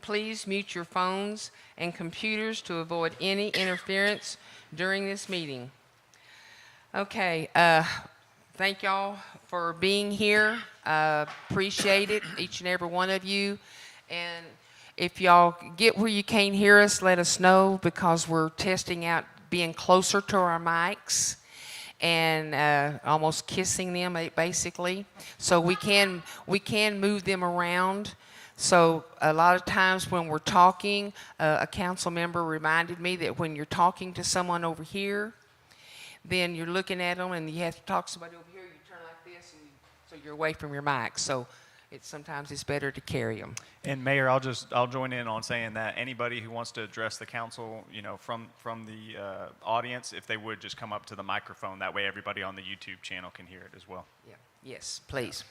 please mute your phones and computers to avoid any interference during this meeting. Okay, thank y'all for being here. Appreciate it, each and every one of you. And if y'all get where you can't hear us, let us know, because we're testing out being closer to our mics and almost kissing them, basically. So we can move them around. So a lot of times when we're talking, a council member reminded me that when you're talking to someone over here, then you're looking at them and you have to talk to somebody over here, you turn like this, and so you're away from your mic. So sometimes it's better to carry them. And Mayor, I'll join in on saying that anybody who wants to address the council, from the audience, if they would just come up to the microphone, that way everybody on the YouTube channel can hear it as well. Yeah. Yes, please.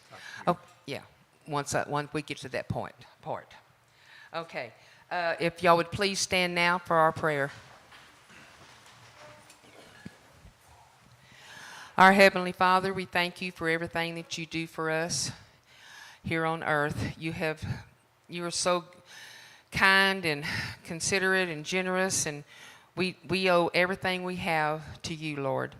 Oh, yeah. Once we get to that part. Okay. If y'all would please stand now for our prayer. Our Heavenly Father, we thank you for everything that you do for us here on earth. You are so kind and considerate and generous, and we owe everything we have to you, Lord.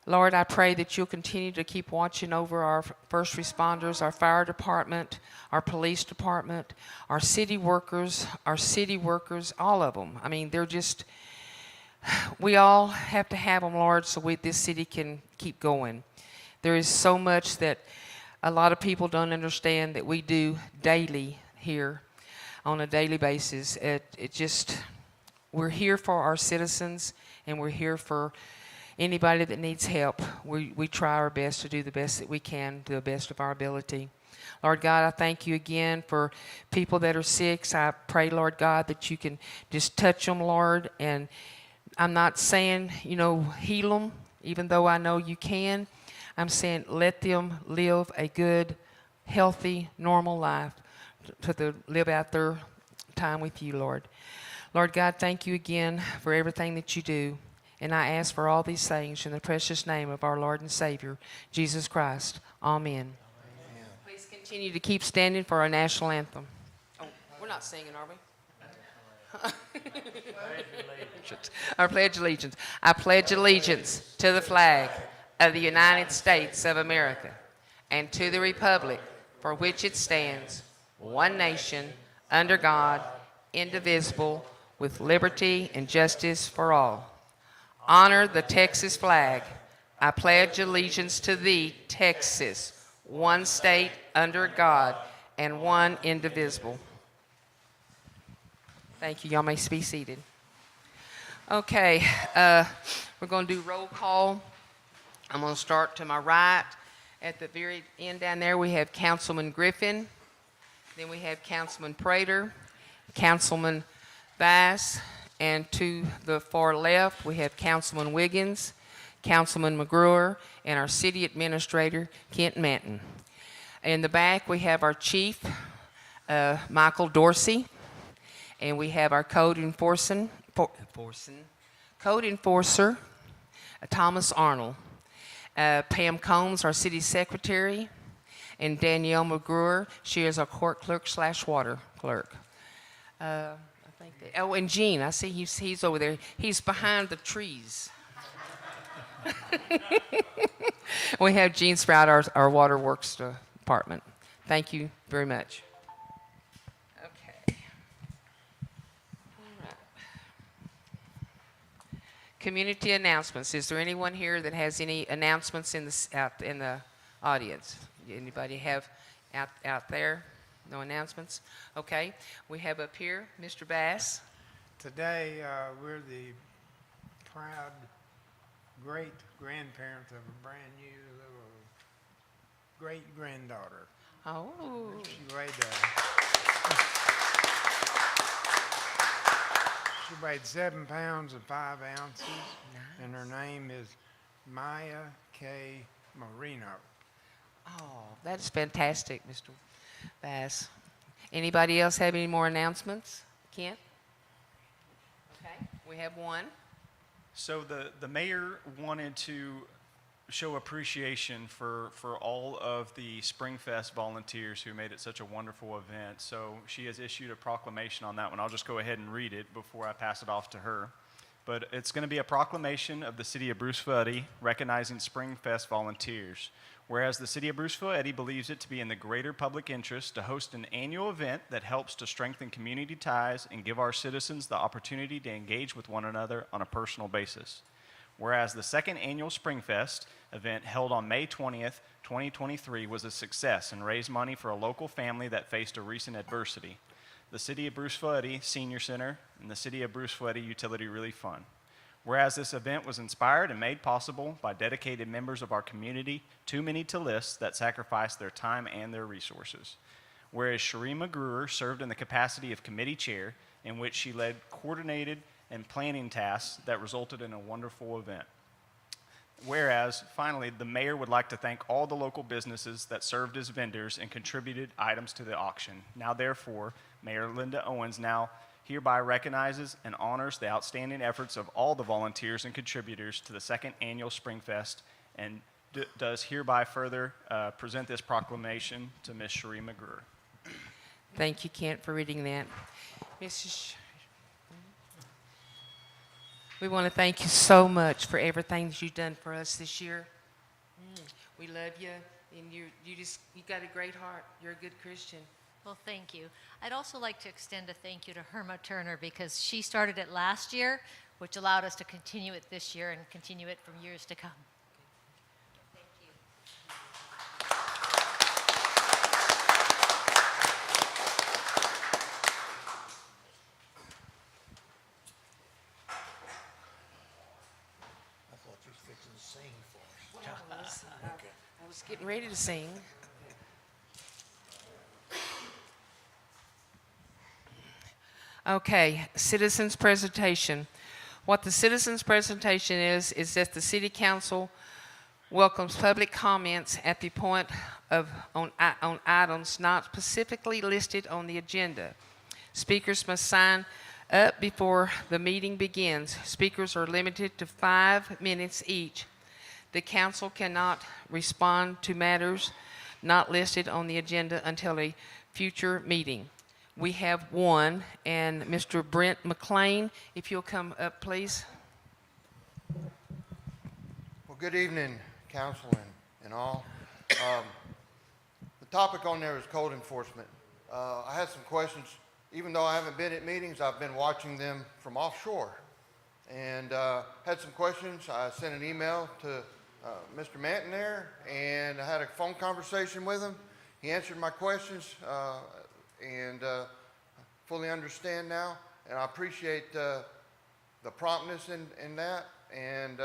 Lord, I pray that you'll continue to keep watching over our first responders, our fire department, our police department, our city workers, all of them. I mean, we all have to have them, Lord, so this city can keep going. There is so much that a lot of people don't understand that we do daily here on a daily basis. We're here for our citizens, and we're here for anybody that needs help. We try our best to do the best that we can, to the best of our ability. Lord God, I thank you again for people that are sick. So I pray, Lord God, that you can just touch them, Lord. And I'm not saying, heal them, even though I know you can. I'm saying let them live a good, healthy, normal life to live out their time with you, Lord. Lord God, thank you again for everything that you do. And I ask for all these things in the precious name of our Lord and Savior, Jesus Christ. Amen. Amen. Please continue to keep standing for our national anthem. Oh, we're not singing, are we? Our pledge allegiance. I pledge allegiance to the flag of the United States of America and to the republic for which it stands, one nation, under God, indivisible, with liberty and justice for all. Honor the Texas flag. I pledge allegiance to thee, Texas, one state under God and one indivisible. Thank you. Y'all may be seated. Okay, we're going to do roll call. I'm going to start to my right. At the very end down there, we have Councilman Griffin. Then we have Councilman Prater, Councilman Bass, and to the far left, we have Councilman Wiggins, Councilman McGruer, and our city administrator, Kent Manton. In the back, we have our chief, Michael Dorsey, and we have our code enforcer, Thomas Arnold. Pam Combs, our city secretary, and Danielle McGruer, she is our court clerk / water clerk. And Gene, I see he's over there. He's behind the trees. We have Gene Sprout, our waterworks department. Thank you very much. Okay. All right. Community announcements. Is there anyone here that has any announcements out in the audience? Anybody have out there? No announcements? Okay. We have up here Mr. Bass. Today, we're the proud great-grandparents of a brand new little great-granddaughter. Oh. She weighed 7 pounds and 5 ounces, nice. And her name is Maya K. Marino. Oh, that's fantastic, Mr. Bass. Anybody else have any more announcements? Kent? Okay, we have one. So the mayor wanted to show appreciation for all of the Springfest volunteers who made it such a wonderful event. So she has issued a proclamation on that one. I'll just go ahead and read it before I pass it off to her. But it's going to be a proclamation of the City of Bruceville-Eddy recognizing Springfest volunteers. Whereas the City of Bruceville-Eddy believes it to be in the greater public interest to host an annual event that helps to strengthen community ties and give our citizens the opportunity to engage with one another on a personal basis. Whereas the second annual Springfest event held on May 20th, 2023 was a success and raised money for a local family that faced a recent adversity. The City of Bruceville-Eddy Senior Center and the City of Bruceville-Eddy Utility Relief Fund. Whereas this event was inspired and made possible by dedicated members of our community, too many to list, that sacrificed their time and their resources. Whereas Cherie McGruer served in the capacity of committee chair, in which she led coordinated and planning tasks that resulted in a wonderful event. Whereas, finally, the mayor would like to thank all the local businesses that served as vendors and contributed items to the auction. Now, therefore, Mayor Linda Owens now hereby recognizes and honors the outstanding efforts of all the volunteers and contributors to the second annual Springfest, and does hereby further present this proclamation to Ms. Cherie McGruer. Thank you, Kent, for reading that. Mrs. We want to thank you so much for everything that you've done for us this year. We love you, and you got a great heart. You're a good Christian. Well, thank you. I'd also like to extend a thank you to Herma Turner, because she started it last year, which allowed us to continue it this year and continue it from years to come. Thank you. I thought you were fixing to sing for us. I was getting ready to sing. Okay, citizens' presentation. What the citizens' presentation is that the City Council welcomes public comments at the point on items not specifically listed on the agenda. Speakers must sign up before the meeting begins. Speakers are limited to 5 minutes each. The council cannot respond to matters not listed on the agenda until a future meeting. We have one, and Mr. Brent McLean, if you'll come up, please. Well, good evening, council and all. The topic on there is code enforcement. I had some questions. Even though I haven't been at meetings, I've been watching them from offshore, and had some questions. I sent an email to Mr. Manton there, and I had a phone conversation with him. He answered my questions, and fully understand now, and I appreciate the promptness in that, and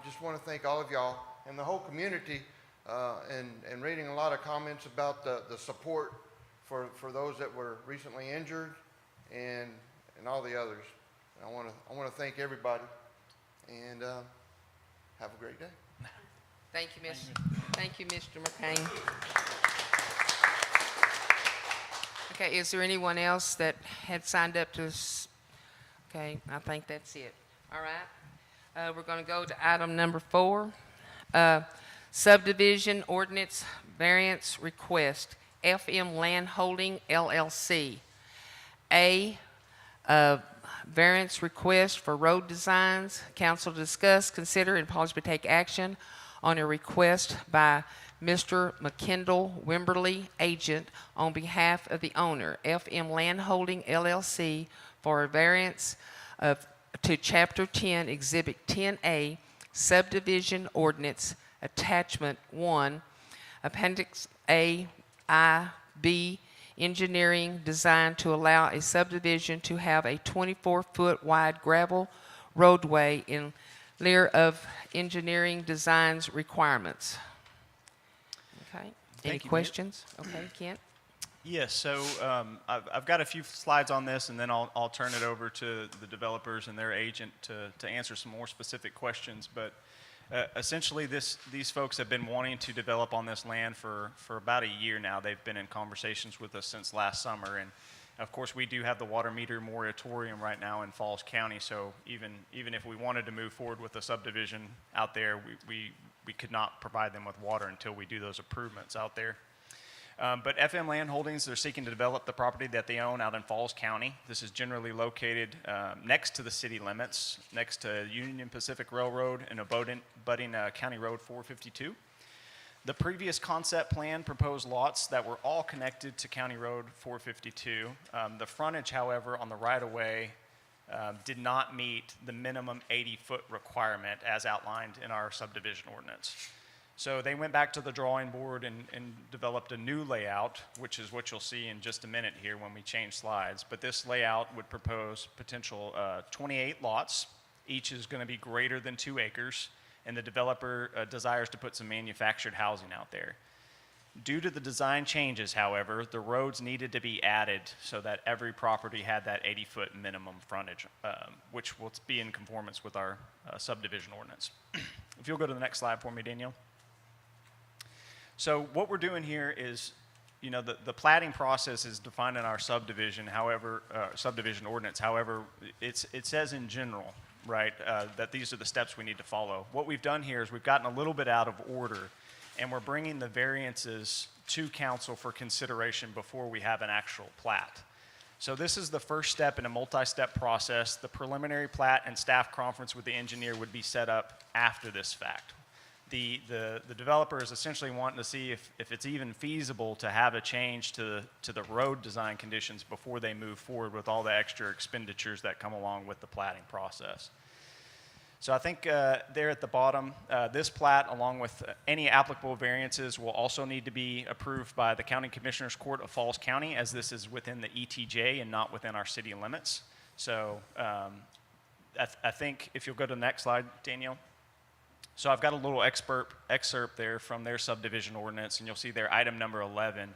just want to thank all of y'all and the whole community, and reading a lot of comments about the support for those that were recently injured, and all the others. And I want to thank everybody, and have a great day. Thank you, Thank you, Mr. McCain. Okay, is there anyone else that had signed up to okay, I think that's it. All right. We're going to go to item number 4. Subdivision ordinance variance request, FM Land Holding, LLC. Variance request for road designs. Council to discuss, consider, and possibly take action on a request by Mr. McKendall Wimberly, agent, on behalf of the owner, FM Land Holding, LLC, for a variance to Chapter 10, Exhibit 10A, Subdivision Ordinance, Attachment 1, Appendix A, I, B, engineering design to allow a subdivision to have a 24-foot wide gravel roadway in lieu of engineering design's requirements. Okay. Any Thank you, Mayor. questions? Okay, Kent? Yes, so I've got a few slides on this, and then I'll turn it over to the developers and their agent to answer some more specific questions. But essentially, these folks have been wanting to develop on this land for about a year now. They've been in conversations with us since last summer, and Of course, we do have the water meter moratorium right now in Falls County, so even if we wanted to move forward with a subdivision out there, we could not provide them with water until we do those improvements out there. But FM Land Holdings, they're seeking to develop the property that they own out in Falls County. This is generally located next to the city limits, next to Union Pacific Railroad and abutting County Road 452. The previous concept plan proposed lots that were all connected to County Road 452. The frontage, however, on the right-of-way did not meet the minimum 80-foot requirement as outlined in our subdivision ordinance. So they went back to the drawing board and developed a new layout, which is what you'll see in just a minute here when we change slides. But this layout would propose potential 28 lots. Each is going to be greater than 2 acres. And the developer desires to put some manufactured housing out there. Due to the design changes, however, the roads needed to be added so that every property had that 80-foot minimum frontage, which will be in conformance with our subdivision ordinance. If you'll go to the next slide for me, Danielle. So what we're doing here is, you know, the platting process is defined in our subdivision, however, subdivision ordinance. However, it says in general, right, that these are the steps we need to follow. What we've done here is we've gotten a little bit out of order, and we're bringing the variances to council for consideration before we have an actual plat. So this is the first step in a multi-step process. The preliminary plat and staff conference with the engineer would be set up after this fact. The developer is essentially wanting to see if it's even feasible to have a change to the road design conditions before they move forward with all the extra expenditures that come along with the platting process. So I think there at the bottom, this plat, along with any applicable variances, will also need to be approved by the County Commissioners Court of Falls County, as this is within the ETJ and not within our city limits. So I think if you'll go to the next slide, Danielle. So I've got a little excerpt there from their subdivision ordinance, and you'll see there item number 11.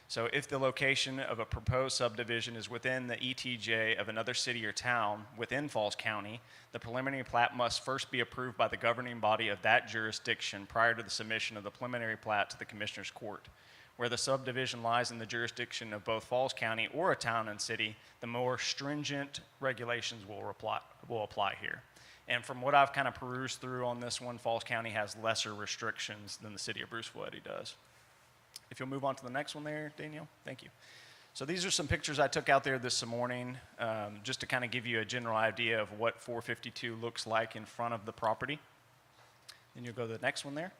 So if the location of a proposed subdivision is within the ETJ of another city or town within Falls County, the preliminary plat must first be approved by the governing body of that jurisdiction prior to the submission of the preliminary plat to the Commissioner's Court. Where the subdivision lies in the jurisdiction of both Falls County or a town and city, the more stringent regulations will apply here. And from what I've kind of perused through on this one, Falls County has lesser restrictions than the city of Bruceville-Eddy does. If you'll move on to the next one there, Danielle, thank you. So these are some pictures I took out there this morning, just to kind of give you a general idea of what 452 looks like in front of the property. And you'll go to the next one there.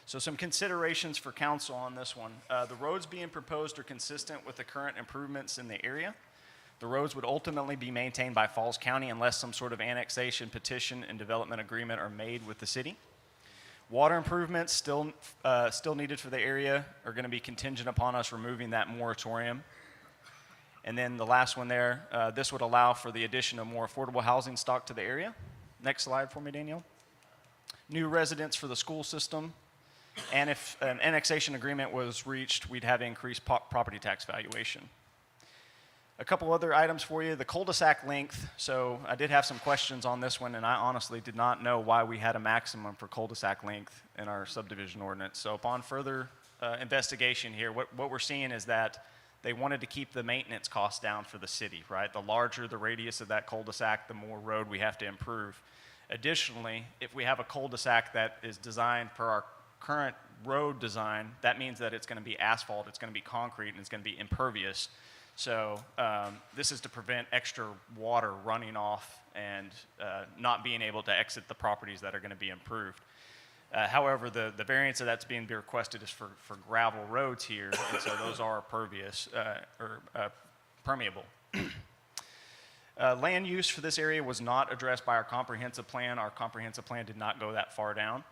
So some considerations for council on this one. The roads being proposed are consistent with the current improvements in the area. The roads would ultimately be maintained by Falls County unless some sort of annexation, petition, and development agreement are made with the city. Water improvements still needed for the area are going to be contingent upon us removing that moratorium. And then the last one there, this would allow for the addition of more affordable housing stock to the area. Next slide for me, Danielle. New residents for the school system. And if an annexation agreement was reached, we'd have increased property tax valuation. A couple other items for you. The cul-de-sac length. So I did have some questions on this one, and I honestly did not know why we had a maximum for cul-de-sac length in our subdivision ordinance. So upon further investigation here, what we're seeing is that they wanted to keep the maintenance costs down for the city, right? The larger the radius of that cul-de-sac, the more road we have to improve. Additionally, if we have a cul-de-sac that is designed per our current road design, that means that it's going to be asphalt, it's going to be concrete, and it's going to be impervious. So this is to prevent extra water running off and not being able to exit the properties that are going to be improved. However, the variance that's being requested is for gravel roads here, and so those are pervious or permeable. Land use for this area was not addressed by our comprehensive plan. Our comprehensive plan did not go that far down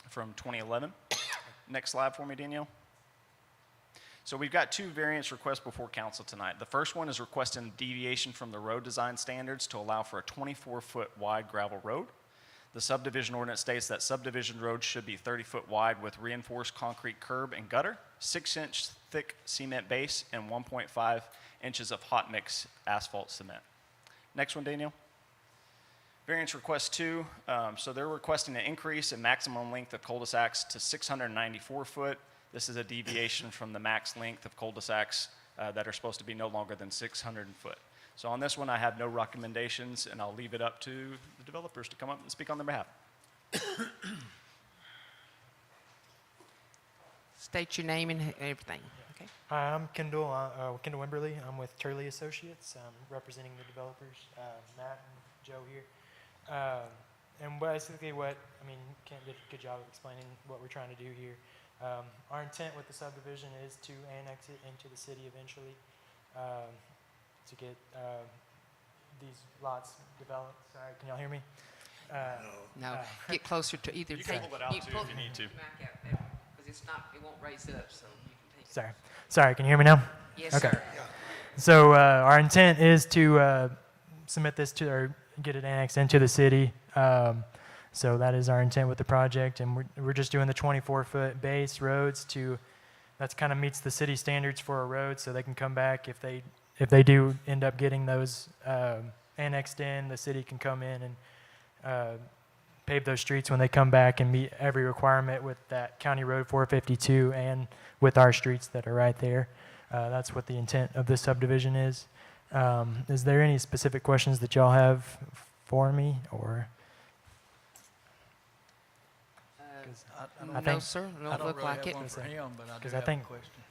from 2011. Next slide for me, Danielle. So we've got 2 variance requests before council tonight. The first one is requesting deviation from the road design standards to allow for a 24-foot wide gravel road. The subdivision ordinance states that subdivision roads should be 30-foot wide with reinforced concrete curb and gutter, 6-inch thick cement base, and 1.5 inches of hot mix asphalt cement. Next one, Danielle. Variance request 2. So they're requesting an increase in maximum length of cul-de-sacs to 694 foot. This is a deviation from the max length of cul-de-sacs that are supposed to be no longer than 600 foot. So on this one, I have no recommendations, and I'll leave it up to the developers to come up and speak on their behalf. State your name and everything. Okay. Hi, I'm Kendall Wimberly. I'm with Turley Associates. I'm representing the developers, Matt and Joe here. And basically Kent did a good job of explaining what we're trying to do here. Our intent with the subdivision is to annex it into the city eventually, to get these lots developed. Sorry, can y'all hear me? No, get closer to either. You can pull it out, too, if you need to. Because it's not, it won't raise up, so you can take it. Sorry, can you hear me now? Yes, Okay. sir. So our intent is to submit this to, or get it annexed into the city. So that is our intent with the project, and we're just doing the 24-foot base roads to, that's kind of meets the city standards for a road, so they can come back if they do end up getting those annexed in, the city can come in and pave those streets when they come back and meet every requirement with that County Road 452 and with our streets that are right there. That's what the intent of this subdivision is. Is there any specific questions that y'all have for me, or? I No, think- sir, I don't don't look really like have it. one for him, but I do 'Cause I have a think- question.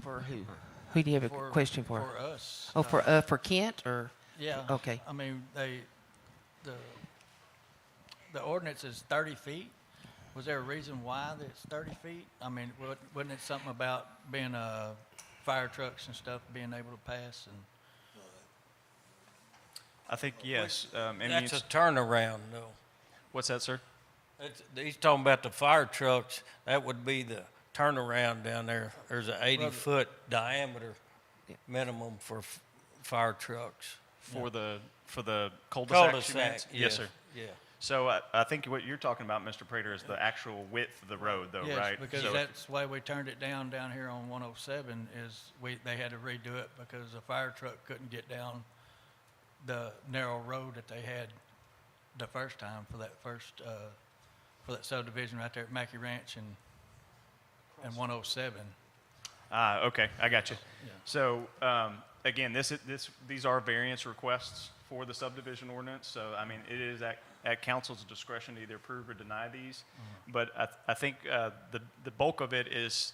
For who? Who do you have a question for? For us. Oh, for Kent, or? Yeah. Okay. I mean, the ordinance is 30 feet. Was there a reason why that it's 30 feet? I mean, wasn't it something about being fire trucks and stuff being able to pass? And I think, yes. That's a turnaround, though. What's that, sir? He's talking about the fire trucks. That would be the turnaround down there. There's an 80-foot diameter minimum for fire trucks. For the cul-de-sac, you Cul-de-sac, meant? Yes, sir. Yeah. So I think what you're talking about, Mr. Prater, is the actual width of the road, though, yes, right? because So- that's why we turned it down here on 107 is they had to redo it because the fire truck couldn't get down the narrow road that they had the first time for that subdivision right there at Mackey Ranch and 107. Okay, I got you. So, again, these are variance requests for the subdivision ordinance, so, I mean, it is at council's discretion to either approve or deny these. But I think the bulk of it is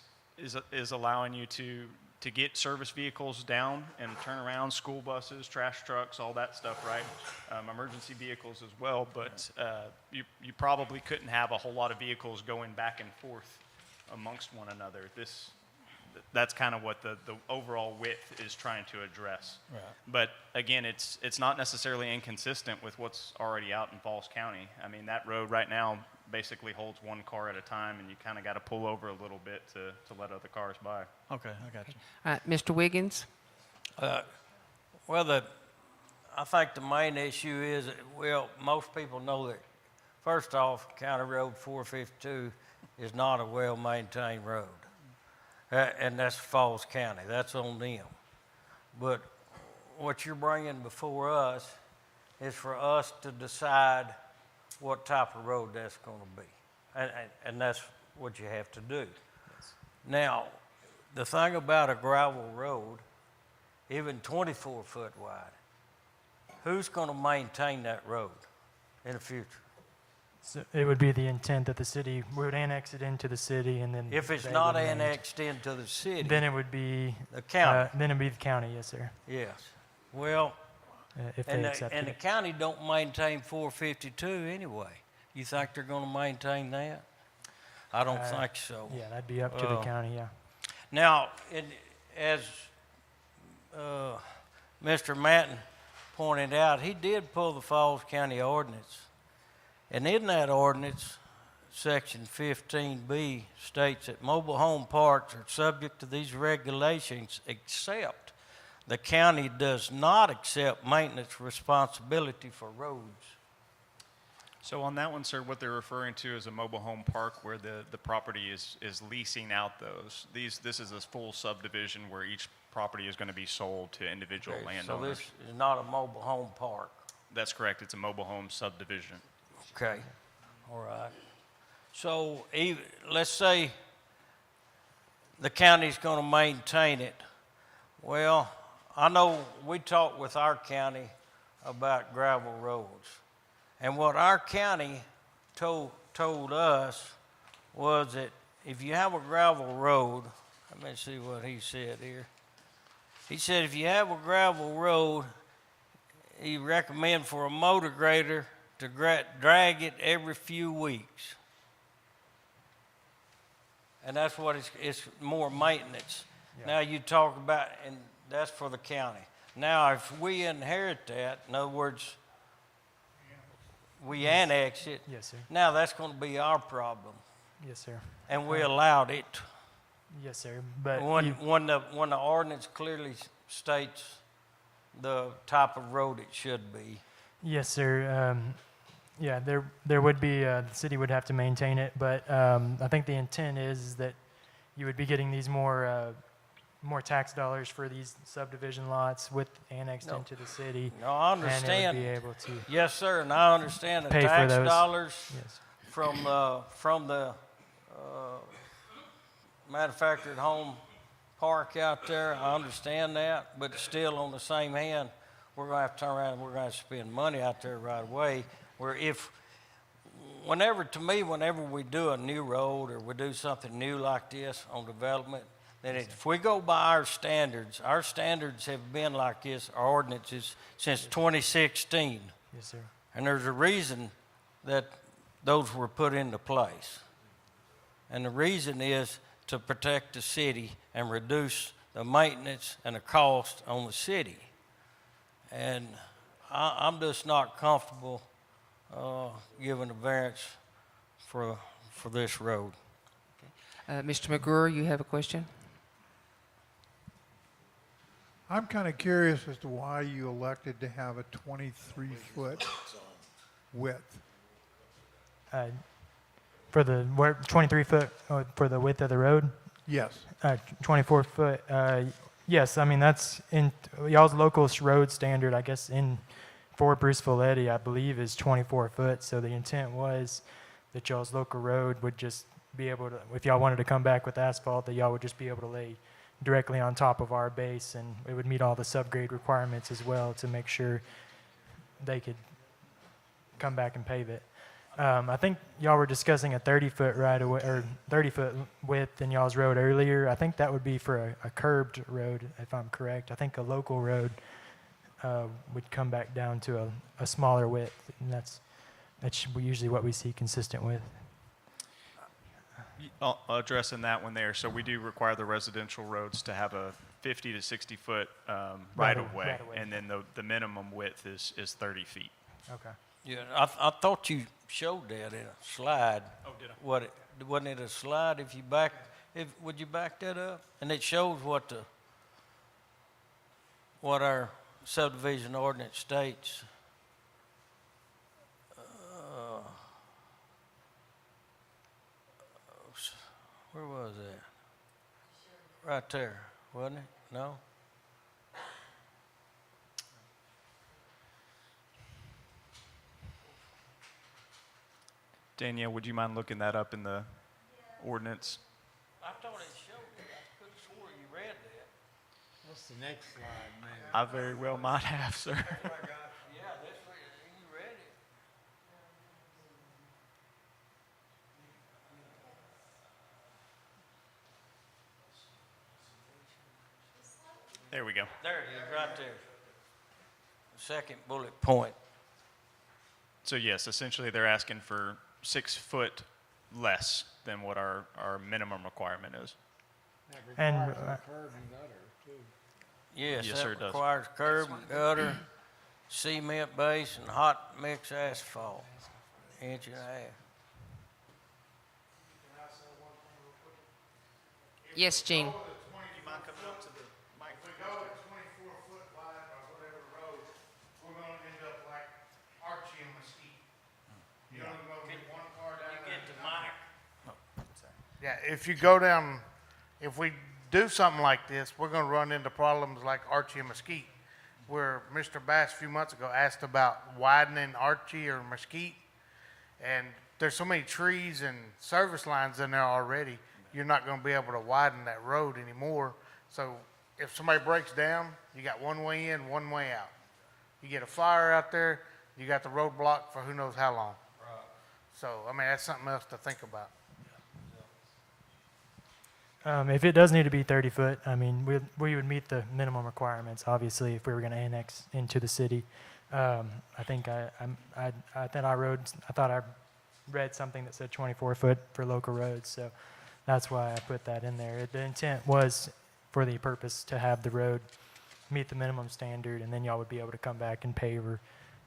allowing you to get service vehicles down and turn around, school buses, trash trucks, all that stuff, right? Emergency vehicles as well, but you probably couldn't have a whole lot of vehicles going back and forth amongst one another. That's kind of what the overall width is trying to address. Right. But again, it's not necessarily inconsistent with what's already out in Falls County. I mean, that road right now basically holds one car at a time, and you kind of got to pull over a little bit to let other cars by. Okay, I got you. All right, Mr. Wiggins? Well, I think the main issue is, most people know that, first off, County Road 452 is not a well-maintained road. And that's Falls County. That's on them. But what you're bringing before us is for us to decide what type of road that's going to be. And that's what you have to do. Now, the thing about a gravel road, even 24-foot wide, who's going to maintain that road in the future? So it would be the intent that the city would annex it into the city, and then If it's they not would manage- annexed into the city, then it would be the county, then it'd be the county, yes, sir. yes. Well, If and they the accepted it. county don't maintain 452 anyway. You think they're going to maintain that? I don't think so. Yeah, that'd be up to the county. Yeah. Now, as Mr. Matton pointed out, he did pull the Falls County ordinance. And in that ordinance, Section 15B states that mobile home parks are subject to these regulations except the county does not accept maintenance responsibility for roads. So on that one, sir, what they're referring to is a mobile home park where the property is leasing out those. This is a full subdivision where each property is going to be sold to individual So landowners. this is not a mobile home park. That's correct. It's a mobile home subdivision. Okay, all right. So let's say the county's going to maintain it. Well, I know we talked with our county about gravel roads. And what our county told us was that if you have a gravel road, let me see what he said here. He said if you have a gravel road, he recommend for a motor grader to drag it every few weeks. And that's what it's more maintenance. Yeah. Now you talk about, and that's for the county. Now, if we inherit that, in other words, we annex it, Yes, sir. now that's going to be our problem. Yes, sir. And we allowed it. Yes, sir. But When the ordinance clearly states the type of road it should be. yes, sir. Yeah, there would be, the city would have to maintain it, but I think the intent is that you would be getting these more tax dollars for these subdivision lots annexed No. into the city. No, I And understand. it would be able to Yes, sir, and I understand the pay for tax those. dollars Yes. from the manufactured home park out there. I understand that, but still on the same hand, we're going to have to turn around and we're going to have to spend money out there right away. Whenever we do a new road or we do something new like this on development, then if we go by our standards have been like this, our ordinances, since 2016. Yes, sir. And there's a reason that those were put into place. And the reason is to protect the city and reduce the maintenance and the cost on the city. And I'm just not comfortable giving a variance for this road. Mr. McGruer, you have a question? I'm kind of curious as to why you elected to have a 23-foot width. For the 23-foot for the width of the road, Yes. 24-foot. Yes, I mean that's in y'all's local road standard. I guess for Bruceville-Eddy, I believe is 24 foot. So the intent was that y'all's local road would just be able to, if y'all wanted to come back with asphalt, that y'all would just be able to lay directly on top of our base, and it would meet all the subgrade requirements as well to make sure they could come back and pave it. I think y'all were discussing a 30-foot right away or 30-foot width in y'all's road earlier. I think that would be for a curbed road, if I'm correct. I think a local road would come back down to a smaller width, and that's usually what we see consistent with. Addressing that one there, so we do require the residential roads to have a 50 to 60 foot right of way, right-of-way. and then the minimum width is 30 feet. Okay. Yeah, I thought you showed that in a slide. Oh, did I? Wasn't it a slide? Would you back that up? And it shows what our subdivision ordinance states. Where was that? Right there, wasn't it? No? Danielle, would you mind looking that up in the ordinance? I thought it showed it. I could have swore you read that. What's the next slide, man? I very well might have, sir. Yeah, that's what you read it. There we go. There it is, right there. Second bullet point. So yes, essentially they're asking for 6 foot less than what our minimum requirement is. And Yes, Yes, sir, it that does. requires curb, gutter, cement base, and hot mix asphalt, inch and a half. Yes, Gene. If we go to 24 foot wide or whatever road, we're gonna end up like Archie and Mesquite. You're gonna go get one car down there. Yeah, if you go down, if we do something like this, we're gonna run into problems like Archie and Mesquite, where Mr. Bass a few months ago asked about widening Archie or Mesquite, and there's so many trees and service lines in there already, you're not gonna be able to widen that road anymore. So if somebody breaks down, you got one way in, one way out. You get a fire out there, you got the road blocked for who knows how long. Right. So, I mean, that's something else to think about. If it does need to be 30 foot, I mean, we would meet the minimum requirements, obviously, if we were going to annex into the city. I think I thought I read something that said 24 foot for local roads, so that's why I put that in there. The intent was for the purpose to have the road meet the minimum standard, and then y'all would be able to come back and pave or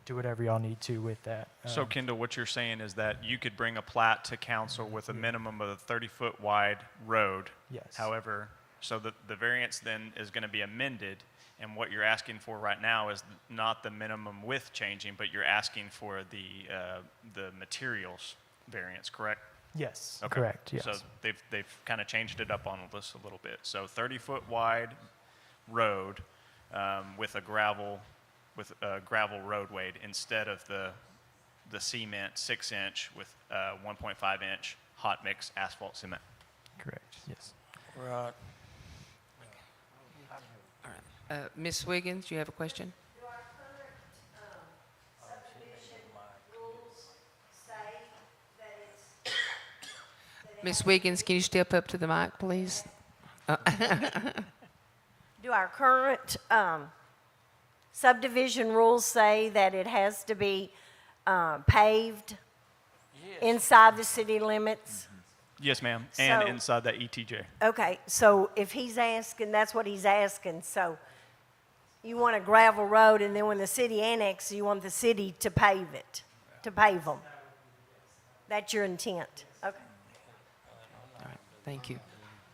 do whatever y'all need to with that. So Kendall, what you're saying is that you could bring a plat to council with a minimum of a 30-foot wide road. Yes. However, so the variance then is going to be amended, and what you're asking for right now is not the minimum width changing, but you're asking for the materials variance, correct? Yes, Okay. correct, yes. So they've kind of changed it up on this a little bit. So 30-foot wide road with a gravel roadway instead of the cement 6-inch with 1.5-inch hot mix asphalt cement. Correct, yes. Right. All right. Ms. Wiggins, do you have a question? Do our current subdivision rules say that it's... Ms. Wiggins, can you step up to the mic, please? Do our current subdivision rules say that it has to be paved inside the city limits? Yes, ma'am, and So- inside that ETJ. Okay, so if he's asking, that's what he's asking, so you want a gravel road, and then when the city annexes, you want the city to pave it, to pave them? That's your intent? Okay. All right, thank you.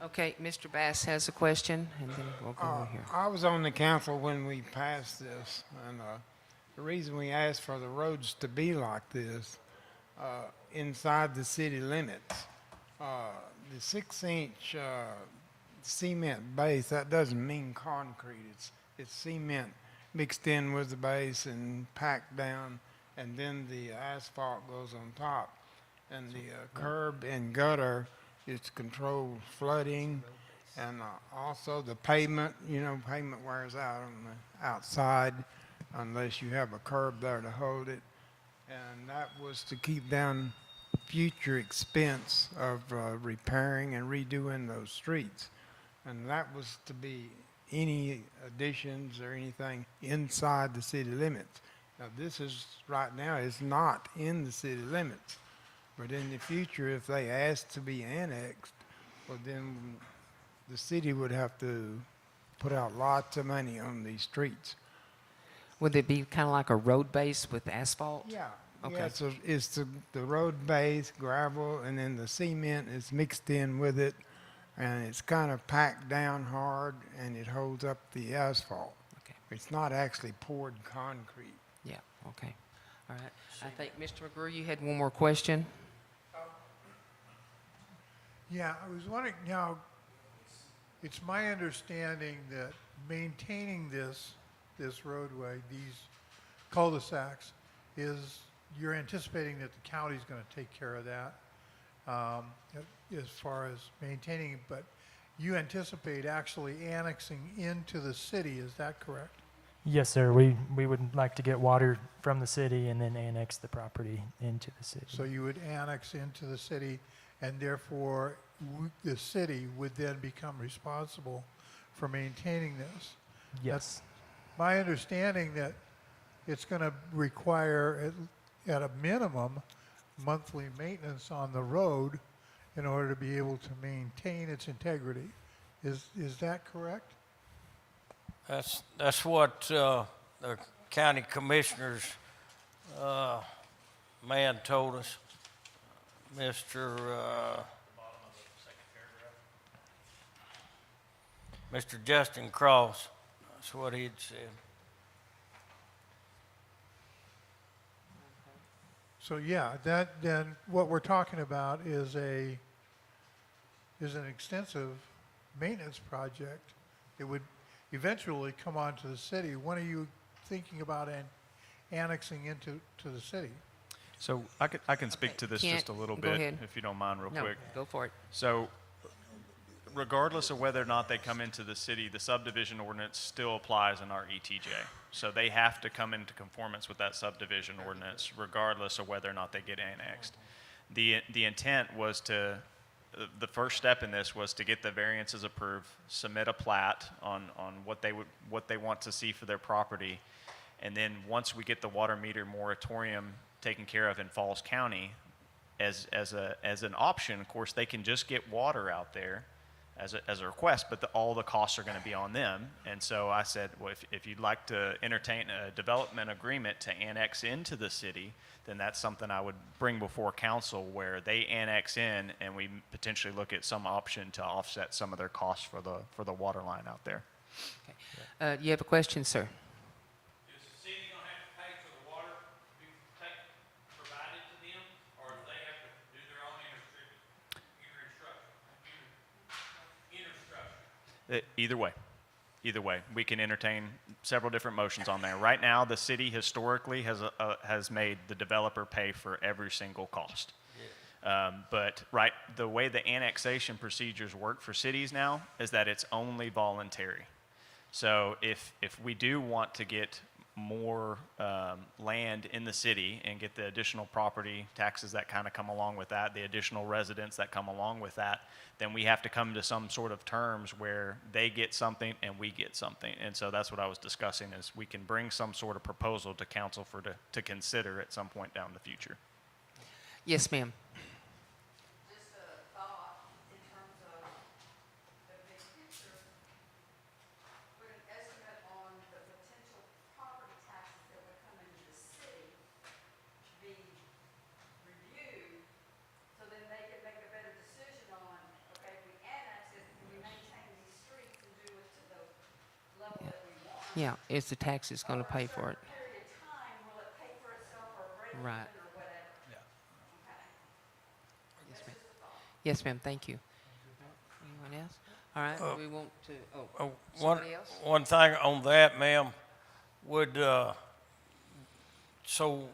Okay, Mr. Bass has a question, and then we'll go over here. I was on the council when we passed this, and the reason we asked for the roads to be like this, inside the city limits, the 6-inch cement base, that doesn't mean concrete. It's cement mixed in with the base and packed down, and then the asphalt goes on top. And the curb and gutter is to control flooding, and also the pavement, pavement wears out on the outside unless you have a curb there to hold it. And that was to keep down future expense of repairing and redoing those streets. And that was to be any additions or anything inside the city limits. Now this is, right now, is not in the city limits. But in the future, if they ask to be annexed, well then the city would have to put out lots of money on these streets. Would it be kind of like a road base with asphalt? Yeah. Okay. Yeah, so it's the road base, gravel, and then the cement is mixed in with it, and it's kind of packed down hard, and it holds up the asphalt. Okay. It's not actually poured concrete. Yeah, okay. All right. I think, Mr. McGrew, you had one more question? Yeah, I was wondering, now, it's my understanding that maintaining this roadway, these cul-de-sacs, is you're anticipating that the county's going to take care of that as far as maintaining it, but you anticipate actually annexing into the city, is that correct? Yes, sir. We would like to get water from the city and then annex the property into the city. So you would annex into the city, and therefore the city would then become responsible for maintaining this. Yes. My understanding that it's going to require at a minimum monthly maintenance on the road in order to be able to maintain its integrity. Is that correct? That's what the county commissioner's man told us. Mr. Justin Cross, that's what he'd said. So yeah, that then what we're talking about is an extensive maintenance project. It would eventually come on to the city. When are you thinking about annexing into the city? So I can speak to this just a little Go bit, ahead. if you don't mind, real No, quick. go for it. So regardless of whether or not they come into the city, the subdivision ordinance still applies in our ETJ. So they have to come into conformance with that subdivision ordinance regardless of whether or not they get annexed. The intent was to, the first step in this was to get the variances approved, submit a plat on what they want to see for their property. And then once we get the water meter moratorium taken care of in Falls County, as an option, of course, they can just get water out there as a request, but all the costs are going to be on them. And so I said, well, if you'd like to entertain a development agreement to annex into the city, then that's something I would bring before council where they annex in and we potentially look at some option to offset some of their costs for the water line out there. Okay. You have a question, sir? Is the city gonna have to pay for the water to be provided to them, or do they have to do their own infrastructure? Either way, we can entertain several different motions on there. Right now, the city historically has made the developer pay for every single cost. But the way the annexation procedures work for cities now is that it's only voluntary. So if we do want to get more land in the city and get the additional property taxes that kind of come along with that, the additional residents that come along with that, then we have to come to some sort of terms where they get something and we get something. And so that's what I was discussing, is we can bring some sort of proposal to council to consider at some point down the future. Yes, ma'am. Just a thought in terms of the big picture, would an estimate on the potential property taxes that would come into the city be reviewed, so then they could make a better decision on, okay, if we annex it, can we maintain these streets and do it to the level that we want? Yeah, is the taxes going to pay for it? Over a certain period of time, will it pay for itself or break Right. even or whatever? Yeah. Okay. Yes, ma'am. Yes, ma'am. Thank you. Anyone else? All right. We want to. Somebody else? One thing on that, ma'am, would, so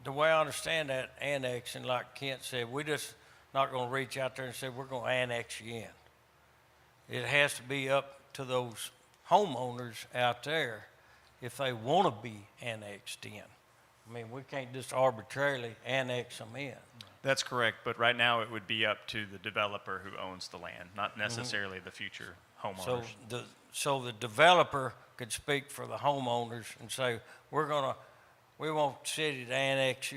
the way I understand that annexing, like Kent said, we just not gonna reach out there and say, we're gonna annex you in. It has to be up to those homeowners out there if they wanna be annexed in. I mean, we can't just arbitrarily annex them in. That's correct, but right now it would be up to the developer who owns the land, not necessarily the future homeowners. So the developer could speak for the homeowners and say, we want the city to annex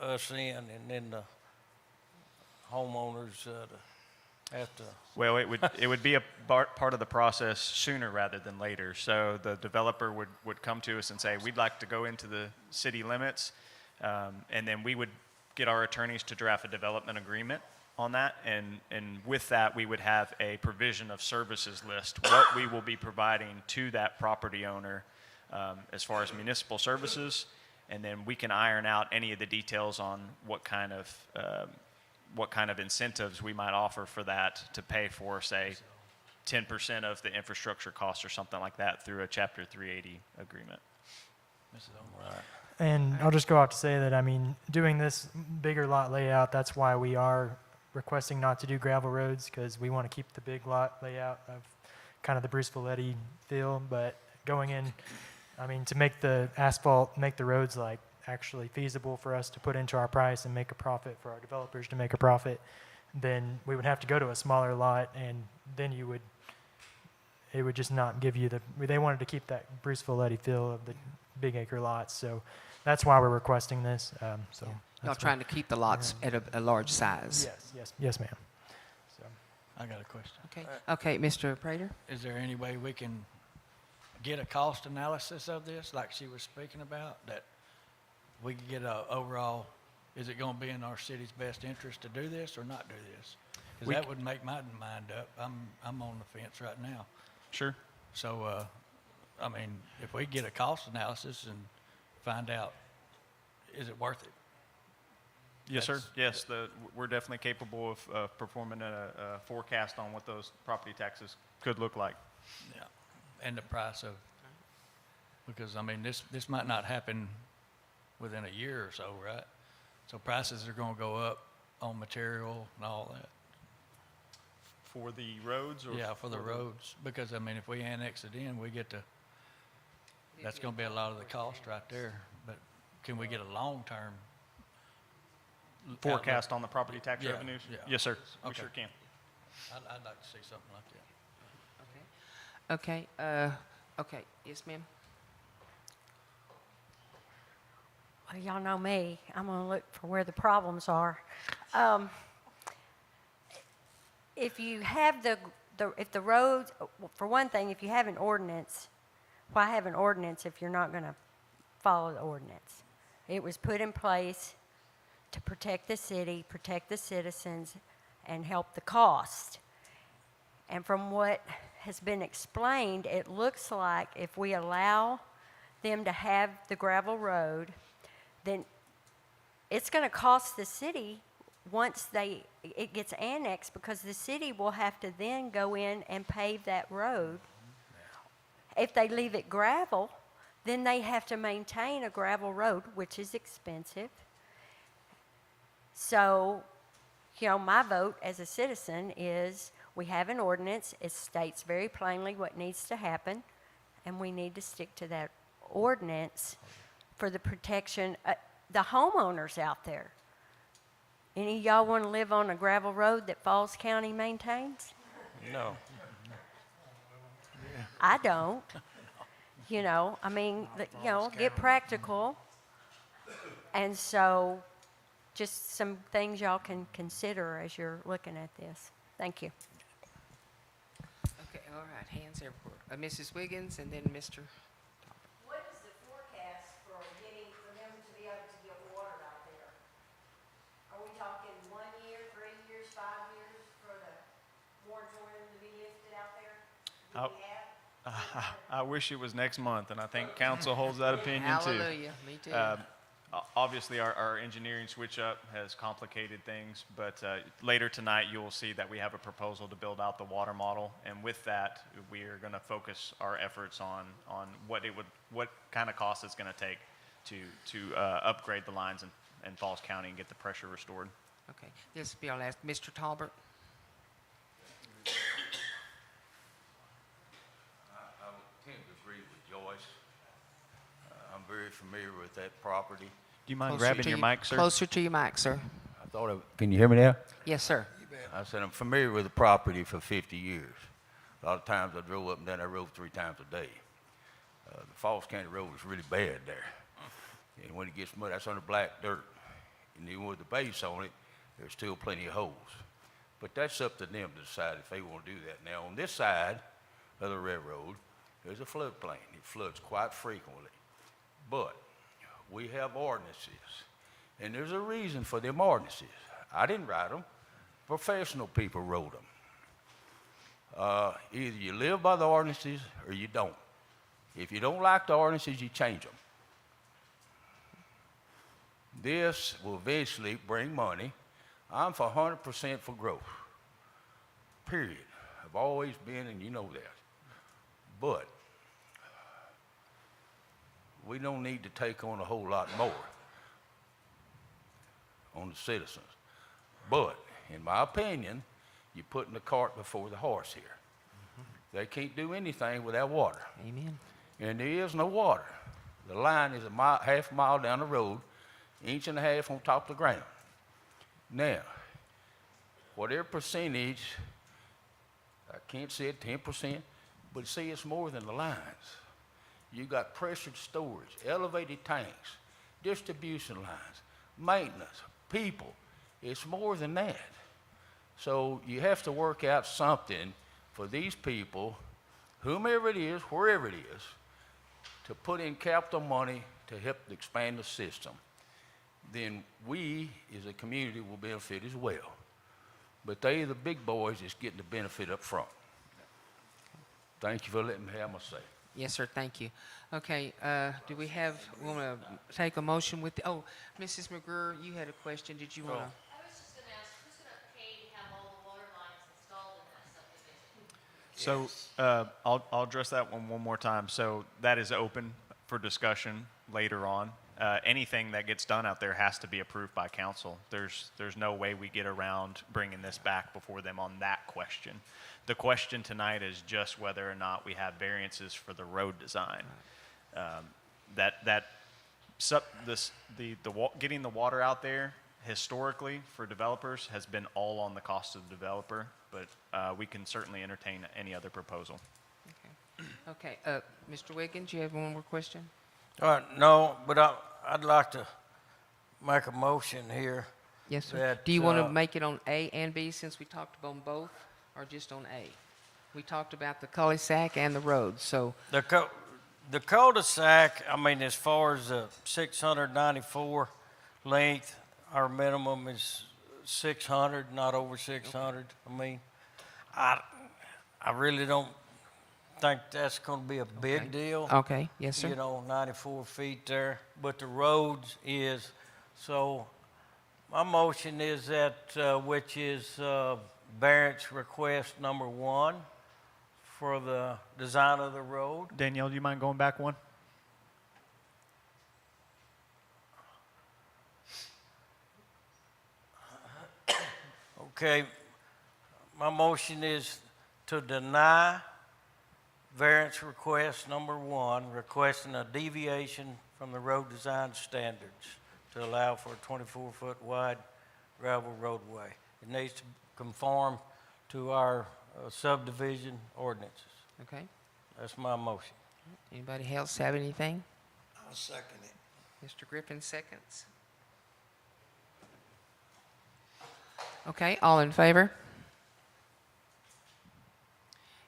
us in, and then the homeowners have to. Well, it would be a part of the process sooner rather than later. So the developer would come to us and say, we'd like to go into the city limits, and then we would get our attorneys to draft a development agreement on that, and with that, we would have a provision of services list, what we will be providing to that property owner as far as municipal services, and then we can iron out any of the details on what kind of incentives we might offer for that to pay for, say, 10% of the infrastructure costs or something like that through a Chapter 380 agreement. And I'll just go out to say that, I mean, doing this bigger lot layout, that's why we are requesting not to do gravel roads, because we want to keep the big lot layout of kind of the Bruceville-Eddy feel. But going in, I mean, to make the asphalt, make the roads like actually feasible for us to put into our price and make a profit for our developers to make a profit, then we would have to go to a smaller lot, and then it would just not give you they wanted to keep that Bruceville-Eddy feel of the big acre lots. So that's why we're requesting this. Y'all trying to keep the lots at a large size? Yes, ma'am. So. I got a question. Okay, Mr. Prater? Is there any way we can get a cost analysis of this, like she was speaking about, that we can get a overall, is it gonna be in our city's best interest to do this or not do this? Because that would make my mind up. I'm on the fence right now. Sure. So, I mean, if we get a cost analysis and find out, is it worth it? Yes, sir. Yes, we're definitely capable of performing a forecast on what those property taxes could look like. Yeah, and the price of, because I mean, this might not happen within a year or so, right? So prices are gonna go up on material and all that. For the roads or? Yeah, for the roads, because I mean, if we annex it in, we get to, that's gonna be a lot of the cost right there. But can we get a long-term Forecast on the property tax Yeah, revenues? yeah. Yes, sir. We Okay. sure can. I'd like to see something like that. Okay, okay, yes, ma'am? Well, y'all know me. I'm going to look for where the problems are. If you have if the roads, for one thing, if you have an ordinance, why have an ordinance if you're not going to follow the ordinance? It was put in place to protect the city, protect the citizens, and help the cost. And from what has been explained, it looks like if we allow them to have the gravel road, then it's going to cost the city once it gets annexed, because the city will have to then go in and pave that road. If they leave it gravel, then they have to maintain a gravel road, which is expensive. So, my vote as a citizen is we have an ordinance. It states very plainly what needs to happen, and we need to stick to that ordinance for the protection of the homeowners out there. Any of y'all want to live on a gravel road that Falls County maintains? No. I don't. Get practical. And so just some things y'all can consider as you're looking at this. Thank you. Okay, all right, hands everywhere. Mrs. Wiggins and then Mr. What is the forecast for them to be able to get water out there? Are we talking 1 year, 3 years, 5 years for the moratorium to be lifted out there? Do we have? I wish it was next month, and I think council holds that opinion too. Hallelujah, me too. Obviously, our engineering switch up has complicated things, but later tonight you will see that we have a proposal to build out the water model, and with that, we are going to focus our efforts on what kind of cost it's going to take to upgrade the lines in Falls County and get the pressure restored. Okay, this will be our last. Mr. Talbert? I would tend to agree with Joyce. I'm very familiar with that property. Do you mind Closer grabbing to your you- mic, sir? Closer to your mic, sir. Can you hear me now? Yes, sir. I said I'm familiar with the property for 50 years. A lot of times I drove up and down that road 3 times a day. The Falls County Road is really bad there. And when it gets mud, that's under black dirt. And even with the base on it, there's still plenty of holes. But that's up to them to decide if they want to do that. Now, on this side of the railroad, there's a floodplain. It floods quite frequently. But we have ordinances, and there's a reason for them ordinances. I didn't write them. Professional people wrote them. Either you live by the ordinances or you don't. If you don't like the ordinances, you change them. This will eventually bring money. I'm for 100% for growth, period. I've always been, and you know that. But we don't need to take on a whole lot more on the citizens. But, in my opinion, you're putting the cart before the horse here. They can't do anything without water. Amen. And there is no water. The line is half a mile down the road, 1.5 inches on top of the ground. Now, whatever percentage, I can't say it 10%, but see, it's more than the lines. You got pressured storage, elevated tanks, distribution lines, maintenance, people. It's more than that. So you have to work out something for these people, whomever it is, wherever it is, to put in capital money to help expand the system. Then we, as a community, will benefit as well. But they, the big boys, is getting the benefit up front. Thank you for letting me have my say. Yes, sir, thank you. Okay, do we want to take a motion with, Mrs. McGurr, you had a question, did you want to? I was just going to ask, who's going to pay to have all the water lines installed in that subdivision? So I'll address that one more time. So that is open for discussion later on. anything that gets done out there has to be approved by council. There's no way we get around bringing this back before them on that question. The question tonight is just whether or not we have variances for the road design. Getting the water out there historically for developers has been all on the cost of the developer, but we can certainly entertain any other proposal. Okay, Mr. Wiggins, you have one more question? No, but I'd like to make a motion here. Yes, sir. That, Do you want to make it on A and B since we talked about both, or just on A? We talked about the cul-de-sac and the road, so. The cul-de-sac, I mean, as far as the 694 length, our minimum is 600, not over 600. I mean, I really don't think that's going to be a big deal. Okay, yes, sir. You know, 94 feet there, but the roads is, so my motion is that, which is variance request number 1 for the design of the road. Danielle, do you mind going back one? Okay, my motion is to deny variance request number 1, requesting a deviation from the road design standards to allow for a 24-foot wide gravel roadway. It needs to conform to our subdivision ordinances. Okay. That's my motion. Anybody else have anything? I'll second it. Mr. Griffin seconds. Okay, all in favor?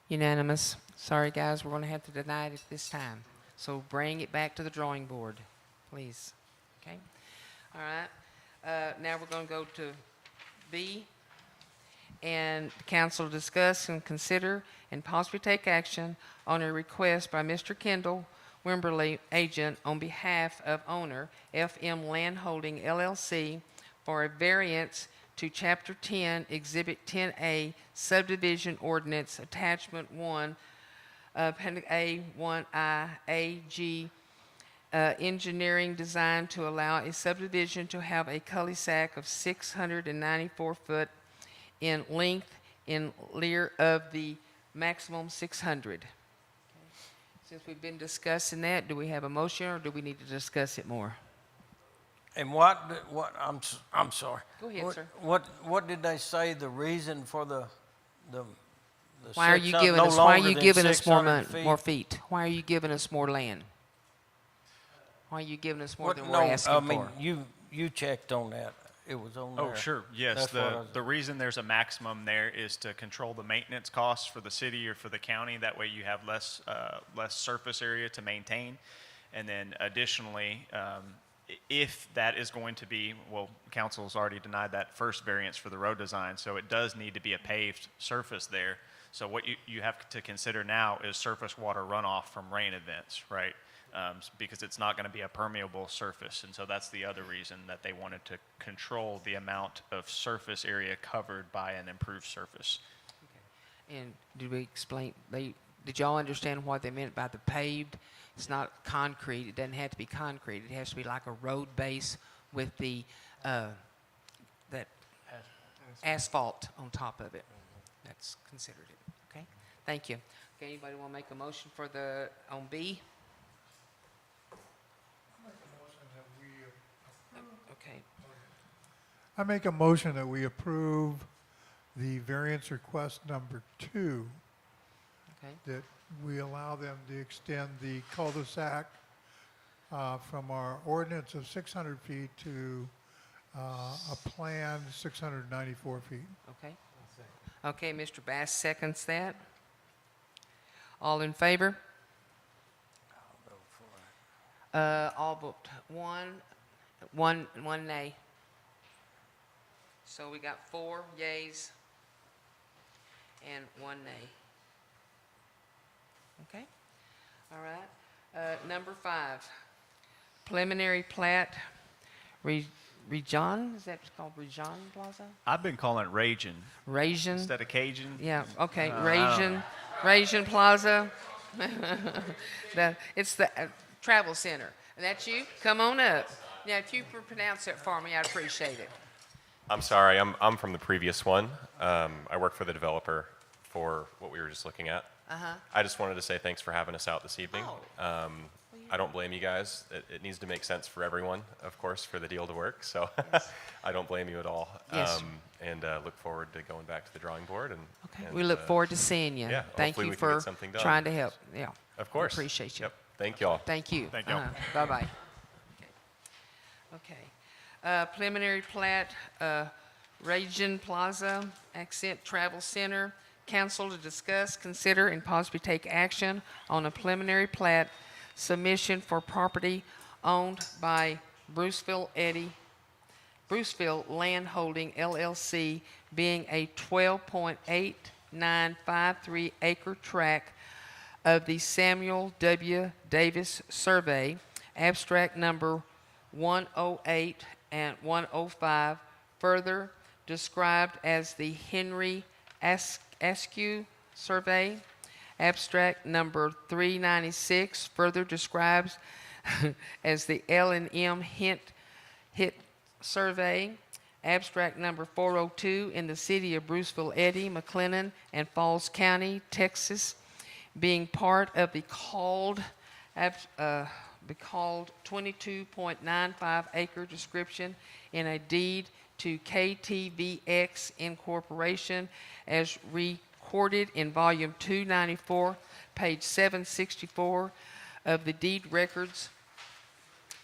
Unanimous. Sorry, guys, we're going to have to deny it at this time. So bring it back to the drawing board, please. Okay? All right. Now we're going to go to B. And the council discuss and consider and possibly take action on a request by Mr. Kendall Wimberly, agent, on behalf of owner FM Land Holding LLC for a variance to Chapter 10, Exhibit 10A, Subdivision Ordinance, Attachment 1, Appendix A1I, AG, engineering design to allow a subdivision to have a cul-de-sac of 694 foot in length in lieu of the maximum 600. Since we've been discussing that, do we have a motion or do we need to discuss it more? And I'm sorry. Go ahead, sir. What did they say the reason for the Why are you 600 giving no us? Why are longer you than giving us more 600 more feet? Why are you giving us more land? Why are you giving us more than we're asking I mean, for? you checked on that. It was on there. Oh, sure, yes. That's what I was- The reason there's a maximum there is to control the maintenance costs for the city or for the county. That way you have less surface area to maintain. And then additionally, if that is going to be, well, council's already denied that first variance for the road design, so it does need to be a paved surface there. So what you have to consider now is surface water runoff from rain events, right? Because it's not going to be a permeable surface. And so that's the other reason that they wanted to control the amount of surface area covered by an improved surface. Okay. And did we explain, did y'all understand what they meant by the paved? It's not concrete. It doesn't have to be concrete. It has to be like a road base with the that asphalt on top of it. That's considered it. Okay. Thank you. Okay. Anybody want to make a motion for the on B? Okay. I make a motion that we approve the variance request number 2, Okay. that we allow them to extend the cul-de-sac from our ordinance of 600 feet to a planned 694 feet. Okay. Okay, Mr. Bass seconds that. All in favor? All but one nay. So we got 4 yays and 1 nay. Okay. All right. Number 5, preliminary plat, Rejon, is that called Rejon Plaza? I've been calling it Ragin Rajin? instead of Cajun. Yeah, okay, I don't know. Rajin Plaza. It's the travel center. That's you? Come on up. Now, if you could pronounce that for me, I'd appreciate it. I'm sorry, I'm from the previous one. I work for the developer for what we were just looking at. I just wanted to say thanks for having us out this evening. I don't blame you guys. It needs to make sense for everyone, of course, for the deal to work. So I don't blame you at all. Yes. And look forward to going back to the drawing board. And We look forward to seeing you. yeah, Thank hopefully you we can for get something done. trying to help. Yeah. Of course. Appreciate you. Yep. Thank you all. Thank you. Thank y'all. Bye-bye. Okay. Preliminary plat, Rajan Plaza, Accent Travel Center. Council to discuss, consider, and possibly take action on a preliminary plat submission for property owned by Bruceville-Eddy, Bruceville Land Holding LLC, being a 12.8953 acre tract of the Samuel W. Davis Survey, abstract number 108 and 105, further described as the Henry Askew Survey, abstract number 396, further describes as the L&M Hit Survey, abstract number 402 in the city of Bruceville-Eddy, McLennan, and Falls County, Texas, being part of the called 22.95 acre description in a deed to KTVX Incorporation as recorded in volume 294, page 764 of the deed records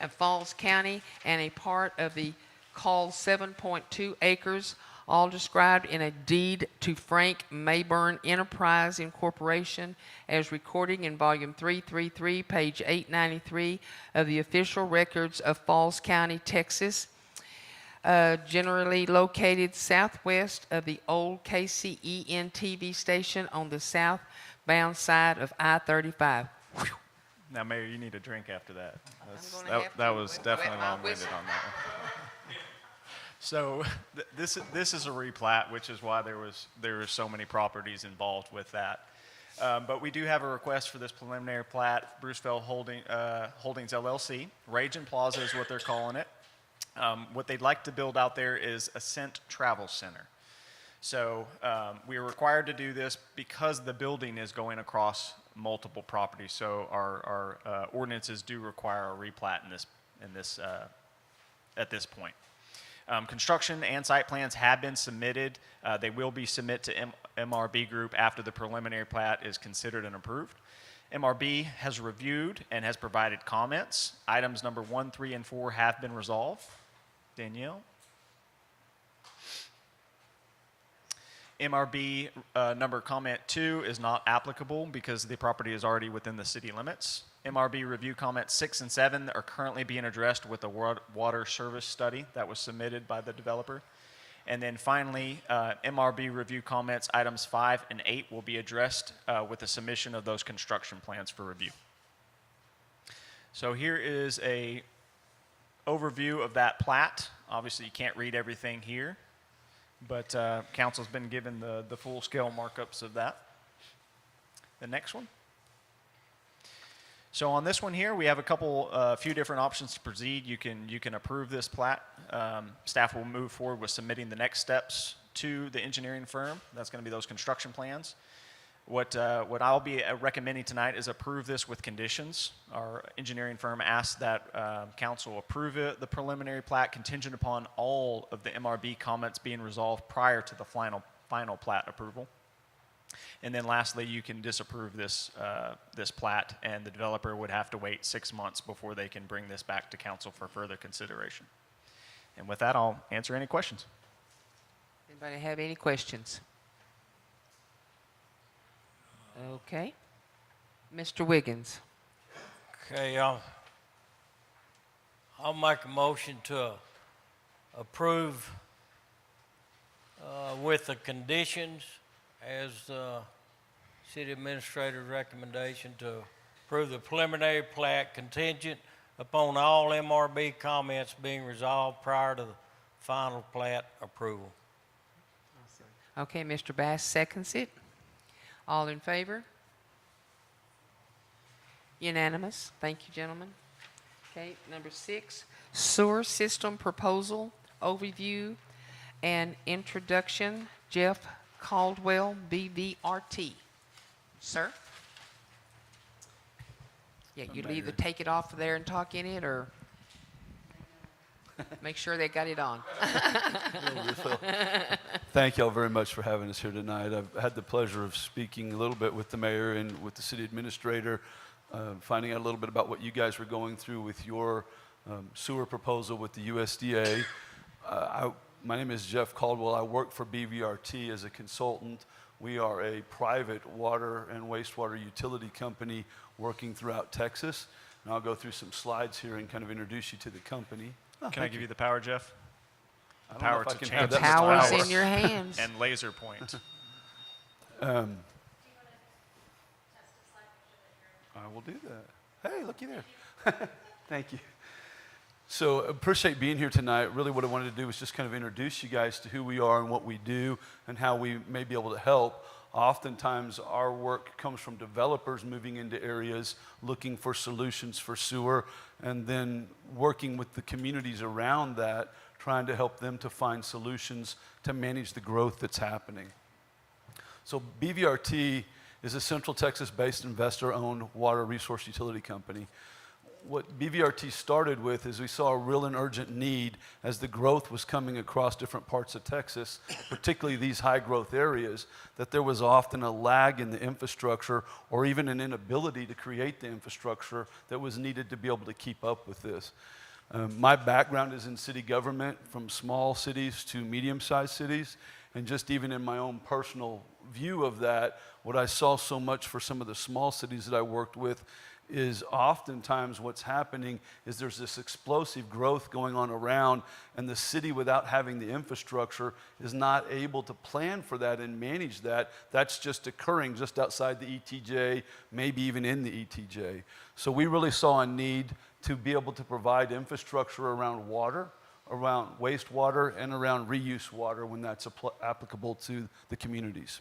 of Falls County, and a part of the called 7.2 acres, all described in a deed to Frank Mayburn Enterprise Incorporation as recording in volume 333, page 893 of the official records of Falls County, Texas, generally located southwest of the old KCEN TV station on the southbound side of I-35. Now, Mayor, you need a drink after that. gonna have That to. was Wet definitely my long-winded whistle. on that one. So this is a replat, which is why there were so many properties involved with that. But we do have a request for this preliminary plat, Bruceville Holdings LLC. Rajan Plaza is what they're calling it. What they'd like to build out there is Ascent Travel Center. So we are required to do this because the building is going across multiple properties. So our ordinances do require a replat at this point. Construction and site plans have been submitted. They will be submitted to MRB Group after the preliminary plat is considered and approved. MRB has reviewed and has provided comments. Items number 1, 3, and 4 have been resolved. Danielle? MRB number comment 2 is not applicable because the property is already within the city limits. MRB review comments 6 and 7 are currently being addressed with the water service study that was submitted by the developer. And then finally, MRB review comments items 5 and 8 will be addressed with the submission of those construction plans for review. So here is a overview of that plat. Obviously, you can't read everything here, but council's been given the full scale markups of that. The next one. So on this one here, we have a few different options to proceed. You can approve this plat. Staff will move forward with submitting the next steps to the engineering firm. That's going to be those construction plans. What I'll be recommending tonight is approve this with conditions. Our engineering firm asked that council approve the preliminary plat contingent upon all of the MRB comments being resolved prior to the final plat approval. And then lastly, you can disapprove this plat, and the developer would have to wait 6 months before they can bring this back to council for further consideration. And with that, I'll answer any questions. Anybody have any questions? Okay. Mr. Wiggins. Okay, I'll make a motion to approve with the conditions as city administrator's recommendation to approve the preliminary plat contingent upon all MRB comments being resolved prior to the final plat approval. Okay, Mr. Bass seconds it. All in favor? Unanimous. Thank you, gentlemen. Okay, number 6, sewer system proposal, overview and introduction, Jeff Caldwell, BVRT. Sir? Yeah, you'd either take it off there and talk in it, or make sure they got it on. Thank y'all very much for having us here tonight. I've had the pleasure of speaking a little bit with the mayor and with the city administrator, finding out a little bit about what you guys were going through with your sewer proposal with the USDA. My name is Jeff Caldwell. I work for BVRT as a consultant. We are a private water and wastewater utility company working throughout Texas. And I'll go through some slides here and kind of introduce you to the company. Can I give you the power, Jeff? I The don't know power if I to can change have the that much Power's power. in your hands. And laser point. I will do that. Hey, looky there. Thank you. So appreciate being here tonight. Really what I wanted to do was just kind of introduce you guys to who we are and what we do and how we may be able to help. Oftentimes our work comes from developers moving into areas looking for solutions for sewer and then working with the communities around that, trying to help them to find solutions to manage the growth that's happening. So BVRT is a Central Texas-based investor-owned water resource utility company. What BVRT started with is we saw a real and urgent need as the growth was coming across different parts of Texas, particularly these high growth areas, that there was often a lag in the infrastructure or even an inability to create the infrastructure that was needed to be able to keep up with this. My background is in city government, from small cities to medium-sized cities, and just even in my own personal view of that, what I saw so much for some of the small cities that I worked with is oftentimes what's happening is there's this explosive growth going on around, and the city, without having the infrastructure, is not able to plan for that and manage that. That's just occurring just outside the ETJ, maybe even in the ETJ. So we really saw a need to be able to provide infrastructure around water, around wastewater, and around reuse water when that's applicable to the communities.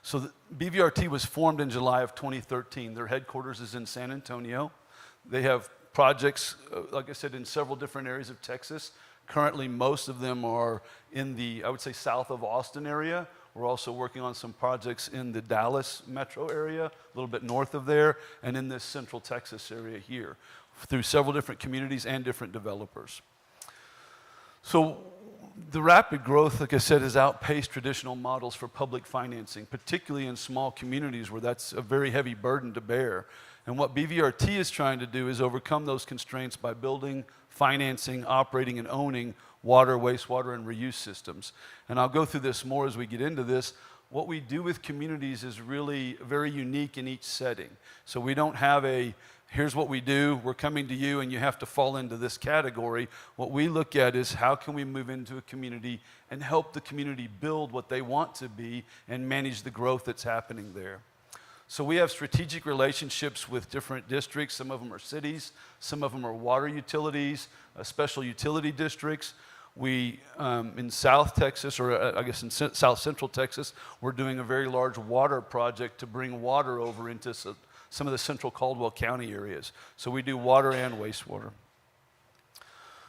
So the BVRT was formed in July of 2013. Their headquarters is in San Antonio. They have projects, like I said, in several different areas of Texas. Currently, most of them are in the, I would say, south of Austin area. We're also working on some projects in the Dallas metro area, a little bit north of there, and in this central Texas area here, through several different communities and different developers. So the rapid growth, like I said, has outpaced traditional models for public financing, particularly in small communities where that's a very heavy burden to bear. And what BVRT is trying to do is overcome those constraints by building, financing, operating, and owning water, wastewater, and reuse systems. And I'll go through this more as we get into this. What we do with communities is really very unique in each setting. So we don't have a, here's what we do, we're coming to you and you have to fall into this category. What we look at is how can we move into a community and help the community build what they want to be and manage the growth that's happening there. So we have strategic relationships with different districts. Some of them are cities, some of them are water utilities, special utility districts. We, in South Texas, or I guess in South Central Texas, we're doing a very large water project to bring water over into some of the central Caldwell County areas. So we do water and wastewater.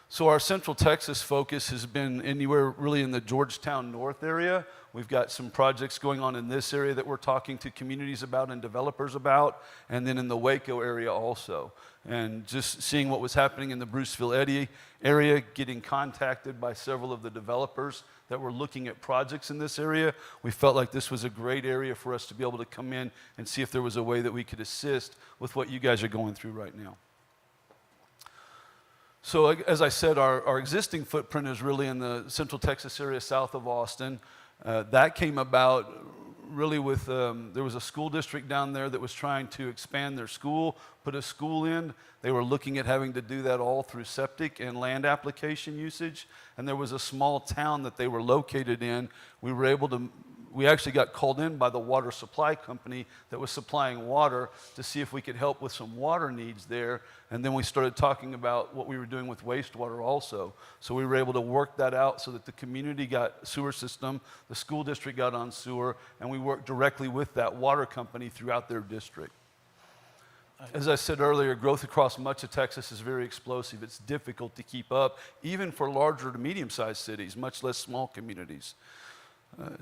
So our Central Texas focus has been anywhere really in the Georgetown North area. We've got some projects going on in this area that we're talking to communities about and developers about, and then in the Waco area also. And just seeing what was happening in the Bruceville-Eddy area, getting contacted by several of the developers that were looking at projects in this area, we felt like this was a great area for us to be able to come in and see if there was a way that we could assist with what you guys are going through right now. So as I said, our existing footprint is really in the Central Texas area south of Austin. That came about really with, there was a school district down there that was trying to expand their school, put a school in. They were looking at having to do that all through septic and land application usage. And there was a small town that they were located in. We actually got called in by the water supply company that was supplying water to see if we could help with some water needs there. And then we started talking about what we were doing with wastewater also. So we were able to work that out so that the community got sewer system, the school district got on sewer, and we worked directly with that water company throughout their district. As I said earlier, growth across much of Texas is very explosive. It's difficult to keep up, even for larger to medium-sized cities, much less small communities.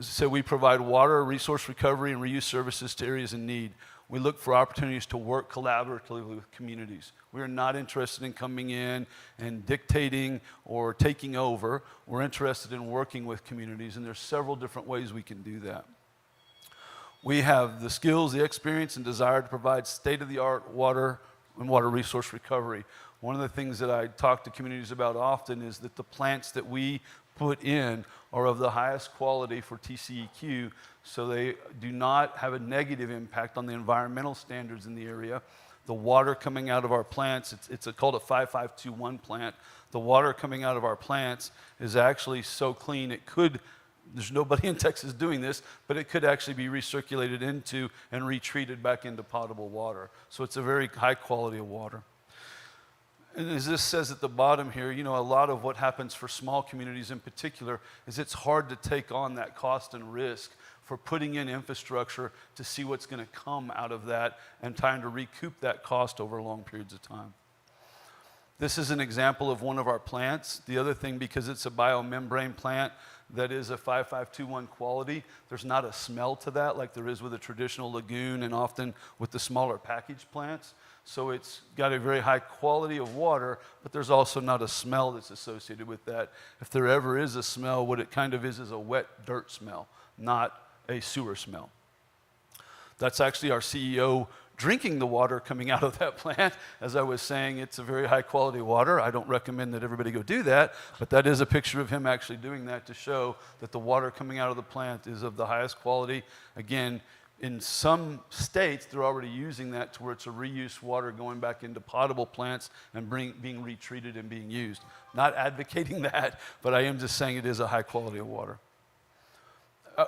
So we provide water, resource recovery, and reuse services to areas in need. We look for opportunities to work collaboratively with communities. We are not interested in coming in and dictating or taking over. We're interested in working with communities, and there's several different ways we can do that. We have the skills, the experience, and desire to provide state-of-the-art water and water resource recovery. One of the things that I talk to communities about often is that the plants that we put in are of the highest quality for TCEQ, so they do not have a negative impact on the environmental standards in the area. The water coming out of our plants, it's called a 5521 plant. The water coming out of our plants is actually so clean it could, there's nobody in Texas doing this, but it could actually be recirculated into and retreated back into potable water. So it's a very high quality of water. And as this says at the bottom here, you know, a lot of what happens for small communities in particular is it's hard to take on that cost and risk for putting in infrastructure to see what's going to come out of that and trying to recoup that cost over long periods of time. This is an example of one of our plants. The other thing, because it's a biomembrane plant that is a 5521 quality, there's not a smell to that like there is with a traditional lagoon and often with the smaller package plants. So it's got a very high quality of water, but there's also not a smell that's associated with that. If there ever is a smell, what it kind of is a wet dirt smell, not a sewer smell. That's actually our CEO drinking the water coming out of that plant. As I was saying, it's a very high quality water. I don't recommend that everybody go do that, but that is a picture of him actually doing that to show that the water coming out of the plant is of the highest quality. Again, in some states, they're already using that to where it's a reuse water going back into potable plants and being retreated and being used. Not advocating that, but I am just saying it is a high quality of water.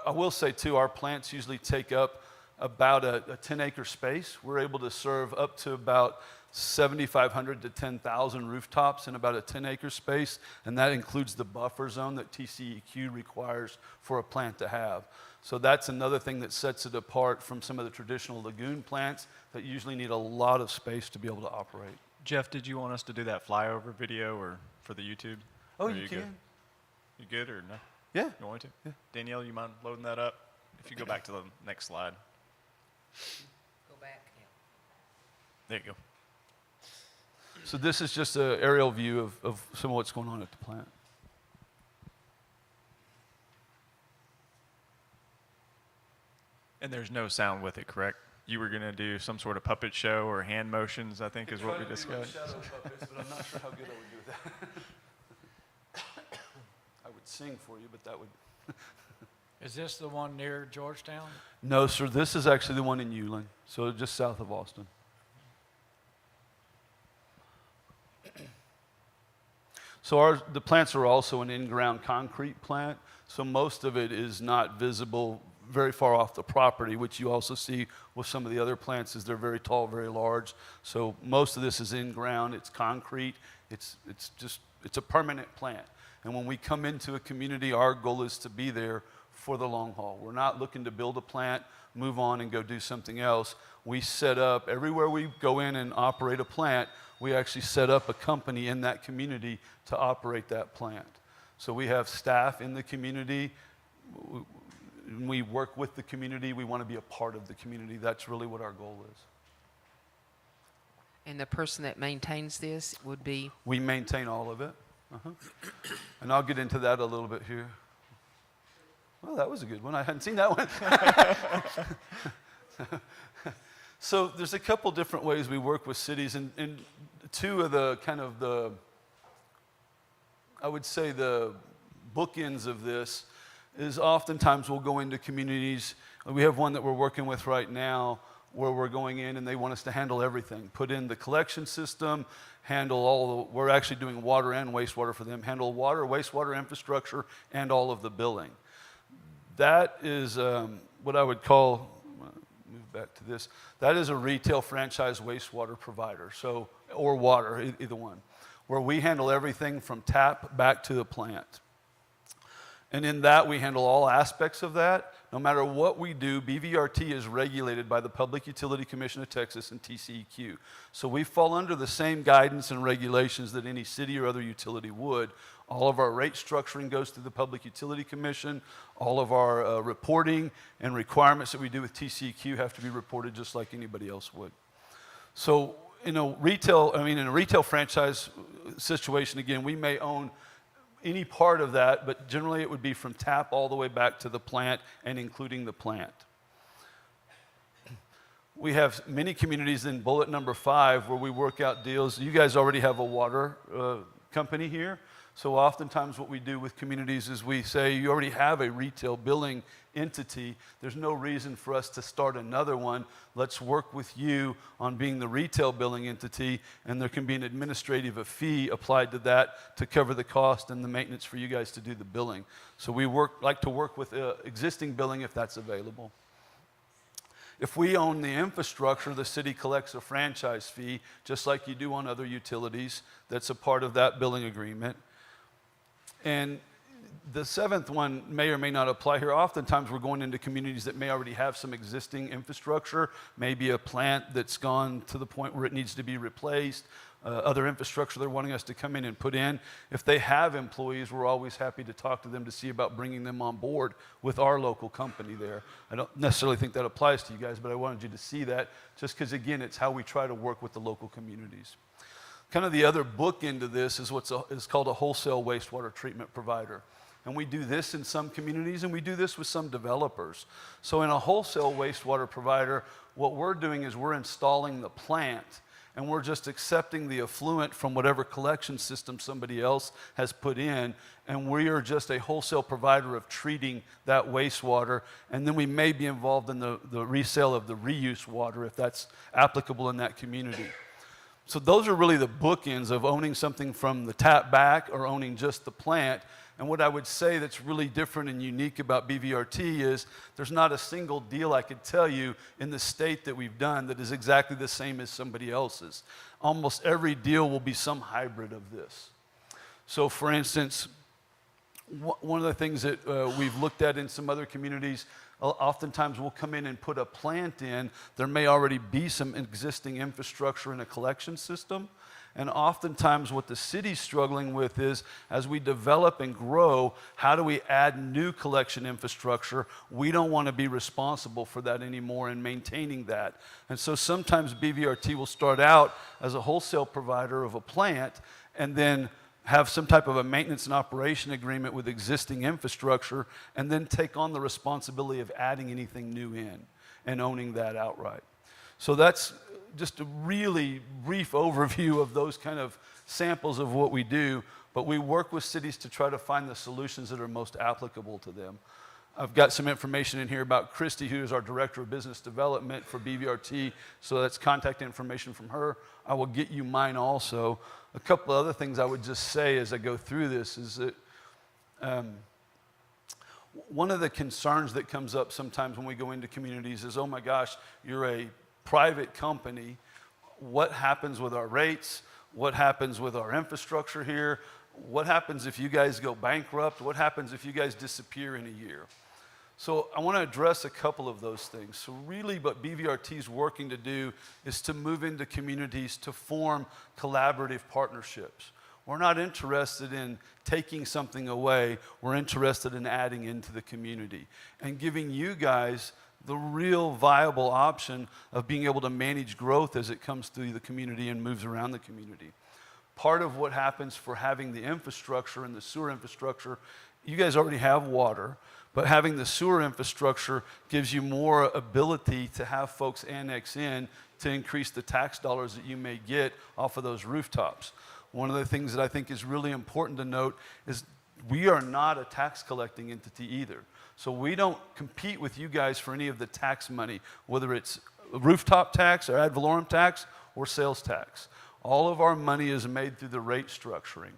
I will say too, our plants usually take up about a 10-acre space. We're able to serve up to about 7,500 to 10,000 rooftops in about a 10-acre space, and that includes the buffer zone that TCEQ requires for a plant to have. So that's another thing that sets it apart from some of the traditional lagoon plants that usually need a lot of space to be able to operate. Jeff, did you want us to do that flyover video or for the YouTube? Oh, Or you can. Good? You good or no? Yeah. You want me to? Yeah. Danielle, you mind loading that up? If you go back to the next slide. Go back. There you go. So this is just an aerial view of some of what's going on at the plant. And there's no sound with it, correct? You were going to do some sort of puppet show or hand motions, I think is what we discussed. Shadow puppets, but I'm not sure how good I would do with that. I would sing for you, but that would... Is this the one near Georgetown? No, sir, this is actually the one in Uline, so just south of Austin. So the plants are also an in-ground concrete plant, so most of it is not visible very far off the property, which you also see with some of the other plants is they're very tall, very large. So most of this is in ground, it's concrete, it's a permanent plant. And when we come into a community, our goal is to be there for the long haul. We're not looking to build a plant, move on and go do something else. We set up, everywhere we go in and operate a plant, we actually set up a company in that community to operate that plant. So we have staff in the community. We work with the community. We want to be a part of the community. That's really what our goal is. And the person that maintains this would be? We maintain all of it. And I'll get into that a little bit here. Well, that was a good one. I hadn't seen that one. So there's a couple different ways we work with cities, and two of the kind of the, I would say the bookends of this is oftentimes we'll go into communities. We have one that we're working with right now where we're going in and they want us to handle everything, put in the collection system, handle all the, we're actually doing water and wastewater for them, handle water, wastewater infrastructure, and all of the billing. That is what I would call, move back to this, that is a retail franchise wastewater provider, so, or water, either one, where we handle everything from tap back to the plant. And in that, we handle all aspects of that, no matter what we do, BVRT is regulated by the Public Utility Commission of Texas and TCEQ. So we fall under the same guidance and regulations that any city or other utility would. All of our rate structuring goes through the Public Utility Commission. All of our reporting and requirements that we do with TCEQ have to be reported just like anybody else would. So in a retail franchise situation, again, we may own any part of that, but generally it would be from tap all the way back to the plant and including the plant. We have many communities in bullet number 5 where we work out deals. You guys already have a water company here. So oftentimes what we do with communities is we say, you already have a retail billing entity. There's no reason for us to start another one. Let's work with you on being the retail billing entity, and there can be an administrative fee applied to that to cover the cost and the maintenance for you guys to do the billing. So we like to work with existing billing if that's available. If we own the infrastructure, the city collects a franchise fee, just like you do on other utilities. That's a part of that billing agreement. And the 7th one may or may not apply here. Oftentimes we're going into communities that may already have some existing infrastructure, maybe a plant that's gone to the point where it needs to be replaced, other infrastructure they're wanting us to come in and put in. If they have employees, we're always happy to talk to them to see about bringing them on board with our local company there. I don't necessarily think that applies to you guys, but I wanted you to see that just because, again, it's how we try to work with the local communities. Kind of the other book into this is is called a wholesale wastewater treatment provider. And we do this in some communities, and we do this with some developers. So in a wholesale wastewater provider, what we're doing is we're installing the plant, and we're just accepting the effluent from whatever collection system somebody else has put in, and we are just a wholesale provider of treating that wastewater, and then we may be involved in the resale of the reuse water if that's applicable in that community. So those are really the bookends of owning something from the tap back or owning just the plant. And what I would say that's really different and unique about BVRT is there's not a single deal I could tell you in the state that we've done that is exactly the same as somebody else's. Almost every deal will be some hybrid of this. So for instance, one of the things that we've looked at in some other communities, oftentimes we'll come in and put a plant in. There may already be some existing infrastructure in a collection system. And oftentimes what the city's struggling with is, as we develop and grow, how do we add new collection infrastructure? We don't want to be responsible for that anymore and maintaining that. And so sometimes BVRT will start out as a wholesale provider of a plant and then have some type of a maintenance and operation agreement with existing infrastructure and then take on the responsibility of adding anything new in and owning that outright. So that's just a really brief overview of those kind of samples of what we do, but we work with cities to try to find the solutions that are most applicable to them. I've got some information in here about Christy, who is our Director of Business Development for BVRT, so that's contact information from her. I will get you mine also. A couple of other things I would just say as I go through this is that one of the concerns that comes up sometimes when we go into communities is, oh my gosh, you're a private company. What happens with our rates? What happens with our infrastructure here? What happens if you guys go bankrupt? What happens if you guys disappear in a year? So I want to address a couple of those things. So really what BVRT is working to do is to move into communities to form collaborative partnerships. We're not interested in taking something away. We're interested in adding into the community and giving you guys the real viable option of being able to manage growth as it comes through the community and moves around the community. Part of what happens for having the infrastructure and the sewer infrastructure, you guys already have water, but having the sewer infrastructure gives you more ability to have folks annex in to increase the tax dollars that you may get off of those rooftops. One of the things that I think is really important to note is we are not a tax collecting entity either. So we don't compete with you guys for any of the tax money, whether it's rooftop tax or ad valorem tax or sales tax. All of our money is made through the rate structuring.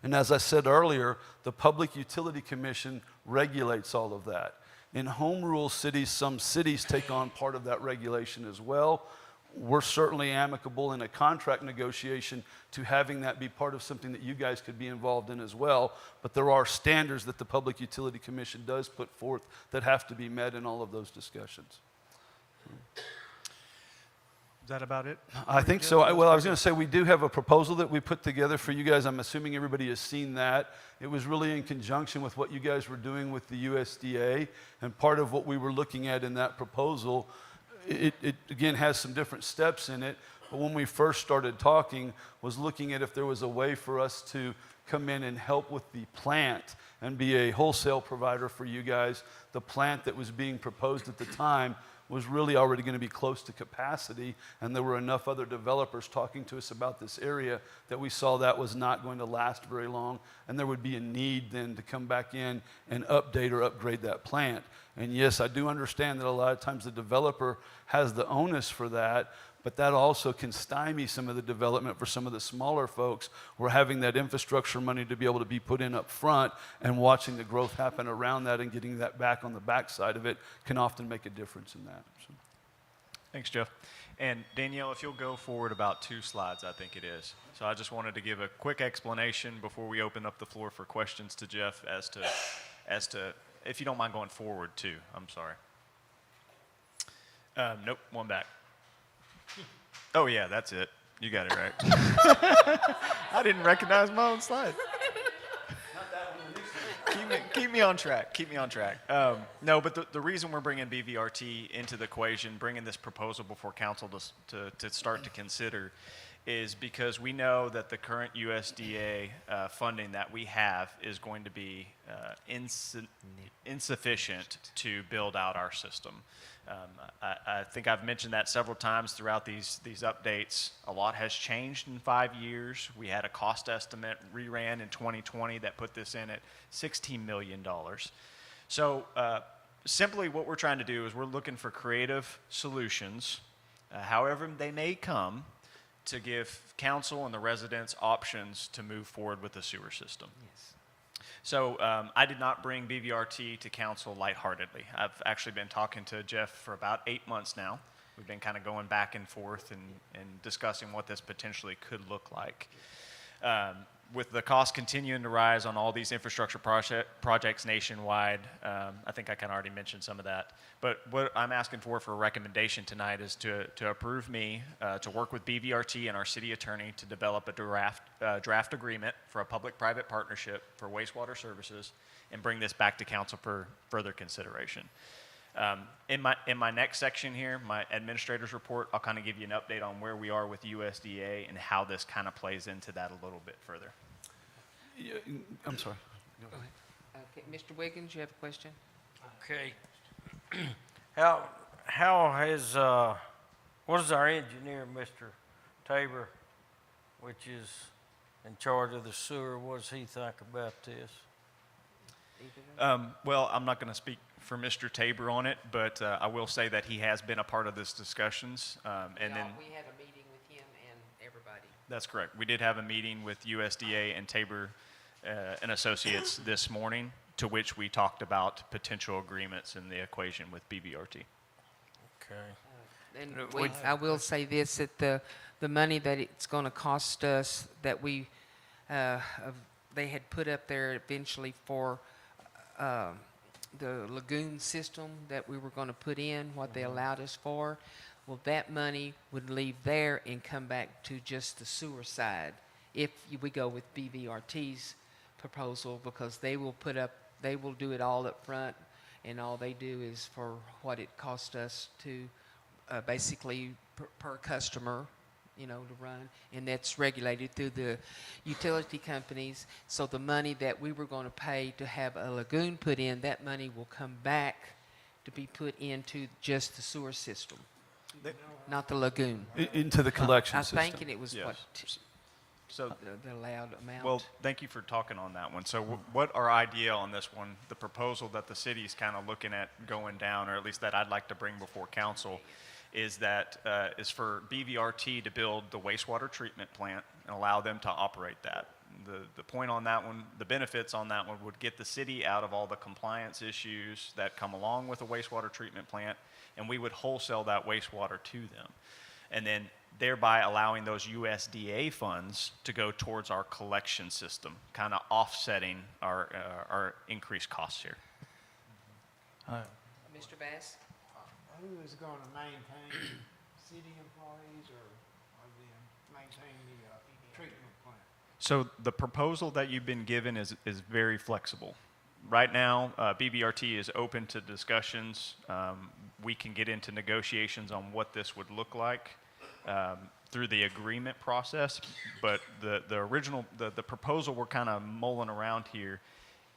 And as I said earlier, the Public Utility Commission regulates all of that. In home rule cities, some cities take on part of that regulation as well. we're certainly amicable in a contract negotiation to having that be part of something that you guys could be involved in as well. But there are standards that the Public Utility Commission does put forth that have to be met in all of those discussions. Is that about it? I think so. Well, I was going to say we do have a proposal that we put together for you guys. I'm assuming everybody has seen that. It was really in conjunction with what you guys were doing with the USDA, and part of what we were looking at in that proposal, it again has some different steps in it. But when we first started talking, was looking at if there was a way for us to come in and help with the plant and be a wholesale provider for you guys. The plant that was being proposed at the time was really already going to be close to capacity, and there were enough other developers talking to us about this area that we saw that was not going to last very long, and there would be a need then to come back in and update or upgrade that plant. And yes, I do understand that a lot of times the developer has the onus for that, but that also can stymie some of the development for some of the smaller folks who are having that infrastructure money to be able to be put in up front, and watching the growth happen around that and getting that back on the backside of it can often make a difference in that. So. Thanks, Jeff. And Danielle, if you'll go forward about 2 slides, I think it is. So I just wanted to give a quick explanation before we open up the floor for questions to Jeff as to if you don't mind going forward too. I'm sorry. Nope, one back. Oh yeah, that's it. You got it right. I didn't recognize my own slide. Keep me on track. Keep me on track. No, but the reason we're bringing BVRT into the equation, bringing this proposal before council to start to consider, is because we know that the current USDA funding that we have is going to be insufficient to build out our system. I think I've mentioned that several times throughout these updates. A lot has changed in 5 years. We had a cost estimate reran in 2020 that put this in at $16 million. So simply what we're trying to do is we're looking for creative solutions, however they may come, to give council and the residents options to move forward with the sewer system. Yes. So I did not bring BVRT to council lightheartedly. I've actually been talking to Jeff for about 8 months now. We've been kind of going back and forth and discussing what this potentially could look like. With the cost continuing to rise on all these infrastructure projects nationwide, I think I kind of already mentioned some of that. But what I'm asking for a recommendation tonight is to approve me to work with BVRT and our city attorney to develop a draft agreement for a public-private partnership for wastewater services and bring this back to council for further consideration. In my next section here, my administrator's report, I'll kind of give you an update on where we are with USDA and how this kind of plays into that a little bit further. Yeah, I'm sorry. Go ahead. Okay, Mr. Wiggins, you have a question? Okay. How has, what does our engineer, Mr. Tabor, which is in charge of the sewer, what does he think about this? Well, I'm not going to speak for Mr. Tabor on it, but I will say that he has been a part of this discussions. We had a meeting with him and everybody. That's correct. We did have a meeting with USDA and Tabor and Associates this morning, to which we talked about potential agreements in the equation with BVRT. Okay. And I will say this, that the money that it's going to cost us, that they had put up there eventually for the lagoon system that we were going to put in, what they allowed us for, well, that money would leave there and come back to just the sewer side if we go with BVRT's proposal, because they will do it all up front, and all they do is for what it cost us to basically per customer, to run, and that's regulated through the utility companies. So the money that we were going to pay to have a lagoon put in, that money will come back to be put into just the sewer system, not the lagoon. Into the collection system. I'm thinking it was Yes. So the allowed amount. Well, thank you for talking on that one. So what our idea on this one, the proposal that the city's kind of looking at going down, or at least that I'd like to bring before council, is that is for BVRT to build the wastewater treatment plant and allow them to operate that. The point on that one, the benefits on that one would get the city out of all the compliance issues that come along with a wastewater treatment plant, and we would wholesale that wastewater to them. and then thereby allowing those USDA funds to go towards our collection system, kind of offsetting our increased costs here. Mr. Bass? Who is going to maintain, city employees or maintain the treatment plant? So the proposal that you've been given is very flexible. Right now, BBRT is open to discussions. We can get into negotiations on what this would look like through the agreement process, but the proposal we're kind of mulling around here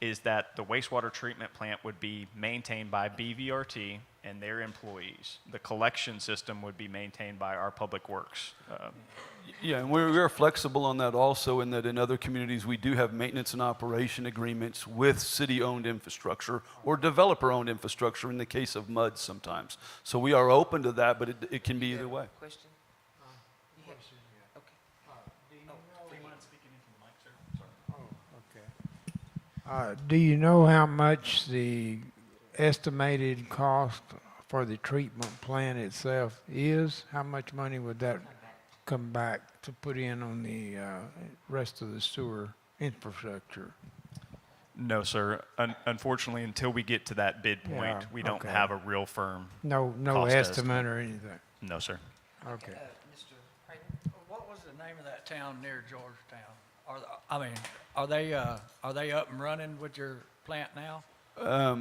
is that the wastewater treatment plant would be maintained by BVRT and their employees. The collection system would be maintained by our public works. Yeah, and we're flexible on that also, in that in other communities we do have maintenance and operation agreements with city-owned infrastructure or developer-owned infrastructure in the case of MUD sometimes. So we are open to that, but it can be either way. Question? Do you know how much the estimated cost for the treatment plant itself is? How much money would that come back to put in on the rest of the sewer infrastructure? No, sir. Unfortunately, until we get to that bid point, Yeah, we don't okay. have a real firm No cost estimate or anything? No, sir. Okay. Mr. Hayden? What was the name of that town near Georgetown? Are they up and running with your plant now?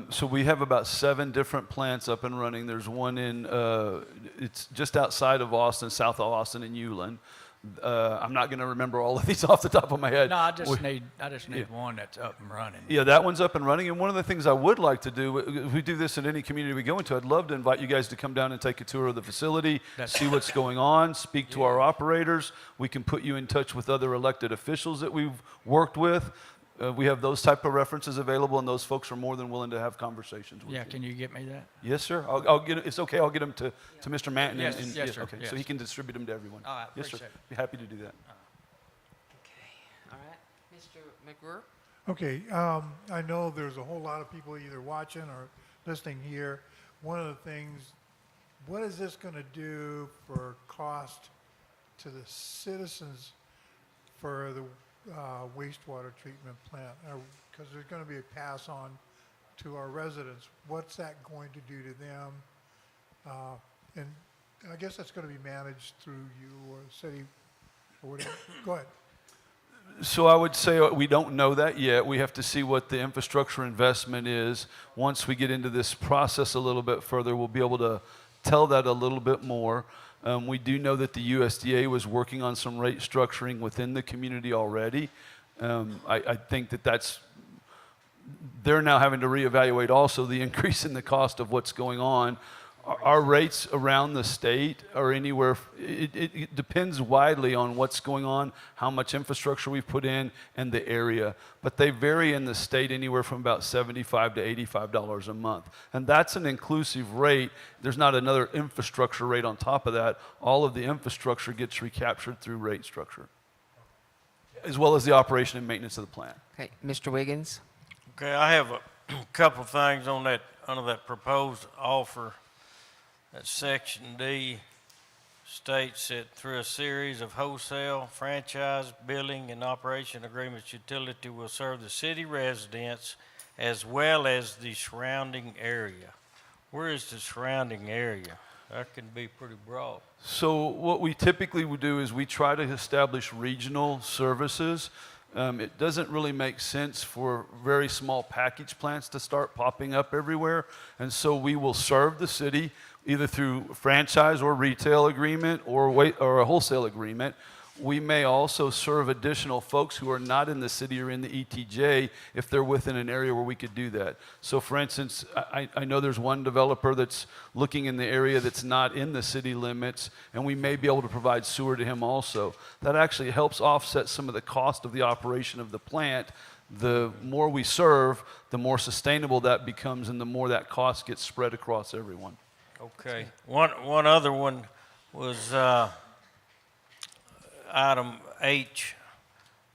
So we have about 7 different plants up and running. There's one in, it's just outside of Austin, south of Austin in Ulan. I'm not going to remember all of these off the top of my head. No, I just need one that's up and running. Yeah, that one's up and running. And one of the things I would like to do, we do this in any community we go into, I'd love to invite you guys to come down and take a tour of the facility, see what's going on, speak to our operators. We can put you in touch with other elected officials that we've worked with. We have those type of references available, and those folks are more than willing to have conversations with you. Yeah, can you get me that? Yes, sir. I'll get it. It's okay. I'll get them to Mr. Manton. Yes, sir. Okay, Yes. so he can distribute them to everyone. All right, yes, sir. appreciate it. Be happy to do that. Okay. All right. Mr. McGurr? Okay, I know there's a whole lot of people either watching or listening here. One of the things, what is this going to do for cost to the citizens for the wastewater treatment plant? Because there's going to be a pass on to our residents. What's that going to do to them? And I guess that's going to be managed through you or the city or whatever. Go ahead. So I would say we don't know that yet. We have to see what the infrastructure investment is. Once we get into this process a little bit further, we'll be able to tell that a little bit more. We do know that the USDA was working on some rate structuring within the community already. I think that's, they're now having to reevaluate also the increase in the cost of what's going on. Our rates around the state are anywhere, it depends widely on what's going on, how much infrastructure we've put in, and the area. But they vary in the state anywhere from about $75 to $85 a month. And that's an inclusive rate. There's not another infrastructure rate on top of that. All of the infrastructure gets recaptured through rate structure, as well as the operation and maintenance of the plant. Okay. Mr. Wiggins? Okay, I have a couple of things on that, under that proposed offer. That Section D states that through a series of wholesale, franchise, billing, and operation agreements, utility will serve the city residents as well as the surrounding area. Where is the surrounding area? That can be pretty broad. So what we typically would do is we try to establish regional services. It doesn't really make sense for very small package plants to start popping up everywhere. And so we will serve the city either through franchise or retail agreement or a wholesale agreement. We may also serve additional folks who are not in the city or in the ETJ if they're within an area where we could do that. So for instance, I know there's one developer that's looking in the area that's not in the city limits, and we may be able to provide sewer to him also. That actually helps offset some of the cost of the operation of the plant. The more we serve, the more sustainable that becomes, and the more that cost gets spread across everyone. Okay. One other one was item H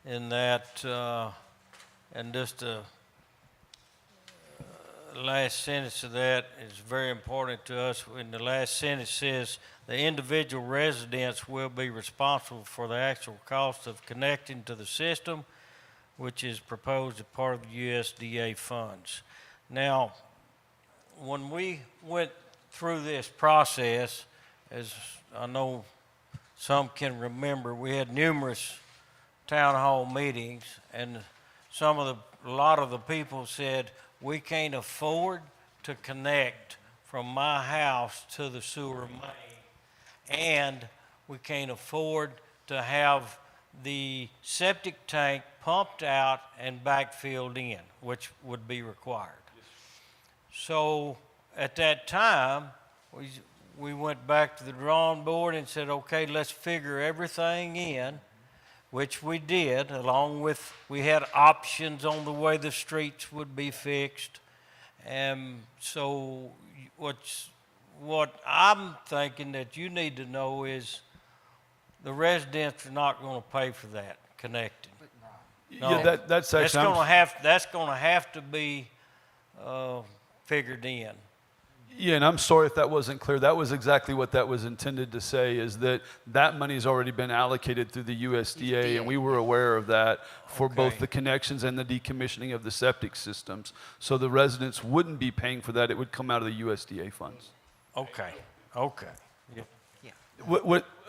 in that, and just last sentence of that is very important to us. In the last sentence says, the individual residents will be responsible for the actual cost of connecting to the system, which is proposed as part of the USDA funds. Now, when we went through this process, as I know some can remember, we had numerous town hall meetings, and a lot of the people said, we can't afford to connect from my house to the sewer main, and we can't afford to have the septic tank pumped out and backfilled in, which would be required. So at that time, we went back to the drawing board and said, okay, let's figure everything in, which we did, along with, we had options on the way the streets would be fixed. And so what I'm thinking that you need to know is the residents are not going to pay for that connecting. No. Yeah, that's actually. That's going to have to be figured in. Yeah, and I'm sorry if that wasn't clear. That was exactly what that was intended to say, is that that money's already been allocated through the USDA, and we were aware of that for both the connections and the decommissioning of the septic systems. So the residents wouldn't be paying for that. It would come out of the USDA funds. Okay. Yeah.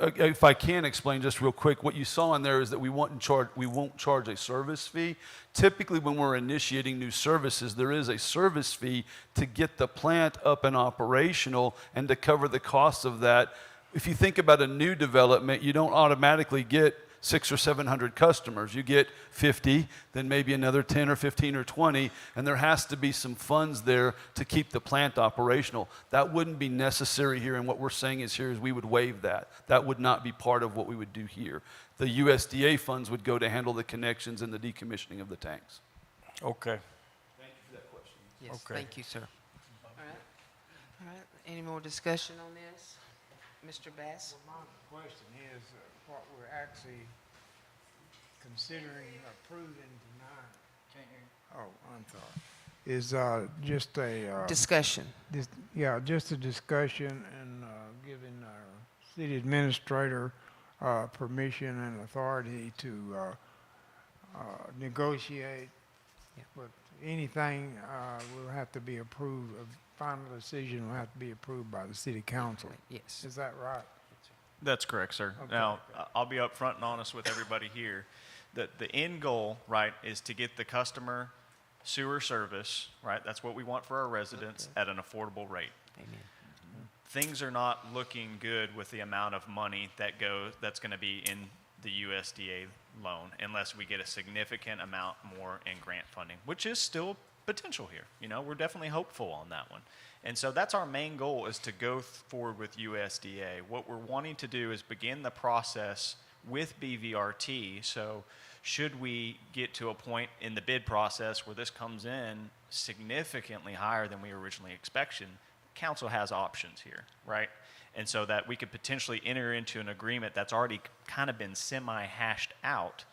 If I can explain just real quick, what you saw in there is that we won't charge a service fee. Typically, when we're initiating new services, there is a service fee to get the plant up and operational and to cover the costs of that. If you think about a new development, you don't automatically get 600 or 700 customers. You get 50, then maybe another 10 or 15 or 20, and there has to be some funds there to keep the plant operational. That wouldn't be necessary here, and what we're saying is we would waive that. That would not be part of what we would do here. The USDA funds would go to handle the connections and the decommissioning of the tanks. Okay. Thank you for that question. Yes, Okay. thank you, sir. All right. Any more discussion on this? Mr. Bass? Well, my question is what we're actually considering approving tonight. Can't hear you. Oh, I'm sorry. Is just a Discussion. just a discussion and giving our city administrator permission and authority to negotiate. Yeah. But anything will have to be approved. A final decision will have to be approved by the city council. Yes. Is that right? That's correct, sir. Okay. Now, I'll be upfront and honest with everybody here. The end goal, right, is to get the customer sewer service, right? That's what we want for our residents at an affordable rate. Amen. Things are not looking good with the amount of money that's going to be in the USDA loan unless we get a significant amount more in grant funding, which is still potential here. You know, we're definitely hopeful on that one. And so that's our main goal, is to go forward with USDA. What we're wanting to do is begin the process with BVRT. So should we get to a point in the bid process where this comes in significantly higher than we originally expected, council has options here, right? And so that we could potentially enter into an agreement that's already kind of been semi-hashed out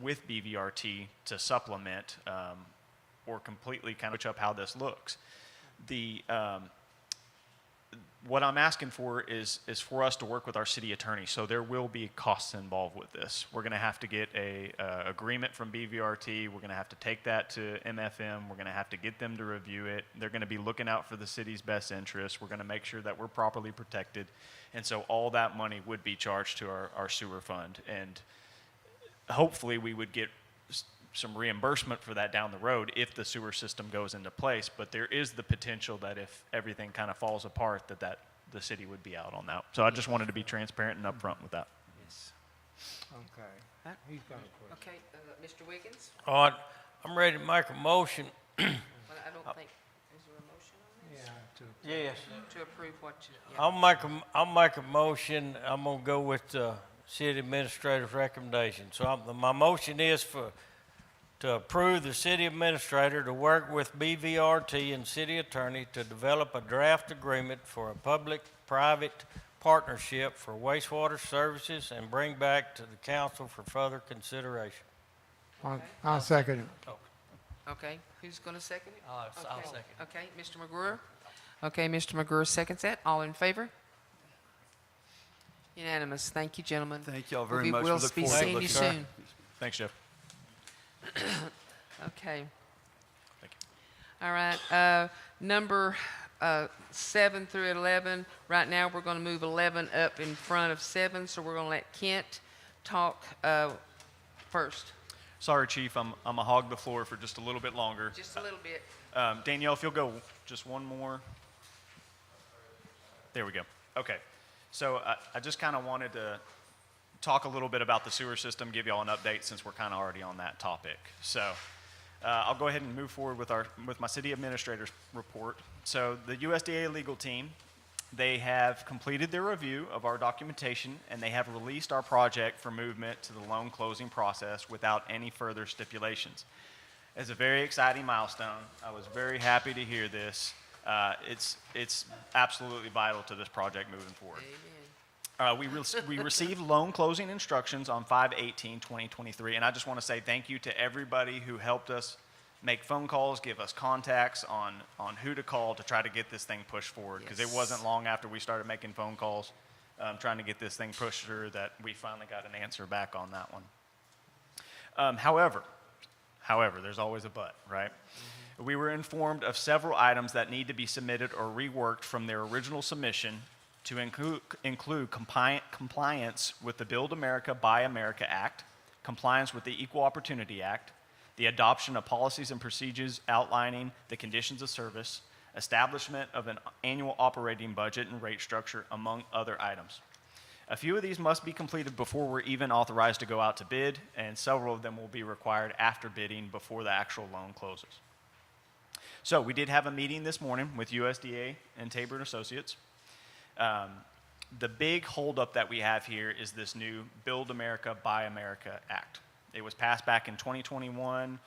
with BVRT to supplement or completely kind of switch up how this looks. What I'm asking for is for us to work with our city attorney. So there will be costs involved with this. We're going to have to get a agreement from BVRT. We're going to have to take that to MFM. We're going to have to get them to review it. They're going to be looking out for the city's best interest. We're going to make sure that we're properly protected. And so all that money would be charged to our sewer fund. And hopefully we would get some reimbursement for that down the road if the sewer system goes into place, but there is the potential that if everything kind of falls apart, that the city would be out on that. So I just wanted to be transparent and upfront with that. Yes. Okay. He's got a question. Okay, Mr. Wiggins? All right, I'm ready to make a motion. Well, I don't think, is there a motion on this? Yeah, Yes. To approve what you, yeah. I'll make a motion. I'm gonna go with the city administrator's recommendation. So my motion is to approve the city administrator to work with BVRT and city attorney to develop a draft agreement for a public-private partnership for wastewater services and bring back to the council for further consideration. I'll second it. Okay, who's going to second it? I'll Okay. second. Okay, Mr. McGruer? Okay, Mr. McGruer seconds that. All in favor? Unanimous. Thank you, gentlemen. Thank y'all very much. We We'll look be forward to seeing you looking- soon. Thanks, Jeff. Okay. Thank you. All right, number 7 through 11, right now, we're going to move 11 up in front of 7, so we're going to let Kent talk first. Sorry, Chief, I'm going to hog the floor for just a little bit longer. Just a little bit. Danielle, if you'll go just one more. There we go. Okay. So I just kind of wanted to talk a little bit about the sewer system, give you all an update since we're kind of already on that topic. So I'll go ahead and move forward with my city administrator's report. So the USDA legal team, they have completed their review of our documentation and they have released our project for movement to the loan closing process without any further stipulations. It's a very exciting milestone. I was very happy to hear this. It's absolutely vital to this project moving forward. We received loan closing instructions on 5/18/2023, and I just want to say thank you to everybody who helped us make phone calls, give us contacts on who to call to try to get this thing pushed forward, because it wasn't long after we started making phone calls trying to get this thing pushed through that we finally got an answer back on that one. However, there's always a but, right? We were informed of several items that need to be submitted or reworked from their original submission to include compliance with the Build America, Buy America Act, compliance with the Equal Opportunity Act, the adoption of policies and procedures outlining the conditions of service, establishment of an annual operating budget and rate structure, among other items. A few of these must be completed before we're even authorized to go out to bid, and several of them will be required after bidding before the actual loan closes. So we did have a meeting this morning with USDA and Tabor & Associates. The big holdup that we have here is this new Build America, Buy America Act. It was passed back in 2021.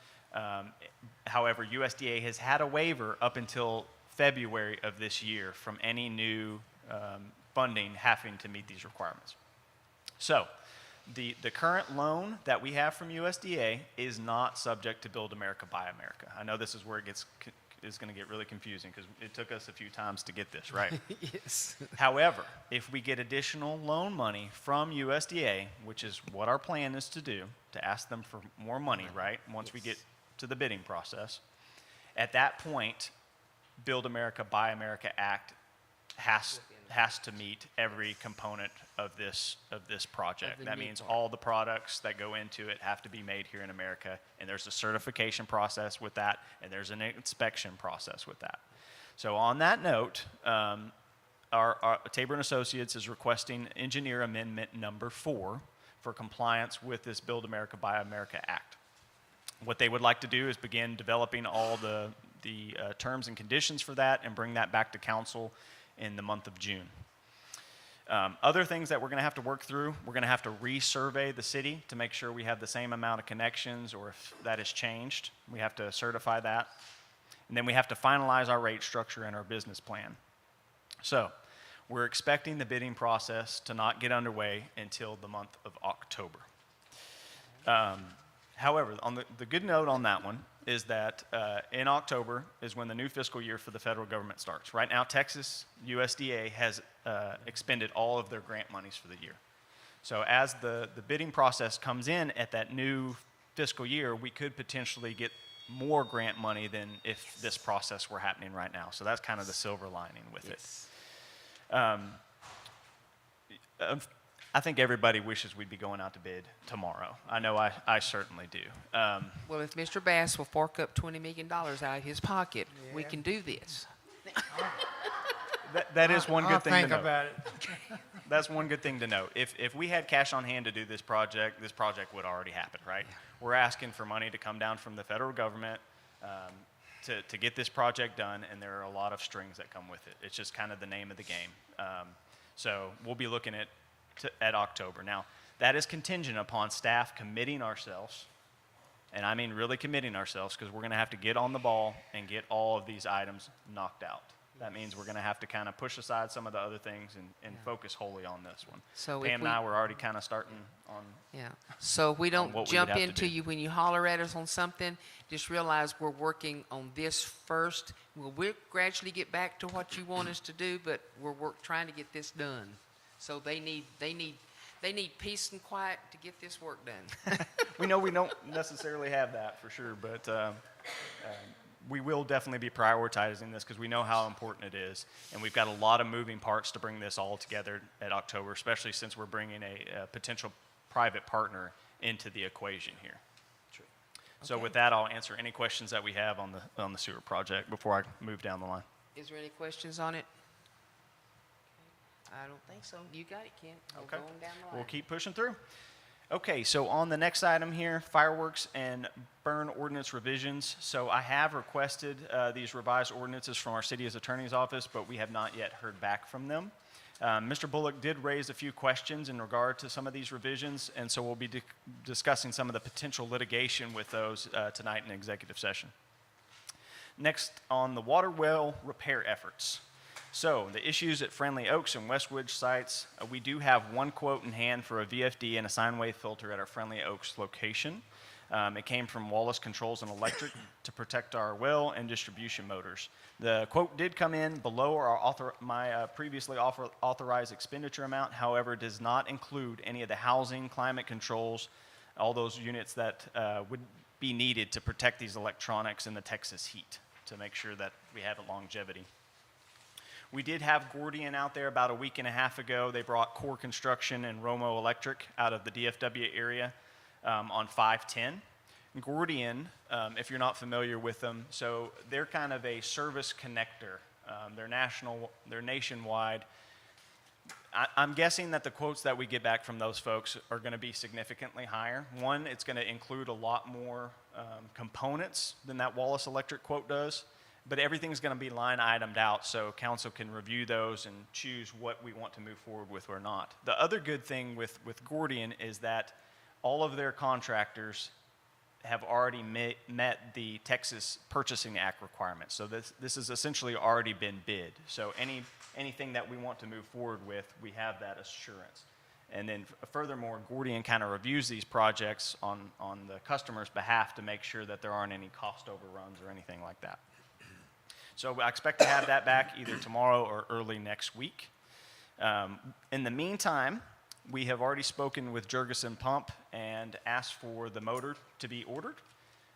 However, USDA has had a waiver up until February of this year from any new funding having to meet these requirements. So the current loan that we have from USDA is not subject to Build America, Buy America. I know this is where it is going to get really confusing because it took us a few times to get this, right? Yes. However, if we get additional loan money from USDA, which is what our plan is to do, to ask them for more money, right, once we get to the bidding process, at that point, Build America, Buy America Act has to meet every component of this project. That means all the products that go into it have to be made here in America, and there's a certification process with that, and there's an inspection process with that. So on that note, our Tabor & Associates is requesting engineer amendment number 4 for compliance with this Build America, Buy America Act. What they would like to do is begin developing all the terms and conditions for that and bring that back to council in the month of June. Other things that we're going to have to work through, we're going to have to resurvey the city to make sure we have the same amount of connections, or if that has changed, we have to certify that. And then we have to finalize our rate structure and our business plan. So we're expecting the bidding process to not get underway until the month of October. However, on the good note on that one is that in October is when the new fiscal year for the federal government starts. Right now, Texas USDA has expended all of their grant monies for the year. So as the bidding process comes in at that new fiscal year, we could potentially get more grant money than if this process were happening right now. So that's kind of the silver lining with it. I think everybody wishes we'd be going out to bid tomorrow. I know I certainly do. Well, if Mr. Bass will fork up $20 million out of his pocket, we can do this. That is one good thing to think note. about it. That's one good thing to note. If we had cash on hand to do this project would already happen, right? We're asking for money to come down from the federal government to get this project done, and there are a lot of strings that come with it. It's just kind of the name of the game. So we'll be looking at October. Now, that is contingent upon staff committing ourselves, and I mean really committing ourselves, because we're going to have to get on the ball and get all of these items knocked out. that means we're going to have to kind of push aside some of the other things and focus wholly on this one. So if Pam and I were already kind of starting on. Yeah, so we on don't what we would jump have to into do. you when you holler at us on something, just realize we're working on this first. We'll gradually get back to what you want us to do, but we're trying to get this done. So they need peace and quiet to get this work done. We know we don't necessarily have that for sure, but we will definitely be prioritizing this because we know how important it is. And we've got a lot of moving parts to bring this all together at October, especially since we're bringing a potential private partner into the equation here. So Okay. with that, I'll answer any questions that we have on the sewer project before I move down the line. Is there any questions on it? I don't think so. You got it, Ken. We'll Okay. go on down the line. We'll keep pushing through. Okay, so on the next item here, fireworks and burn ordinance revisions. So I have requested these revised ordinances from our city's attorney's office, but we have not yet heard back from them. Mr. Bullock did raise a few questions in regard to some of these revisions, and so we'll be discussing some of the potential litigation with those tonight in executive session. Next, on the water well repair efforts. So the issues at Friendly Oaks and Westwood sites, we do have one quote in hand for a VFD and a sine wave filter at our Friendly Oaks location. It came from Wallace Controls and Electric to protect our well and distribution motors. The quote did come in below my previously authorized expenditure amount. However, it does not include any of the housing, climate controls, all those units that would be needed to protect these electronics in the Texas heat to make sure that we have a longevity. We did have Gordian out there about a week and a half ago. They brought Core Construction and Romo Electric out of the DFW area on 510. Gordian, if you're not familiar with them, so they're kind of a service connector. They're nationwide. I'm guessing that the quotes that we get back from those folks are going to be significantly higher. One, it's going to include a lot more components than that Wallace Electric quote does. But everything's going to be line itemed out so council can review those and choose what we want to move forward with or not. The other good thing with Gordian is that all of their contractors have already met the Texas Purchasing Act requirements. So this has essentially already been bid. So anything that we want to move forward with, we have that assurance. And then furthermore, Gordian kind of reviews these projects on the customer's behalf to make sure that there aren't any cost overruns or anything like that. So I expect to have that back either tomorrow or early next week. In the meantime, we have already spoken with Jurgensen Pump and asked for the motor to be ordered.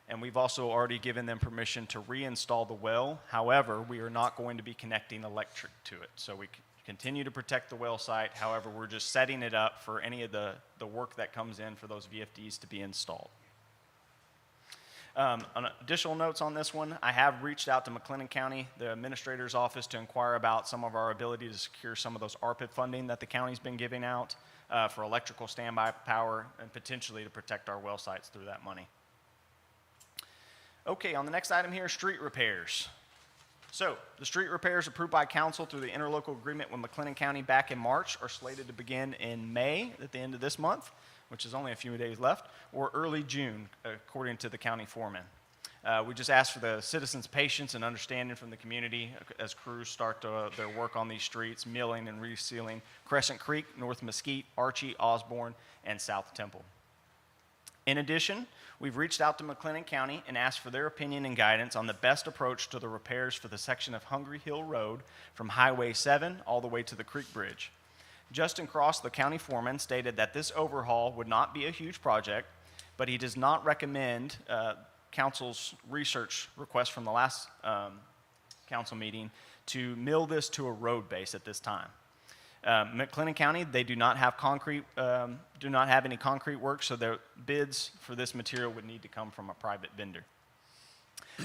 And we've also already given them permission to reinstall the well. However, we are not going to be connecting electric to it. So we continue to protect the well site. However, we're just setting it up for any of the work that comes in for those VFDs to be installed. On additional notes on this one, I have reached out to McLennan County, the administrator's office, to inquire about some of our ability to secure some of those ARPA funding that the county's been giving out for electrical standby power and potentially to protect our well sites through that money. Okay, on the next item here, street repairs. So the street repairs approved by council through the interlocal agreement with McLennan County back in March are slated to begin in May at the end of this month, which is only a few days left, or early June, according to the county foreman. We just ask for the citizens' patience and understanding from the community as crews start their work on these streets, milling and resealing Crescent Creek, North Mesquite, Archie, Osborne, and South Temple. In addition, we've reached out to McLennan County and asked for their opinion and guidance on the best approach to the repairs for the section of Hungry Hill Road from Highway 7 all the way to the Creek Bridge. Justin Cross, the county foreman, stated that this overhaul would not be a huge project, but he does not recommend council's research request from the last council meeting to mill this to a road base at this time. McLennan County, they do not have any concrete work, so their bids for this material would need to come from a private vendor.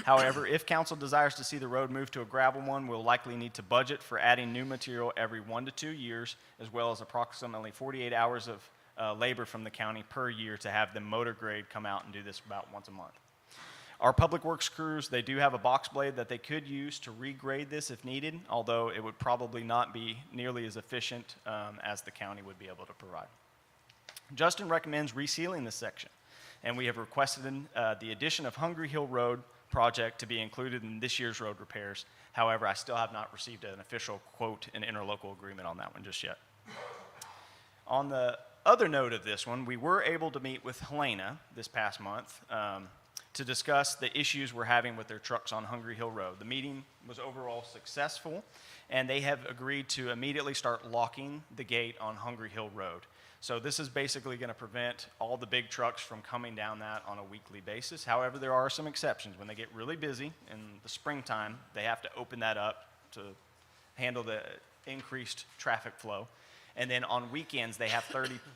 However, if council desires to see the road move to a gravel one, we'll likely need to budget for adding new material every 1 to 2 years, as well as approximately 48 hours of labor from the county per year to have the motor grade come out and do this about once a month. Our public works crews, they do have a box blade that they could use to regrade this if needed, although it would probably not be nearly as efficient as the county would be able to provide. Justin recommends resealing this section, and we have requested the addition of Hungry Hill Road project to be included in this year's road repairs. However, I still have not received an official quote and interlocal agreement on that one just yet. On the other note of this one, we were able to meet with Helena this past month to discuss the issues we're having with their trucks on Hungry Hill Road. The meeting was overall successful, and they have agreed to immediately start locking the gate on Hungry Hill Road. So this is basically going to prevent all the big trucks from coming down that on a weekly basis. However, there are some exceptions. When they get really busy in the springtime, they have to open that up to handle the increased traffic flow. And then on weekends, they have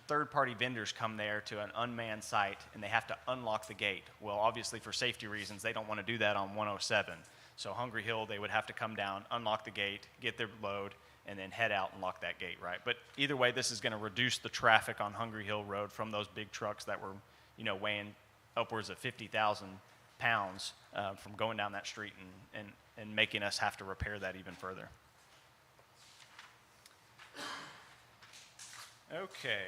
third-party vendors come there to an unmanned site, and they have to unlock the gate. Well, obviously, for safety reasons, they don't want to do that on 107. So Hungry Hill, they would have to come down, unlock the gate, get their load, and then head out and lock that gate, right? But either way, this is going to reduce the traffic on Hungry Hill Road from those big trucks that were, weighing upwards of 50,000 pounds from going down that street and making us have to repair that even further. Okay,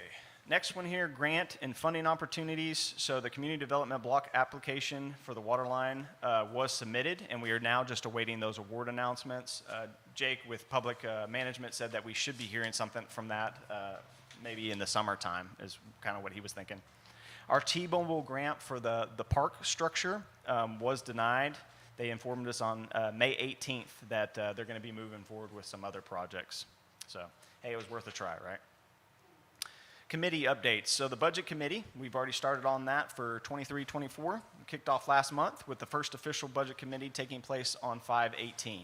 next one here, grant and funding opportunities. So the community development block application for the water line was submitted, and we are now just awaiting those award announcements. Jake with public management said that we should be hearing something from that maybe in the summertime is kind of what he was thinking. Our T-Mobile grant for the park structure was denied. They informed us on May 18th that they're going to be moving forward with some other projects. So, hey, it was worth a try, right? Committee updates. So the budget committee, we've already started on that for 23-24. Kicked off last month with the first official budget committee taking place on 5/18.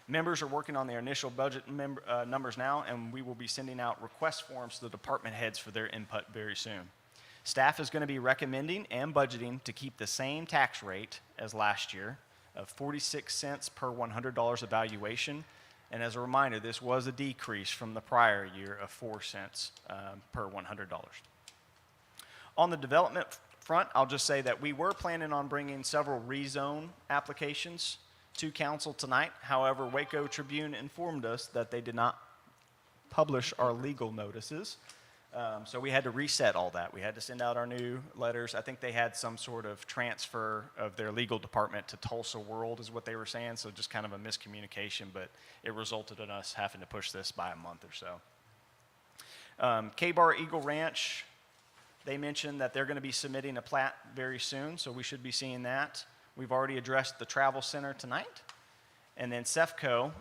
Members are working on their initial budget numbers now, and we will be sending out request forms to the department heads for their input very soon. Staff is going to be recommending and budgeting to keep the same tax rate as last year of 46 cents per $100 evaluation. And as a reminder, this was a decrease from the prior year of 4 cents per $100. On the development front, I'll just say that we were planning on bringing several rezone applications to council tonight. However, Waco Tribune informed us that they did not publish our legal notices. So we had to reset all that. We had to send out our new letters. I think they had some sort of transfer of their legal department to Tulsa World is what they were saying, so just kind of a miscommunication, but it resulted in us having to push this by a month or so. K-Bar Eagle Ranch, they mentioned that they're going to be submitting a plat very soon, so we should be seeing that. We've already addressed the travel center tonight. And then CEFCO,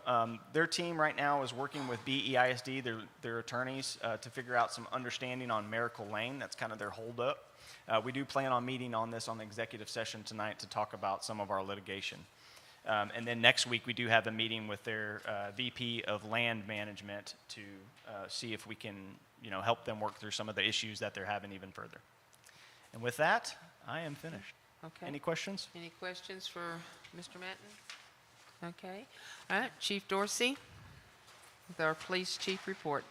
their team right now is working with BEISD, their attorneys, to figure out some understanding on Miracle Lane. That's kind of their holdup. We do plan on meeting on this on the executive session tonight to talk about some of our litigation. And then next week, we do have a meeting with their VP of Land Management to see if we can, help them work through some of the issues that they're having even further. And with that, I am finished. Okay. Any questions? Any questions for Mr. Manton? Okay. All right, Chief Dorsey with our police chief report.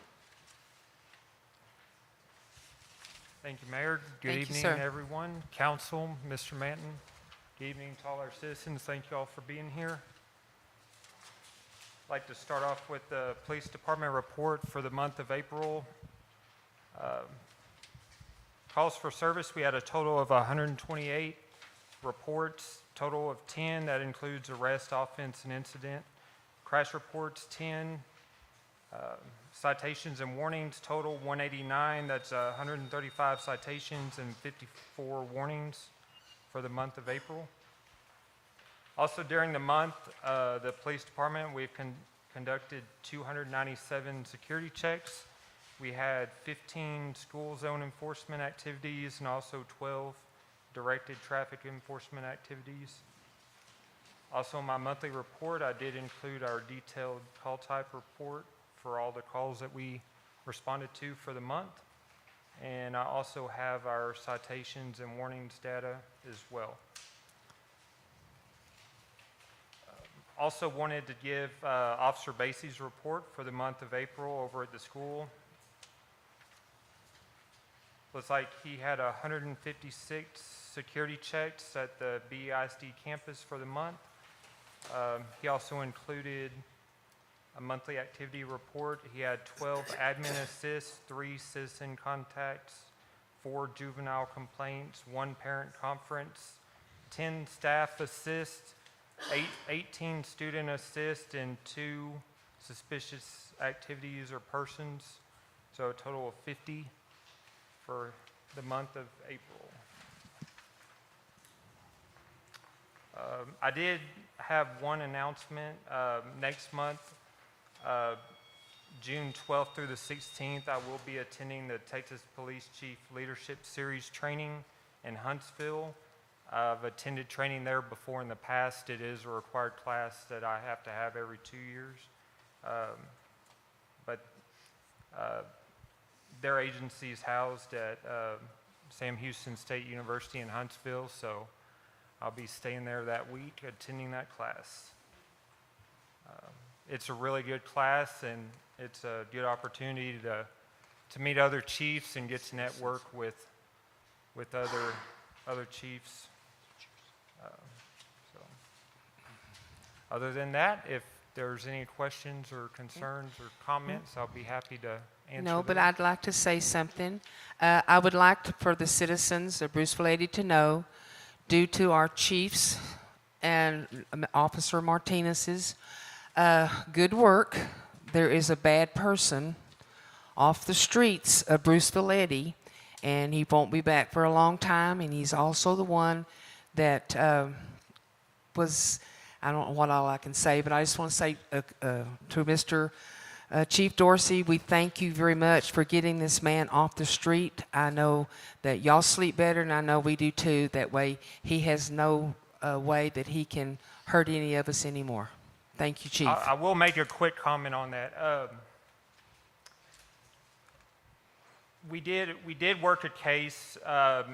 Thank you, Mayor. Good Thank you, evening, sir. everyone. Council, Mr. Manton. Good evening to all our citizens. Thank you all for being here. I'd like to start off with the police department report for the month of April. Calls for service, we had a total of 128 reports, total of 10. That includes arrest, offense, and incident. Crash reports, 10. Citations and warnings, total 189. That's 135 citations and 54 warnings for the month of April. Also during the month, the police department, we've conducted 297 security checks. We had 15 school zone enforcement activities and also 12 directed traffic enforcement activities. Also in my monthly report, I did include our detailed call type report for all the calls that we responded to for the month. And I also have our citations and warnings data as well. Also wanted to give Officer Basie's report for the month of April over at the school. Looks like he had 156 security checks at the BEISD campus for the month. He also included a monthly activity report. He had 12 admin assists, 3 citizen contacts, 4 juvenile complaints, 1 parent conference, 10 staff assist, 18 student assist, and 2 suspicious activities or persons. So a total of 50 for the month of April. I did have one announcement. Next month, June 12th through the 16th, I will be attending the Texas Police Chief Leadership Series training in Huntsville. I've attended training there before in the past. It is a required class that I have to have every 2 years. But their agency is housed at Sam Houston State University in Huntsville, so I'll be staying there that week, attending that class. It's a really good class, and it's a good opportunity to meet other chiefs and get to network with other chiefs. So, other than that, if there's any questions or concerns or comments, I'll be happy to answer No, but them. I'd like to say something. I would like for the citizens of Bruceville-Eddy to know, due to our chiefs and Officer Martinez's good work, there is a bad person off the streets of Bruceville-Eddy, and he won't be back for a long time, and he's also the one that was, I don't know what all I can say, but I just want to say to Mr. Chief Dorsey, we thank you very much for getting this man off the street. I know that y'all sleep better, and I know we do too. That way he has no way that he can hurt any of us anymore. Thank you, Chief. I will make a quick comment on that. We did work a case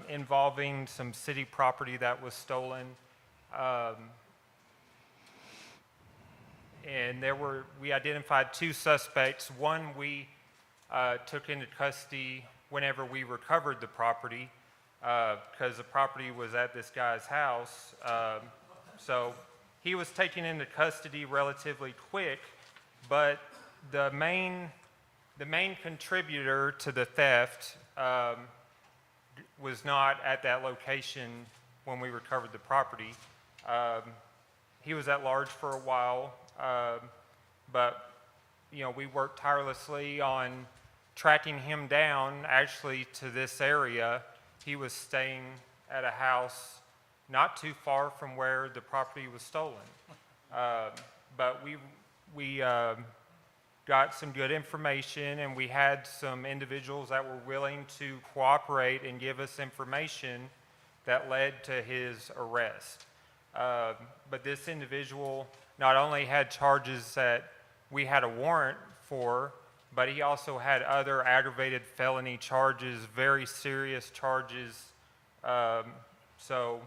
involving some city property that was stolen. And we identified 2 suspects. One we took into custody whenever we recovered the property, because the property was at this guy's house. So he was taken into custody relatively quick, but the main contributor to the theft was not at that location when we recovered the property. He was at large for a while. But we worked tirelessly on tracking him down actually to this area. He was staying at a house not too far from where the property was stolen. But we got some good information, and we had some individuals that were willing to cooperate and give us information that led to his arrest. But this individual not only had charges that we had a warrant for, but he also had other aggravated felony charges, very serious charges. So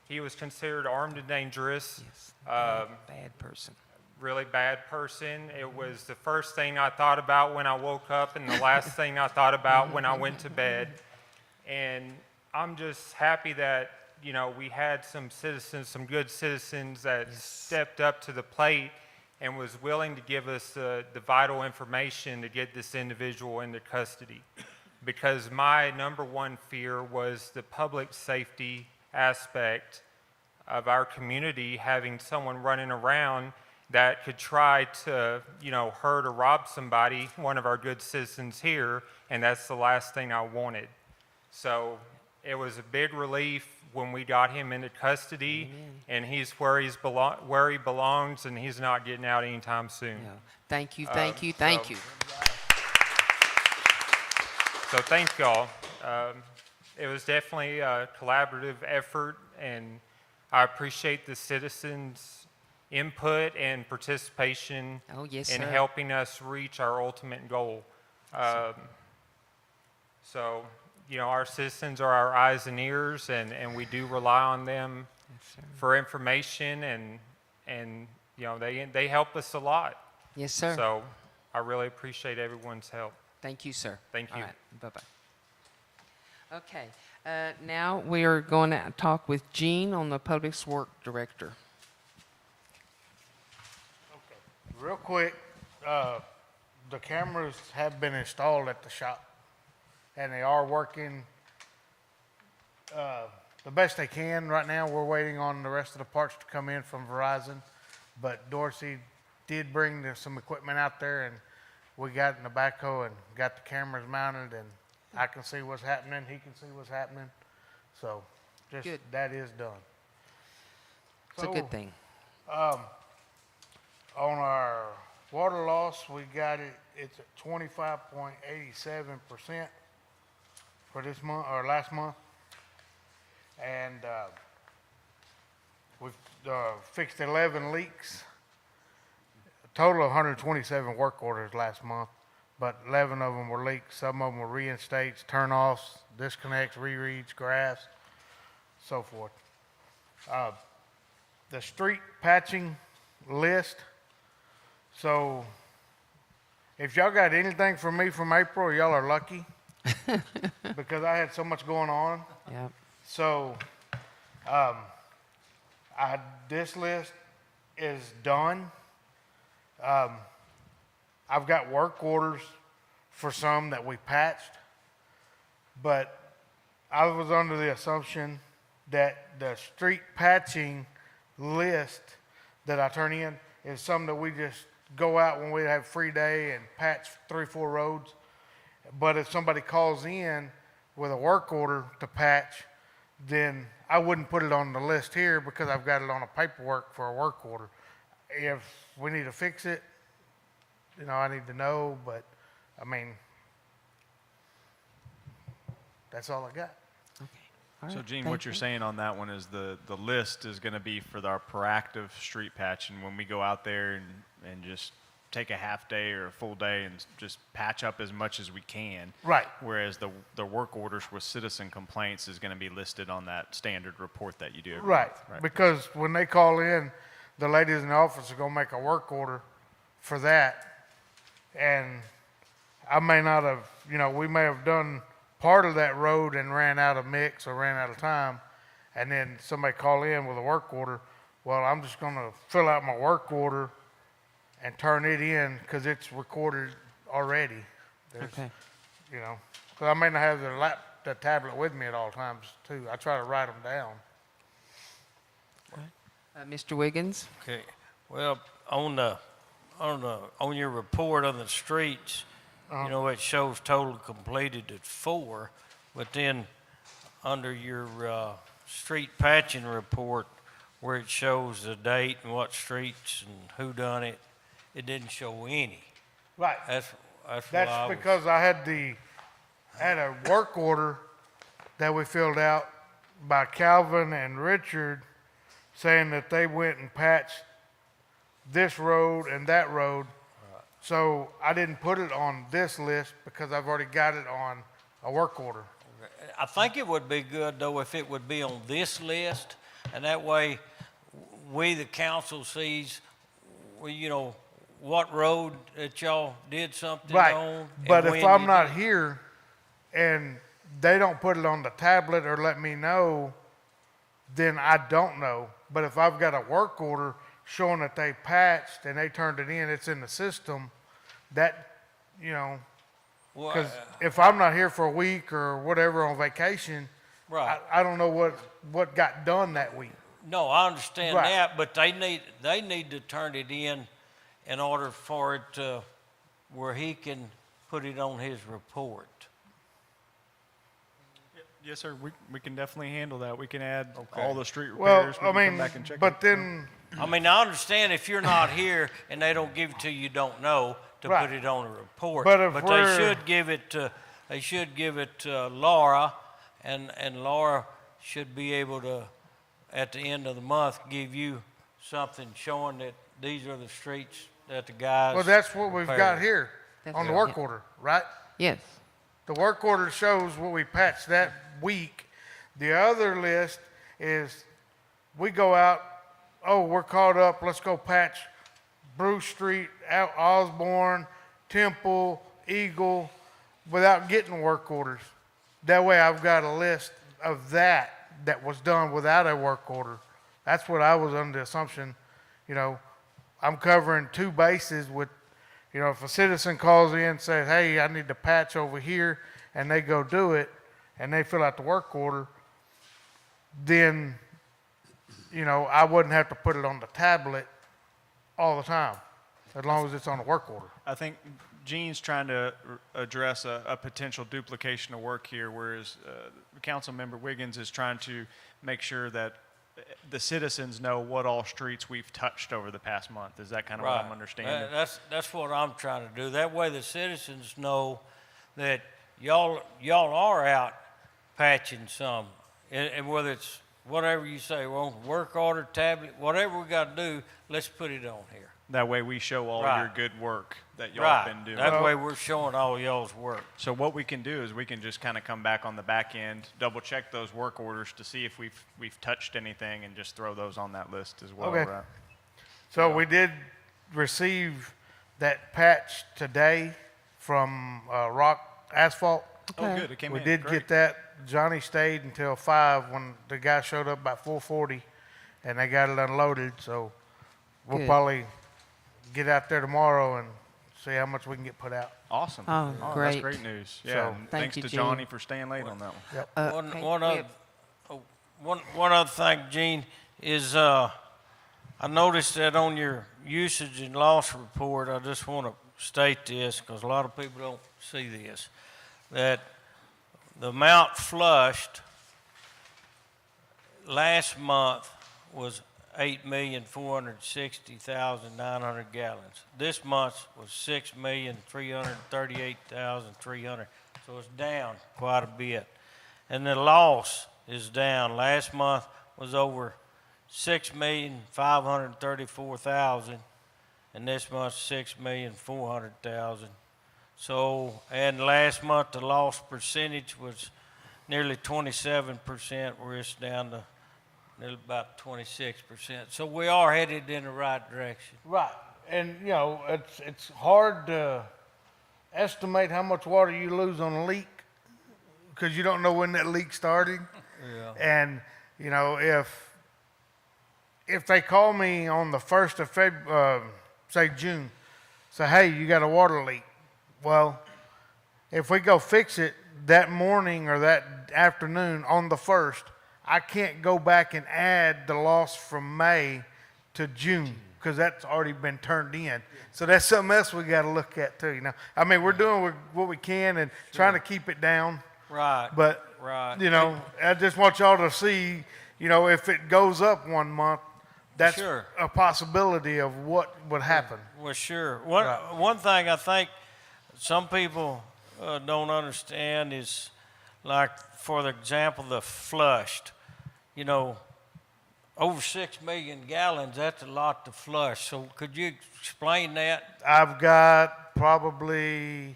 he was considered armed and dangerous. Yes, bad person. Really bad person. It was the first thing I thought about when I woke up and the last thing I thought about when I went to bed. And I'm just happy that we had some citizens, some good citizens that stepped up to the plate and was willing to give us the vital information to get this individual into custody. Because my number one fear was the public safety aspect of our community, having someone running around that could try to, hurt or rob somebody, one of our good citizens here, and that's the last thing I wanted. So it was a big relief when we got him into custody. Amen. And he's where he belongs, and he's not getting out anytime soon. Yeah. Thank you. So thank y'all. It was definitely a collaborative effort, and I appreciate the citizens' input and participation in helping us reach our ultimate goal. So, our citizens are our eyes and ears, and we do rely on them for information, and they help us a lot. Yes, sir. So I really appreciate everyone's help. Thank you, sir. Thank you. All right. Bye-bye. Okay. Now we are going to talk with Gene on the Public Works Director. Okay. Real quick, the cameras have been installed at the shop, and they are working the best they can right now. We're waiting on the rest of the parts to come in from Verizon. But Dorsey did bring some equipment out there, and we got in the backhoe and got the cameras mounted, and I can see what's happening. He can see what's happening. So just Good. that is done. It's a good thing. On our water loss, we got it, it's at 25.87% for this month, or last month. And we've fixed 11 leaks. A total of 127 work orders last month, but 11 of them were leaks. Some of them were reinstates, turnoffs, disconnects, rereads, grafts, so forth. The street patching list. So if y'all got anything for me from April, y'all are lucky because I had so much going on. Yeah. So this list is done. I've got work orders for some that we patched, but I was under the assumption that the street patching list that I turn in is something that we just go out when we have free day and patch 3-4 roads. But if somebody calls in with a work order to patch, then I wouldn't put it on the list here because I've got it on a paperwork for a work order. If we need to fix it, you know, I need to know, but I mean, that's all I got. All So right, Gene, thank what you're you. saying on that one is the list is going to be for our proactive street patch, and when we go out there and just take a half day or a full day and just patch up as much as we can. Right. Whereas the work orders with citizen complaints is going to be listed on that standard report that you do every Right, month. because when they call in, the ladies in the office are gonna make a work order for that. And I may not have, you know, we may have done part of that road and ran out of mix or ran out of time, and then somebody call in with a work order. Well, I'm just gonna fill out my work order and turn it in because it's recorded already. Okay. You know, because I may not have the tablet with me at all times too. I try to write them down. Mr. Wiggins? Okay, well, on your report on the streets, you know, it shows total completed at 4, but then under your street patching report, where it shows the date and what streets and who done it, it didn't show any. Right. That's why That's I was, because I had a work order that we filled out by Calvin and Richard saying that they went and patched this road and that road. So I didn't put it on this list because I've already got it on a work order. I think it would be good though if it would be on this list, and that way we, the council, sees, well, you know, what road that y'all did something Right. on. But and if when I'm you not did. here and they don't put it on the tablet or let me know, then I don't know. But if I've got a work order showing that they patched and they turned it in, it's in the system, that, you know, Well, because if I'm not here for a week or whatever on vacation, right. I don't know what got done that week. No, I understand Right. that, but they need to turn it in order for it to, where he can put it on his report. Yes, sir. We can definitely handle that. We can add Okay. all the street Well, repairs. We I can mean, come back and check but it. then, I mean, I understand if you're not here and they don't give it to you, don't know to Right. put it on a report. But if they we're- should give it to Laura, and Laura should be able to, at the end of the month, give you something showing that these are the streets that the guys. well, that's what we've got repaired. here on the work order, right? Yes. The work order shows what we patched that week. The other list is we go out, oh, we're caught up, let's go patch Bruce Street, Osborne, Temple, Eagle, without getting work orders. That way I've got a list of that was done without a work order. That's what I was under the assumption, you know, I'm covering 2 bases with, you know, if a citizen calls in and says, hey, I need to patch over here, and they go do it, and they fill out the work order, then, you know, I wouldn't have to put it on the tablet all the time, as long as it's on a work order. I think Gene's trying to address a potential duplication of work here, whereas Councilmember Wiggins is trying to make sure that the citizens know what all streets we've touched over the past month. Is that kind of what I'm understanding? That's what I'm trying to do. That way the citizens know that y'all are out patching some. And whether it's whatever you say, well, work order, tablet, whatever we got to do, let's put it on here. That way we show all Right. your good work that y'all Right. have been doing. That way we're showing all y'all's work. So what we can do is we can just kind of come back on the back end, double check those work orders to see if we've touched anything, and just throw those on that list as well. Okay. Right? So we did receive that patch today from Rock Asphalt. Oh, good. It came We in. did Great. get that. Johnny stayed until 5 when the guy showed up about 4:40, and they got it unloaded. So we'll Good. probably get out there tomorrow and see how much we can get put out. Awesome. Oh, That's great. great news. So, Yeah. and Thank thanks you, to Gene. Johnny for staying late on that one. Yep. Okay, One other thing, Gene, is I noticed that on your usage and loss report, I just want to state this because a lot of people don't see this, that the amount flushed last month was 8,460,900 gallons. This month was 6,338,300. So it's down quite a bit. And the loss is down. Last month was over 6,534,000, and this month 6,400,000. So, and last month the loss percentage was nearly 27%, where it's down to nearly about 26%. So we are headed in the right direction. Right. And, you know, it's hard to estimate how much water you lose on a leak because you don't know when that leak started. Yeah. And, you know, if they call me on the 1st of say June, say, hey, you got a water leak. Well, if we go fix it that morning or that afternoon on the 1st, I can't go back and add the loss from May to June because that's already been turned in. So that's something else we got to look at too, you know. I mean, we're doing what we can and trying to keep it down. Right. But, Right. you know, I just want y'all to see, you know, if it goes up one month, that's Sure. a possibility of what would happen. Well, sure. One thing I think some people don't understand is, like, for example, the flushed. You know, over 6 million gallons, that's a lot to flush. So could you explain that? I've got probably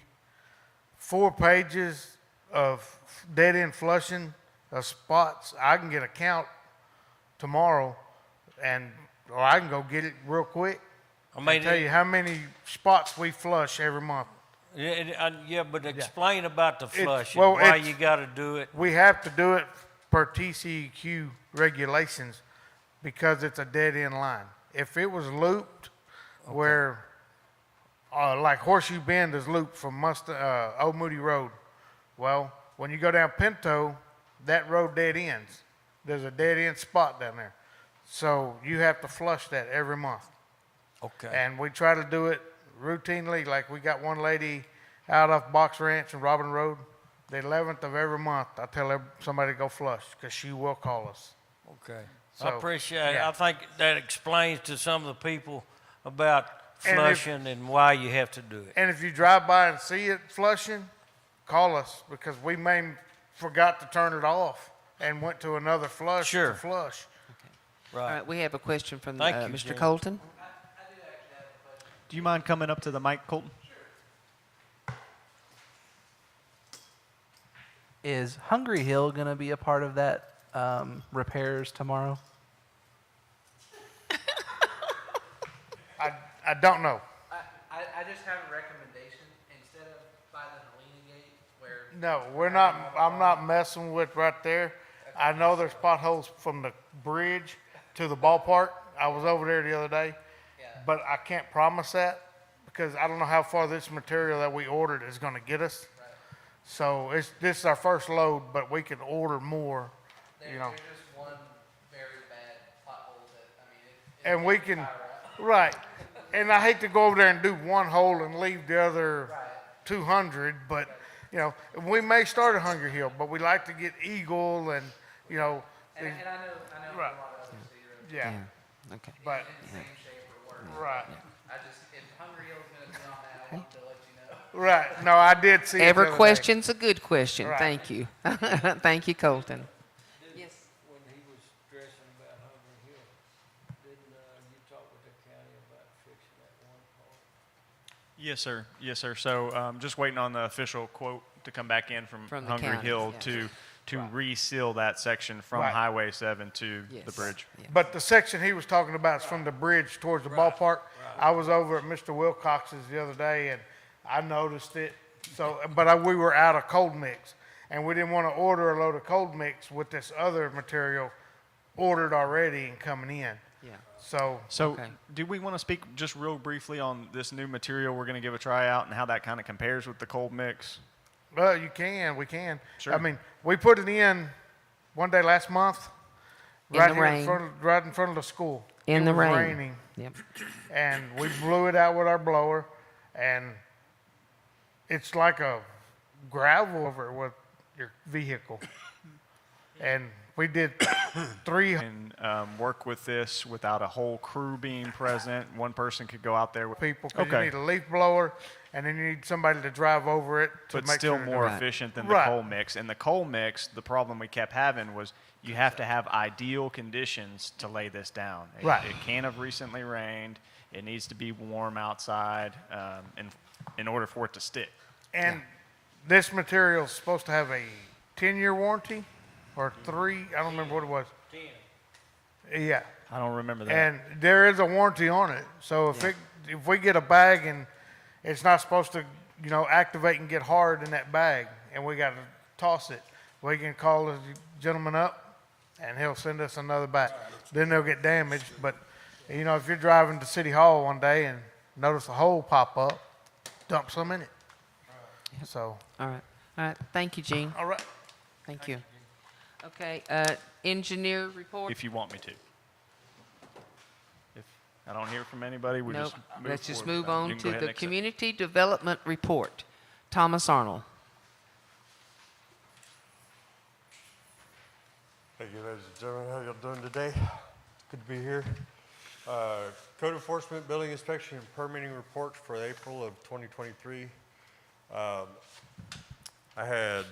4 pages of dead-end flushing of spots. I can get a count tomorrow, or I can go get it real quick. I mean, and tell you how many spots we flush every month. Yeah, but explain about the flushing, well, why it's- you got to do it. We have to do it per TCEQ regulations because it's a dead-end line. If it was looped where, like Horseshoe Bend is looped from Old Moody Road, well, when you go down Pinto, that road dead ends. There's a dead-end spot down there. So you have to flush that every month. Okay. And we try to do it routinely. Like we got one lady out off Box Ranch and Robin Road. The 11th of every month, I tell somebody to go flush because she will call us. Okay. So, I appreciate it. yeah. I think that explains to some of the people about And if- flushing and why you have to do it. And if you drive by and see it flushing, call us because we may forgot to turn it off and went to another flush Sure. to flush. All right, we have a question from Thank you, Mr. Gene. Colton. Do you mind coming up to the mic, Colton? Is Hungry Hill going to be a part of that repairs tomorrow? I don't know. I just have a recommendation. Instead of by the Helena Gate where... No, we're not. I'm not messing with right there. I know there's potholes from the bridge to the ballpark. I was over there the other day, but I can't promise that because I don't know how far this material that we ordered is going to get us. So this is our first load, but we can order more. You know. They're just one very bad pothole that, I mean, And we can, right. And I hate to go over there and do one hole and leave the other 200, but, you know, we may start at Hunger Hill, but we like to get Eagle and, you know. and I know a Right. lot of other city roads Yeah. Okay. But, in the same shape or worse. right, I just, if Hungry Hill's gonna be on that, I wanted to let you know. right. No, I did see it the Every other day. question's a good question. Right. Thank you. Thank you, Colton. Yes. When he was stressing about Hungry Hill, didn't you talk with the county about fixing that one part? Yes, sir. Yes, sir. So just waiting on the official quote to come back in from From the Hungry county, Hill yeah. to reseal that section from Right. Highway 7 to the Yes. bridge. Yeah. But the section he was talking about is from the bridge towards the ballpark. I was over at Mr. Wilcox's the other day and I noticed it. So, but we were out of cold mix and we didn't want to order a load of cold mix with this other material ordered already and coming in. Yeah. So, So Okay. do we want to speak just real briefly on this new material we're going to give a try out and how that kind of compares with the cold mix? well, we can. Sure. I mean, we put it in one day last month. In Right the here rain. right in front of the school. In It the was rain. raining. Yep. And we blew it out with our blower, and it's like a gravel over with your vehicle. And we did three. And work with this without a whole crew being present. One person could go out there with People, because Okay. you need a leaf blower, and then you need somebody to drive over it to but make still sure. more Right. efficient than Right. the coal mix. And the coal mix, the problem we kept having was you have to have ideal conditions to lay this down. Right. It can't have recently rained. It needs to be warm outside in order for it to stick. And this material is supposed to have a 10-year warranty, or 3, I don't remember what it was. 10. Yeah. I don't remember that. And there is a warranty on it. So if we get a bag and it's not supposed to, you know, activate and get hard in that bag, and we got to toss it, we can call the gentleman up, and he'll send us another bag. Then they'll get damaged. But you know, if you're driving to City Hall one day and notice a hole pop up, dump some in it. So, All right. All right. Thank you, Gene. all right. Thank you. Okay. Engineer report. If you want me to. If I don't hear from anybody, we Nope. just move Let's just forward with move that. You on can go to ahead the and accept. community development report. Thomas Arnold. Thank you, ladies and gentlemen. How y'all doing today? Good to be here. Code enforcement, building inspection, and permitting report for April of 2023. I had,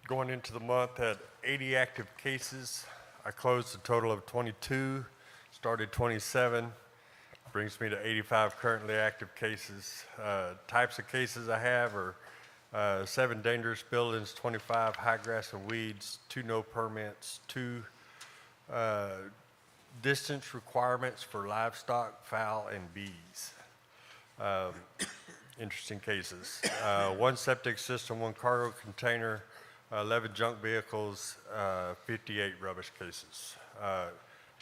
going into the month, had 80 active cases. I closed a total of 22, started 27, brings me to 85 currently active cases. Types of cases I have are 7 dangerous buildings, 25 high grass and weeds, 2 no permits, 2 distance requirements for livestock, fowl, and bees. Interesting cases. 1 septic system, 1 cargo container, 11 junk vehicles, 58 rubbish cases.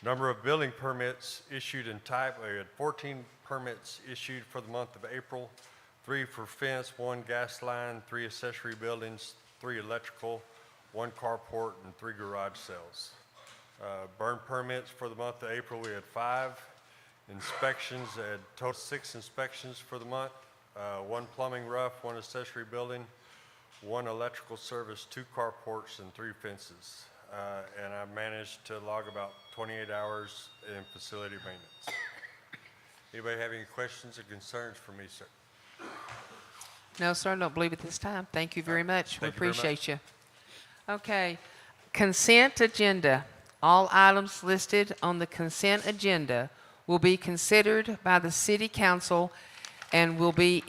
Number of building permits issued and type, we had 14 permits issued for the month of April, 3 for fence, 1 gas line, 3 accessory buildings, 3 electrical, 1 carport, and 3 garage sales. Burn permits for the month of April, we had 5. Inspections, had total 6 inspections for the month. 1 plumbing rough, 1 accessory building, 1 electrical service, 2 carports, and 3 fences. And I managed to log about 28 hours in facility maintenance. Anybody have any questions or concerns for me, sir? No, sir, I don't believe at this time. Thank you very much. We Thank you very much. appreciate you. Okay. Consent agenda. All items listed on the consent agenda will be considered by the City Council and will be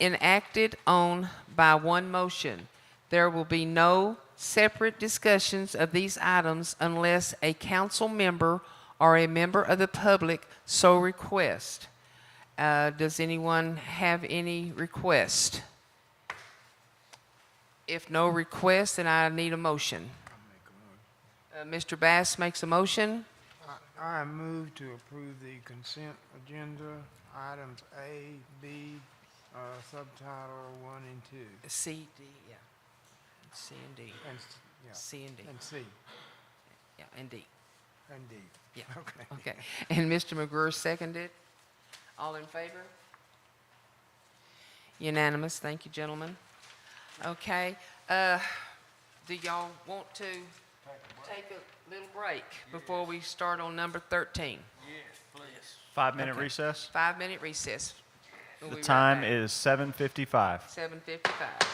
enacted on by one motion. There will be no separate discussions of these items unless a council member or a member of the public so request. Does anyone have any request? If no request, then I need a motion. Mr. Bass makes a motion. I move to approve the consent agenda, items A, B, subtitle 1 and 2. C, D, yeah. C and D. And, yeah. C and D. And C. Yeah, and D. And D. Yeah. Okay. Okay. And Mr. McGurr seconded. All in favor? Unanimous. Thank you, gentlemen. Okay. Do y'all want to take a little break before we start on number 13? Yes, please. 5-minute Okay. recess. 5-minute recess. We'll The be right time back. is 7:55. 7:55.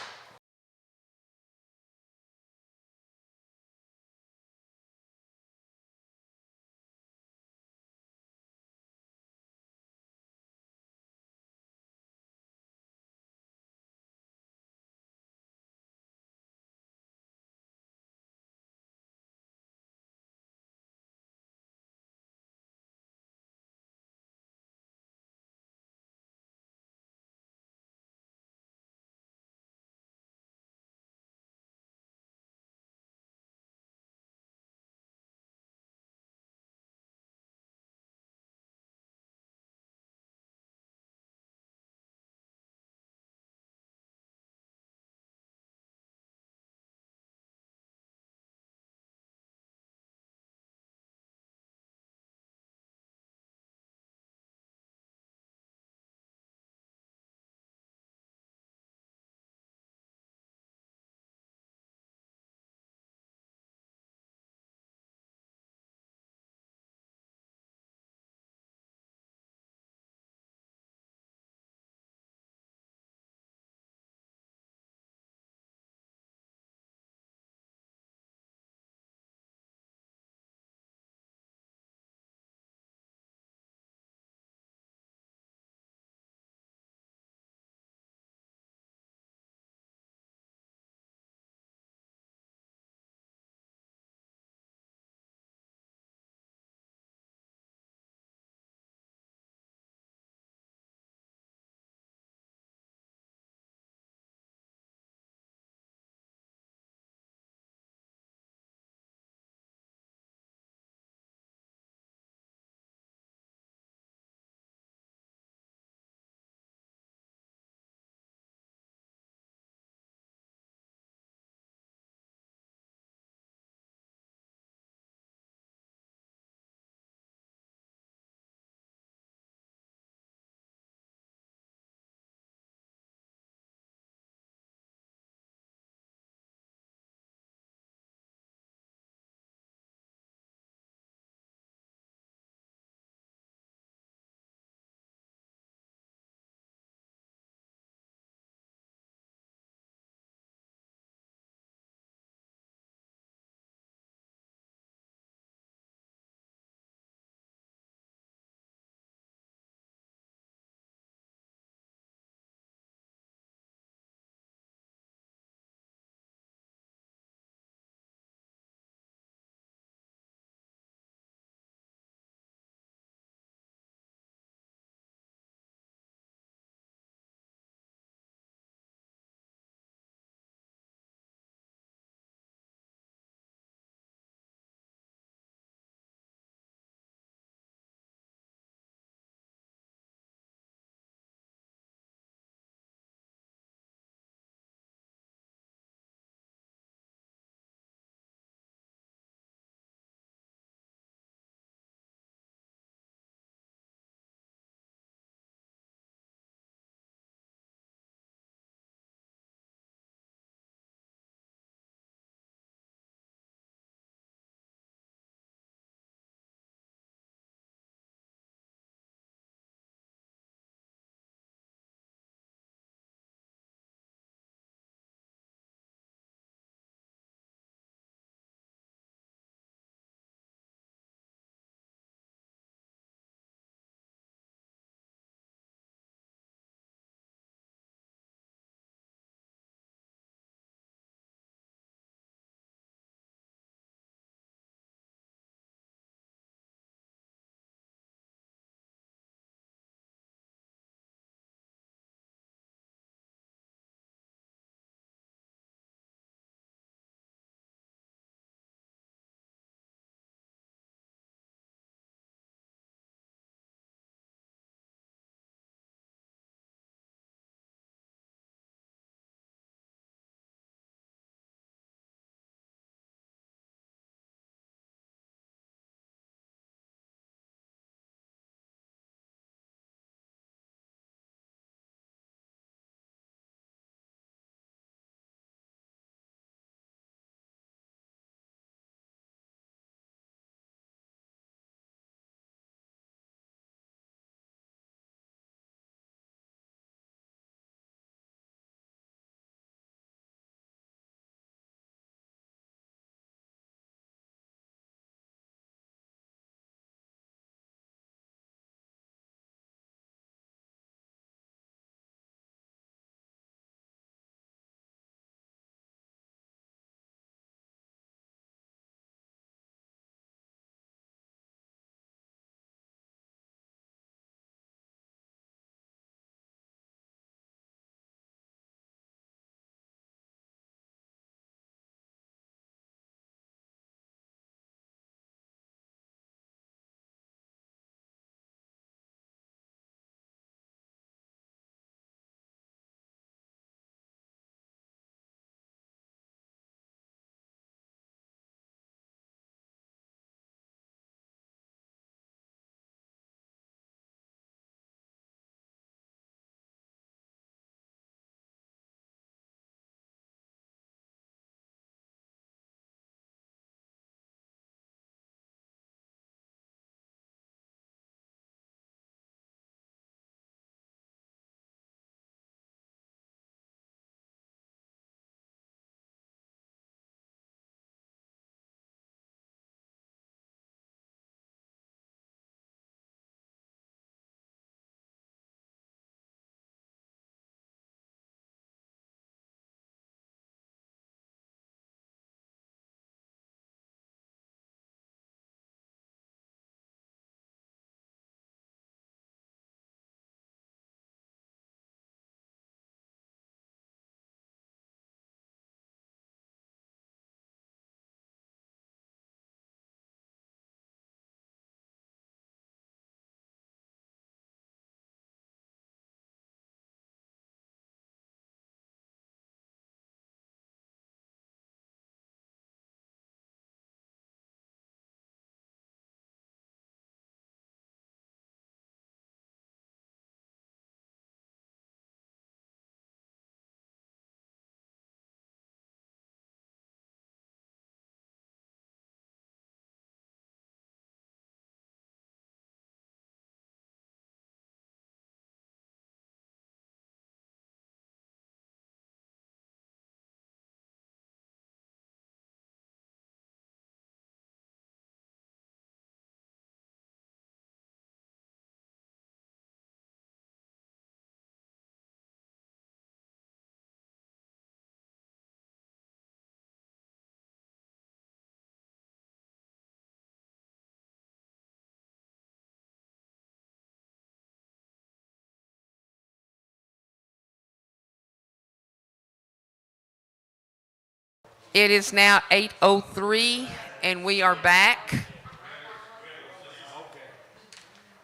It is now 8:03, and we are back.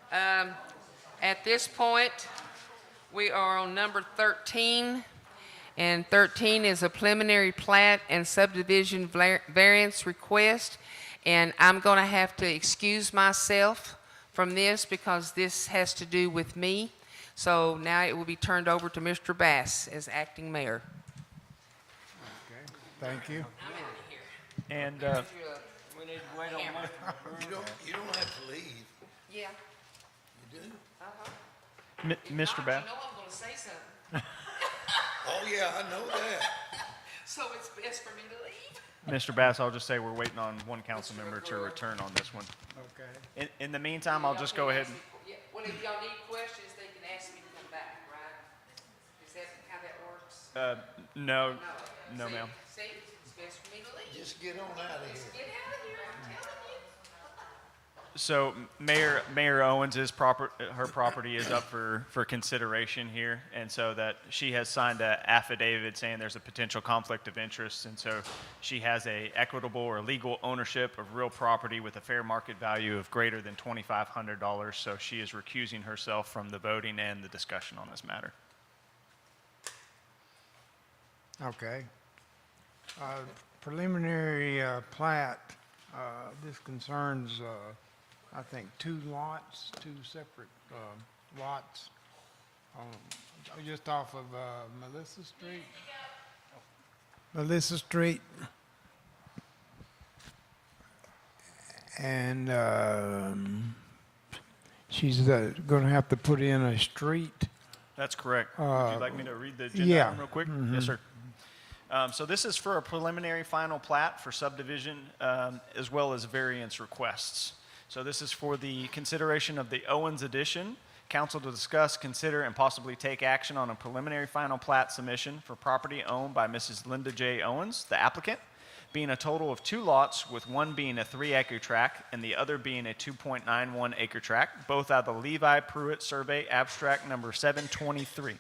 At this point, we are on number 13, and 13 is a preliminary plat and subdivision variance request, and I'm going to have to excuse myself from this because this has to do with me. So now it will be turned over to Mr. Bass as acting mayor. Thank you. And We need to wait on Mr. You don't have to leave. Yeah. You do? Mr. Bass. You know I'm going to say something. Oh, yeah, I know that. So it's best for me to leave? Mr. Bass, I'll just say we're waiting on one council member to return on this one. Okay. In the meantime, I'll just go ahead and, Yeah, well, if y'all need questions, they can ask me to come back, right? Is that how that works? no, ma'am. See, it's best for me to leave. Just get on out of here. Get out of here, I'm telling you. So Mayor Owens' her property is up for consideration here, and so that she has signed an affidavit saying there's a potential conflict of interest, and so she has a equitable or legal ownership of real property with a fair market value of greater than $2,500. So she is recusing herself from the voting and the discussion on this matter. Okay. Preliminary plat, this concerns, I think, two separate lots, just off of Melissa Street. Melissa Street. And she's going to have to put in a street. That's correct. Would you like me to read the agenda yeah. item real quick? Mhm. Yes, sir. So this is for a preliminary final plat for subdivision as well as variance requests. So this is for the consideration of the Owens addition. Council to discuss, consider, and possibly take action on a preliminary final plat submission for property owned by Mrs. Linda J. Owens, the applicant, being a total of 2 lots, with one being a 3-acre tract and the other being a 2.91 acre tract, both out of the Levi Pruitt Survey Abstract number 723 in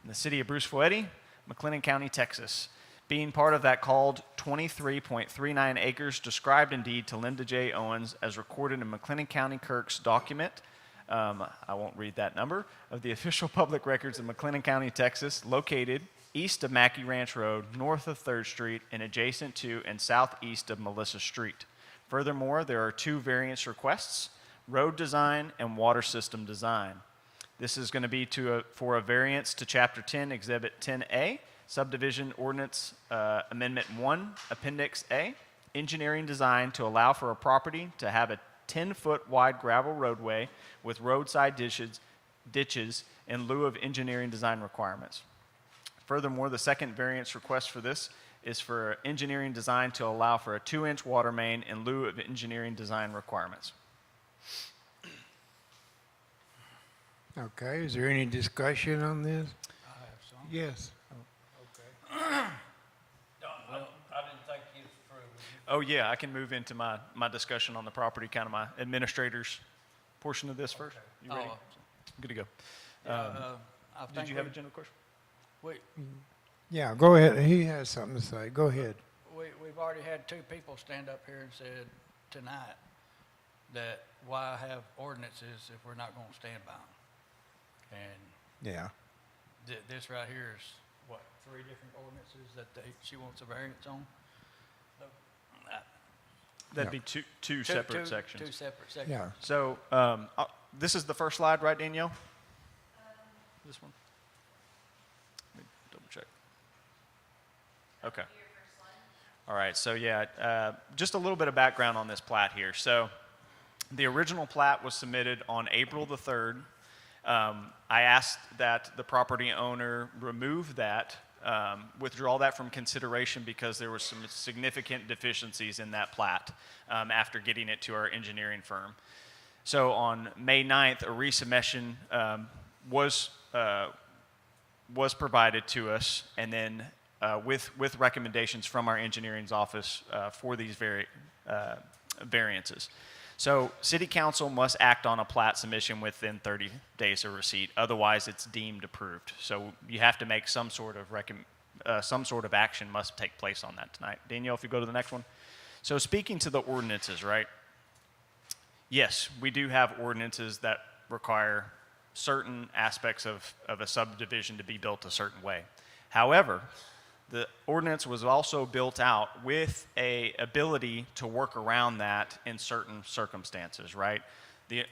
the city of Bruceville-Eddy, McLennan County, Texas. Being part of that called 23.39 acres described in deed to Linda J. Owens as recorded in McLennan County Clerk's document, I won't read that number, of the official public records of McLennan County, Texas, located east of Mackey Ranch Road, north of 3rd Street, and adjacent to and southeast of Melissa Street. Furthermore, there are 2 variance requests, road design and water system design. This is going to be for a variance to Chapter 10, Exhibit 10A, Subdivision Ordinance Amendment 1, Appendix A, engineering design to allow for a property to have a 10-foot wide gravel roadway with roadside ditches in lieu of engineering design requirements. Furthermore, the second variance request for this is for engineering design to allow for a 2-inch water main in lieu of engineering design requirements. Okay, is there any discussion on this? I have some. Yes. Well, I didn't think you was through. Oh, yeah, I can move into my discussion on the property, kind of my administrator's portion of this first. You ready? Oh. Good to go. I Did think you have a general question? Yeah, go ahead. He has something to say. Go ahead. We've already had 2 people stand up here and said tonight that why have ordinances if we're not going to stand by them? And Yeah. this right here is, what, 3 different ordinances that she wants a variance on? That'd be two separate sections. 2 separate sections. Yeah. So this is the first slide, right, Danielle? This one? Let me double check. Okay. All right, so yeah, just a little bit of background on this plat here. So the original plat was submitted on April the 3rd. I asked that the property owner remove that, withdraw that from consideration because there were some significant deficiencies in that plat after getting it to our engineering firm. So on May 9th, a resubmission was provided to us, and then with recommendations from our engineering's office for these variances. So City Council must act on a plat submission within 30 days of receipt. Otherwise, it's deemed approved. So you have to make some sort of some sort of action must take place on that tonight. Danielle, if you go to the next one. So speaking to the ordinances, right? Yes, we do have ordinances that require certain aspects of a subdivision to be built a certain way. However, the ordinance was also built out with a ability to work around that in certain circumstances, right? The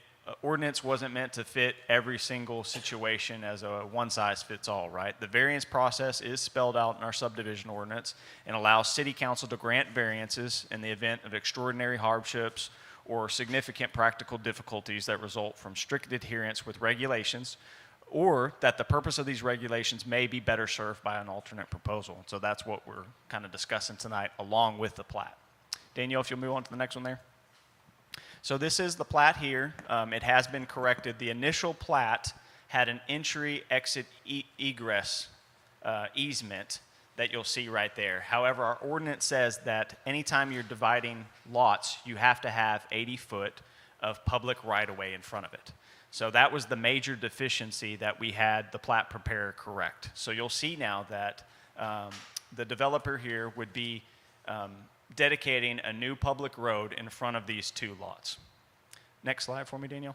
ordinance wasn't meant to fit every single situation as a one-size-fits-all, right? The variance process is spelled out in our subdivision ordinance and allows city council to grant variances in the event of extraordinary hardships or significant practical difficulties that result from strict adherence with regulations, or that the purpose of these regulations may be better served by an alternate proposal. So that's what we're kind of discussing tonight along with the plat. Danielle, if you'll move on to the next one there. So this is the plat here. It has been corrected. The initial plat had an entry, exit, egress easement that you'll see right there. However, our ordinance says that anytime you're dividing lots, you have to have 80 foot of public right-of-way in front of it. So that was the major deficiency that we had the plat preparer correct. So you'll see now that the developer here would be dedicating a new public road in front of these two lots. Next slide for me, Daniel.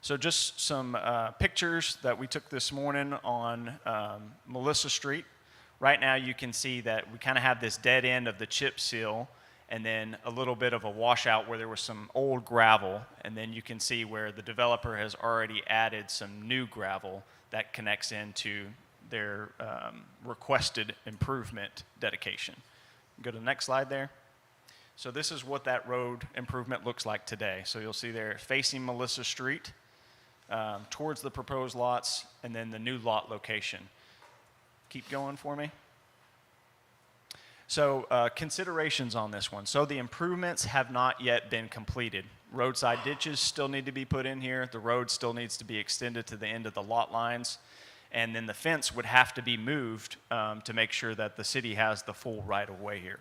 So just some pictures that we took this morning on Melissa Street. Right now you can see that we kind of have this dead end of the chip seal and then a little bit of a washout where there was some old gravel, and then you can see where the developer has already added some new gravel that connects into their requested improvement dedication. Go to the next slide there. So this is what that road improvement looks like today. So you'll see there facing Melissa Street towards the proposed lots and then the new lot location. Keep going for me. So considerations on this one. So the improvements have not yet been completed. Roadside ditches still need to be put in here. The road still needs to be extended to the end of the lot lines. And then the fence would have to be moved to make sure that the city has the full right-of-way here.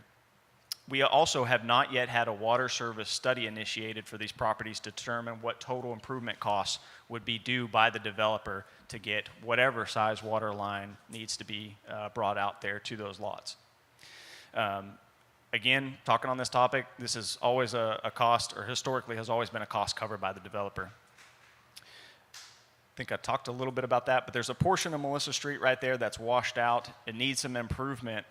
We also have not yet had a water service study initiated for these properties to determine what total improvement costs would be due by the developer to get whatever size water line needs to be brought out there to those lots. Again, talking on this topic, this is always a cost, or historically has always been a cost covered by the developer. I think I talked a little bit about that, but there's a portion of Melissa Street right there that's washed out. It needs some improvement,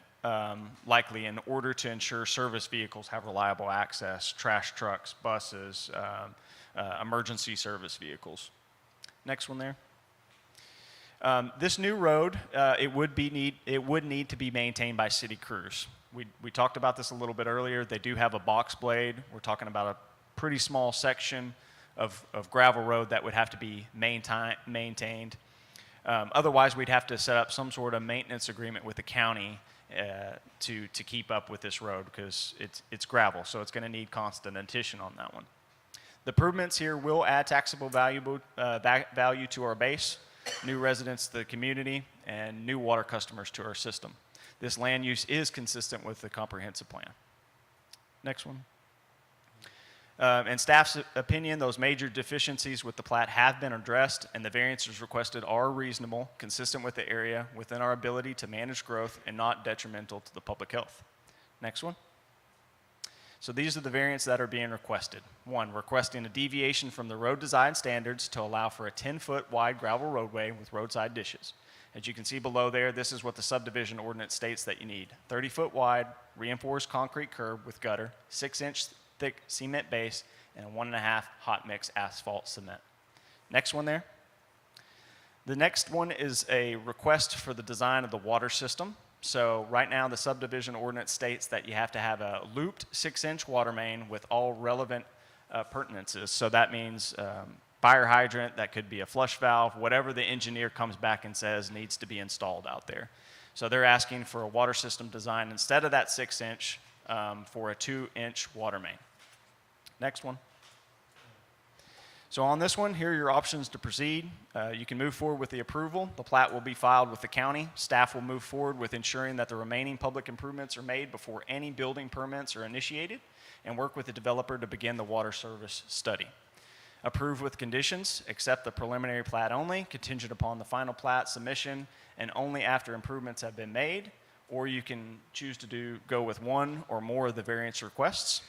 likely in order to ensure service vehicles have reliable access, trash trucks, buses, emergency service vehicles. Next one there. This new road, it would need to be maintained by city crews. We talked about this a little bit earlier. They do have a box blade. We're talking about a pretty small section of gravel road that would have to be maintained. Otherwise, we'd have to set up some sort of maintenance agreement with the county to keep up with this road because it's gravel, so it's going to need constant attention on that one. The improvements here will add taxable value to our base, new residents to the community, and new water customers to our system. This land use is consistent with the comprehensive plan. Next one. In staff's opinion, those major deficiencies with the plat have been addressed, and the variances requested are reasonable, consistent with the area, within our ability to manage growth, and not detrimental to the public health. Next one. So these are the variants that are being requested. One, requesting a deviation from the road design standards to allow for a 10-foot wide gravel roadway with roadside ditches. As you can see below there, this is what the subdivision ordinance states that you need. 30-foot wide, reinforced concrete curb with gutter, 6-inch thick cement base, and 1.5 hot mix asphalt cement. Next one there. The next one is a request for the design of the water system. So right now the subdivision ordinance states that you have to have a looped 6-inch water main with all relevant pertinences. So that means fire hydrant, that could be a flush valve, whatever the engineer comes back and says needs to be installed out there. So they're asking for a water system design instead of that 6-inch for a 2-inch water main. Next one. So on this one, here are your options to proceed. You can move forward with the approval. The plat will be filed with the county. Staff will move forward with ensuring that the remaining public improvements are made before any building permits are initiated, and work with the developer to begin the water service study. approve with conditions, accept the preliminary plat only, contingent upon the final plat submission, and only after improvements have been made, or you can choose to go with one or more of the variance requests.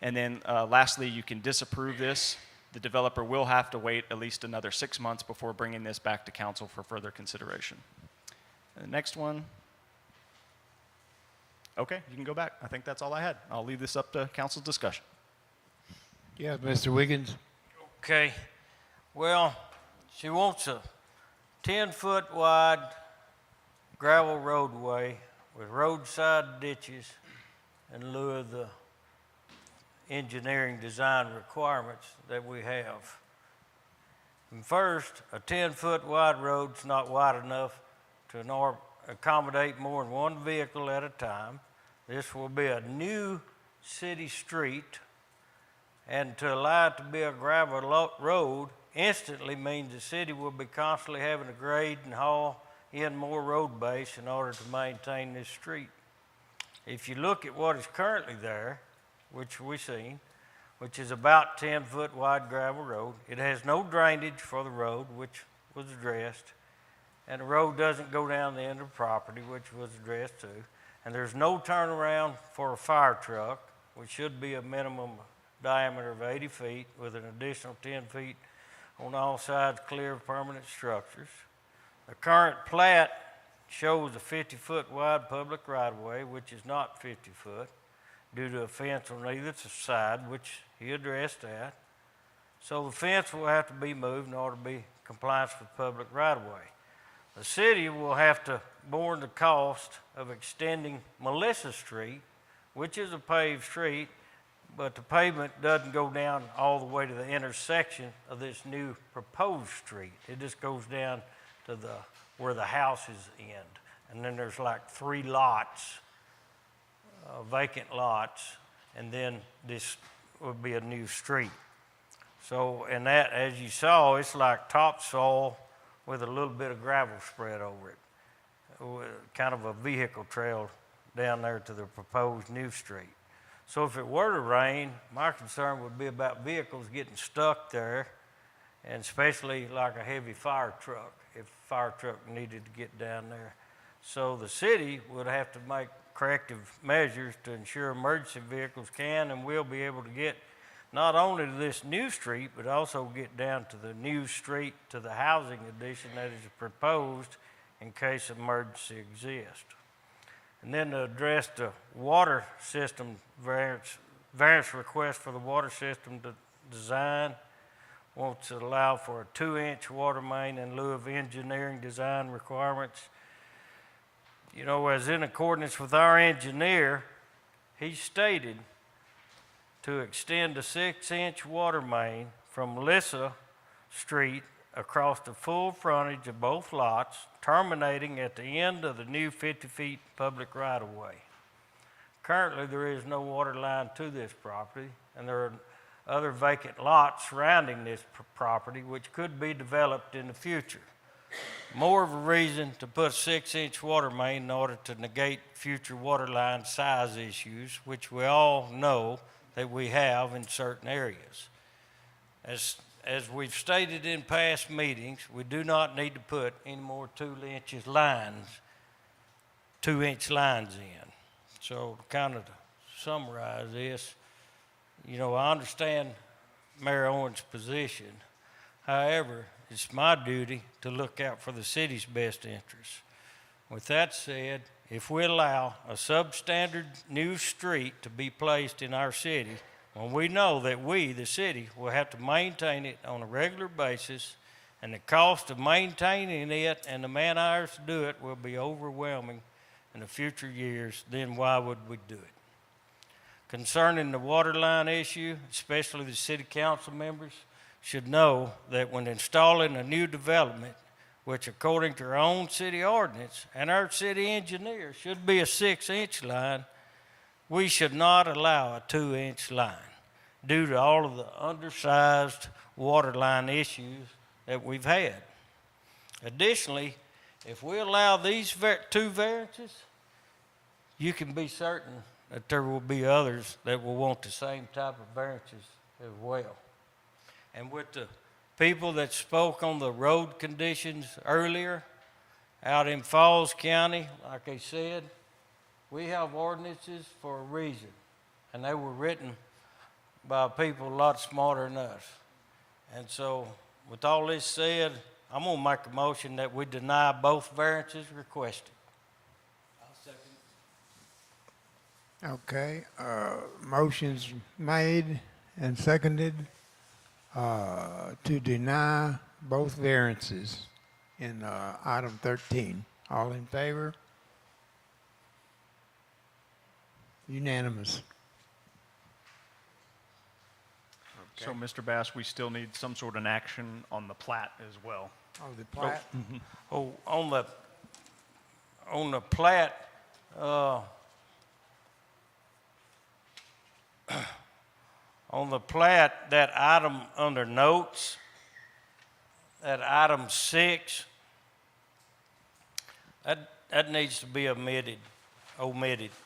And then lastly, you can disapprove this. The developer will have to wait at least another 6 months before bringing this back to council for further consideration. The next one. Okay, you can go back. I think that's all I had. I'll leave this up to council's discussion. Yes, Mr. Wiggins. Okay, well, she wants a 10-foot wide gravel roadway with roadside ditches in lieu of the engineering design requirements that we have. And first, a 10-foot wide road's not wide enough to accommodate more than one vehicle at a time. This will be a new city street, and to allow it to be a gravel road instantly means the city will be constantly having to grade and haul in more road base in order to maintain this street. If you look at what is currently there, which we've seen, which is about 10-foot wide gravel road, it has no drainage for the road, which was addressed, and the road doesn't go down the end of the property, which was addressed too, and there's no turnaround for a fire truck, which should be a minimum diameter of 80 feet with an additional 10 feet on all sides clear of permanent structures. The current plat shows a 50-foot wide public right-of-way, which is not 50 foot, due to a fence on either side, which he addressed that. So the fence will have to be moved in order to be compliance with public right-of-way. The city will have to borne the cost of extending Melissa Street, which is a paved street, but the pavement doesn't go down all the way to the intersection of this new proposed street. It just goes down to where the houses end. And then there's like 3 lots, vacant lots, and then this would be a new street. So, and that, as you saw, it's like topsoil with a little bit of gravel spread over it, kind of a vehicle trail down there to the proposed new street. So if it were to rain, my concern would be about vehicles getting stuck there, and especially like a heavy fire truck, if a fire truck needed to get down there. So the city would have to make corrective measures to ensure emergency vehicles can and will be able to get not only to this new street, but also get down to the new street to the housing addition that is proposed in case emergency exists. And then to address the water system variance request for the water system design, wants to allow for a 2-inch water main in lieu of engineering design requirements. You know, as in accordance with our engineer, he stated to extend a 6-inch water main from Melissa Street across the full frontage of both lots, terminating at the end of the new 50 feet public right-of-way. Currently, there is no water line to this property, and there are other vacant lots surrounding this property which could be developed in the future. More of a reason to put a 6-inch water main in order to negate future water line size issues, which we all know that we have in certain areas. As we've stated in past meetings, we do not need to put any more 2-inch lines in. So kind of to summarize this, you know, I understand Mayor Owens' position. However, it's my duty to look out for the city's best interests. With that said, if we allow a substandard new street to be placed in our city, when we know that we, the city, will have to maintain it on a regular basis, and the cost of maintaining it and the man hours to do it will be overwhelming in the future years, then why would we do it? Concerning the water line issue, especially the city council members should know that when installing a new development, which according to our own city ordinance and our city engineer should be a 6-inch line, we should not allow a 2-inch line due to all of the undersized water line issues that we've had. Additionally, if we allow these 2 variances, you can be certain that there will be others that will want the same type of variances as well. And with the people that spoke on the road conditions earlier, out in Falls County, like I said, we have ordinances for a reason. And they were written by people a lot smarter than us. And so, with all this said, I'm going to make a motion that we deny both variances requested. Okay, motion's made and seconded to deny both variances in item 13. All in favor? Unanimous. So, Mr. Bass, we still need some sort of action on the plat as well. Oh, the plat? Oh, on the plat, on the plat, that item under notes, that item 6, that needs to be omitted,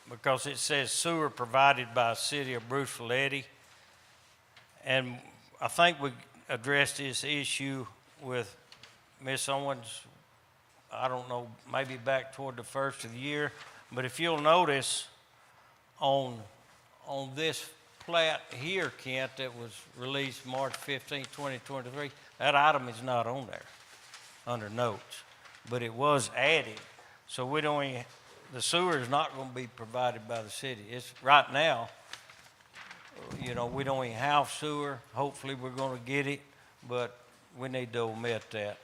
because it says sewer provided by the city of Bruceville-Eddy. And I think we addressed this issue with Ms. Owens, I don't know, maybe back toward the first of the year. But if you'll notice on this plat here, Kent, that was released March 15, 2023, that item is not on there under notes, but it was added. So we don't even, the sewer is not going to be provided by the city. It's right now, you know, we don't even have sewer. Hopefully we're going to get it, but we need to omit that.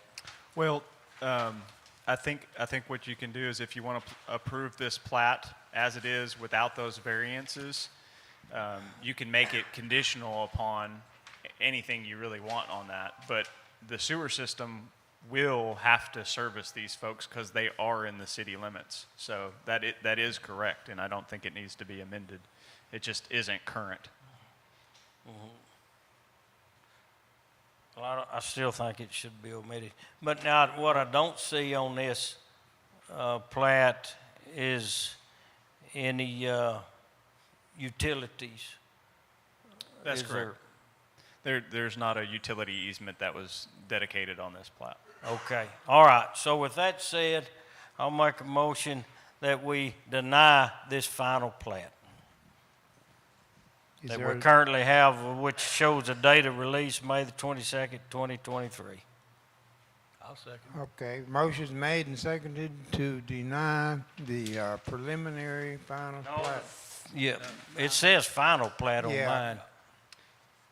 Well, I think what you can do is if you want to approve this plat as it is without those variances, you can make it conditional upon anything you really want on that. But the sewer system will have to service these folks because they are in the city limits. So that is correct, and I don't think it needs to be amended. It just isn't current. Well, I still think it should be omitted. But now, what I don't see on this plat is any utilities. That's Is correct. There's not a utility easement that was dedicated on this plat. Okay, all right. So with that said, I'll make a motion that we deny this final plat that we currently have, which shows a date of release, May the 22nd, 2023. I'll second. Okay, motion's made and seconded to deny the preliminary final plat. Yeah, it says final plat on Yeah. mine.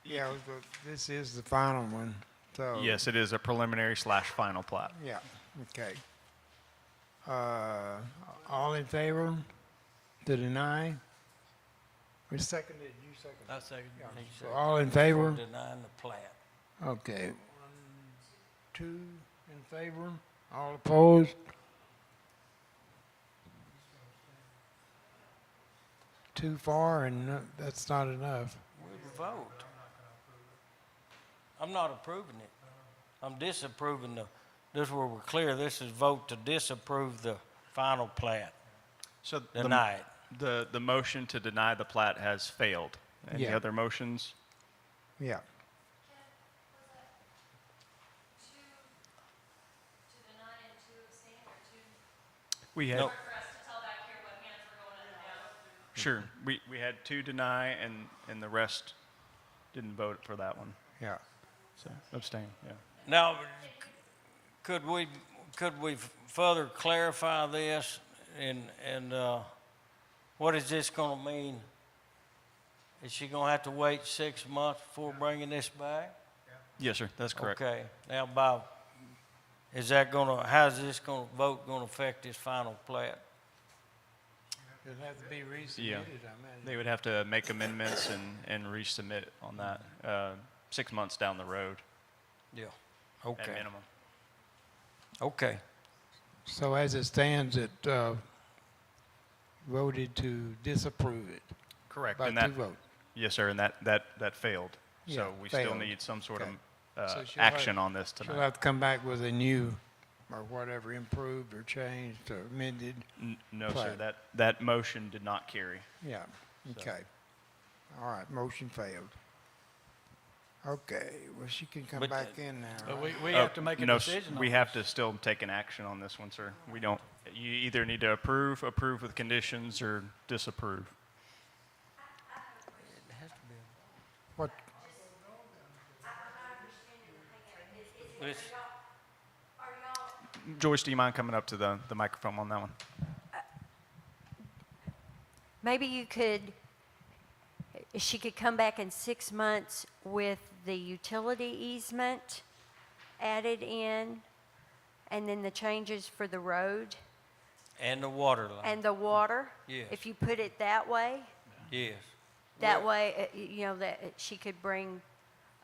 Yeah, this is the final one, so. Yes, it is a preliminary / final plat. Yeah, okay. All in favor to deny? We seconded, you seconded. I second. So all in favor? Denying the plat. Okay. 1, 2 in favor, all opposed? Too far, and that's not enough. We vote. I'm not approving it. I'm disapproving this is where we're clear, this is vote to disapprove the final plat. So Deny it. The motion to deny the plat has failed. Any Yeah. other motions? Yeah. We had. No. Sure. We had 2 deny and the rest didn't vote for that one. Yeah. So abstain. Yeah. Now, could we further clarify this and what is this going to mean? Is she going to have to wait 6 months before bringing this back? Yes, sir. That's correct. Okay. Now, how is this vote going to affect this final plat? It'll have to be resubmitted, Yeah. I imagine. They would have to make amendments and resubmit on that 6 months down the road Yeah. at Okay. minimum. Okay. So as it stands, it voted to disapprove it. Correct. By and 2 that, votes. yes, sir. And that failed. Yeah, So we still failed. need some sort Okay. of So she'll action have- on this She'll tonight. have to come back with a new, or whatever, improved or changed or amended. No, sir. plat. That motion did not carry. Yeah, okay. All right, motion failed. Okay, well, she can come But, back in now. But right? we have to make a No, decision on we have this. to still take an action on this one, sir. We don't, you either need to approve with conditions, or disapprove. What, It's- Joyce, do you mind coming up to the microphone on that one? Maybe you could, she could come back in 6 months with the utility easement added in, and then the changes for the road And the water line. and the water. Yes. If you put it that way, Yes. that way, you know, that she could bring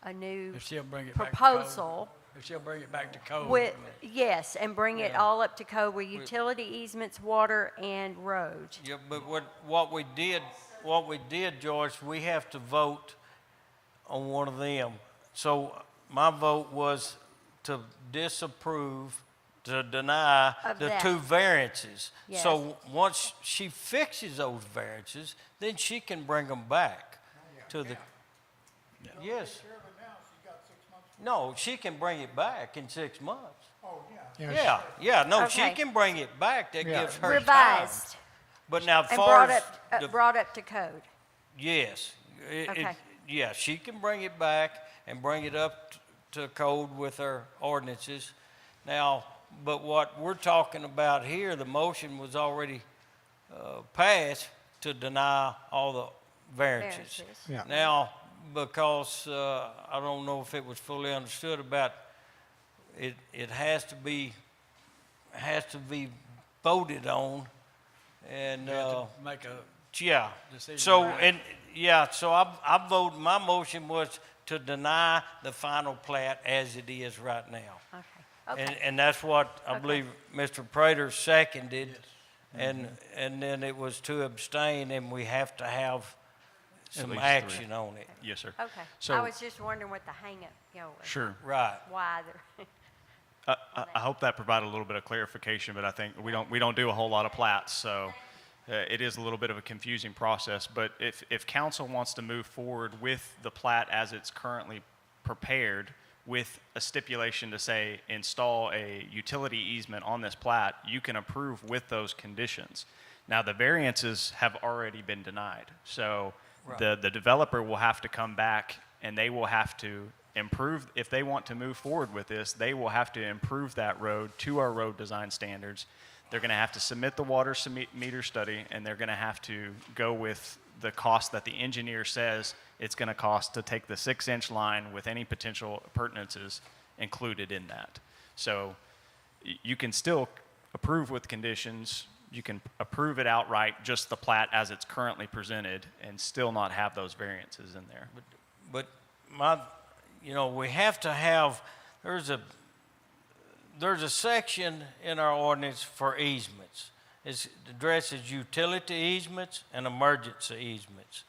a new If she'll bring it back to code. proposal. If she'll bring it back to code. With, yes, and bring it Yeah. all up to code with utility easements, water, and road. Yeah, but what we did, Joyce, we have to vote on one of them. So my vote was to disapprove, to deny Of the that. 2 variances. Yes. So once she fixes those variances, then she can bring them back to the. Yes. No, she can bring it back in 6 months. Yeah, no, she Okay. can bring it back. That Yeah. gives her Revised time. But now, and far as brought up to code. yes, Okay. yeah, she can bring it back and bring it up to code with her ordinances. Now, but what we're talking about here, the motion was already passed to deny all the variances. Variances. Yeah. Now, because I don't know if it was fully understood about it has to be voted on, and We have to make a yeah. decision. So right? and yeah, so I vote. My motion was to deny the final plat as it is right now, Okay. Okay. and that's what I Okay. believe Mr. Prater seconded, and then it was to abstain, and we have to have some least action on it. Yes, sir. Okay. So- I was just wondering what the hang-up, you know, Sure. Right. why they're. I hope that provided a little bit of clarification, but I think we don't do a whole lot of plats, so it is a little bit of a confusing process. But if council wants to move forward with the plat as it's currently prepared, with a stipulation to say install a utility easement on this plat, you can approve with those conditions. Now, the variances have already been denied, so the developer will have to come back and they will have to improve, if they want to move forward with this, they will have to improve that road to our road design standards. They're going to have to submit the water meter study, and they're going to have to go with the cost that the engineer says it's going to cost to take the 6-inch line with any potential appurtenances included in that. So you can still approve with conditions. You can approve it outright, just the plat as it's currently presented, and still not have those variances in there. But we have to have, there's a section in our ordinance for easements. It addresses utility easements and emergency easements.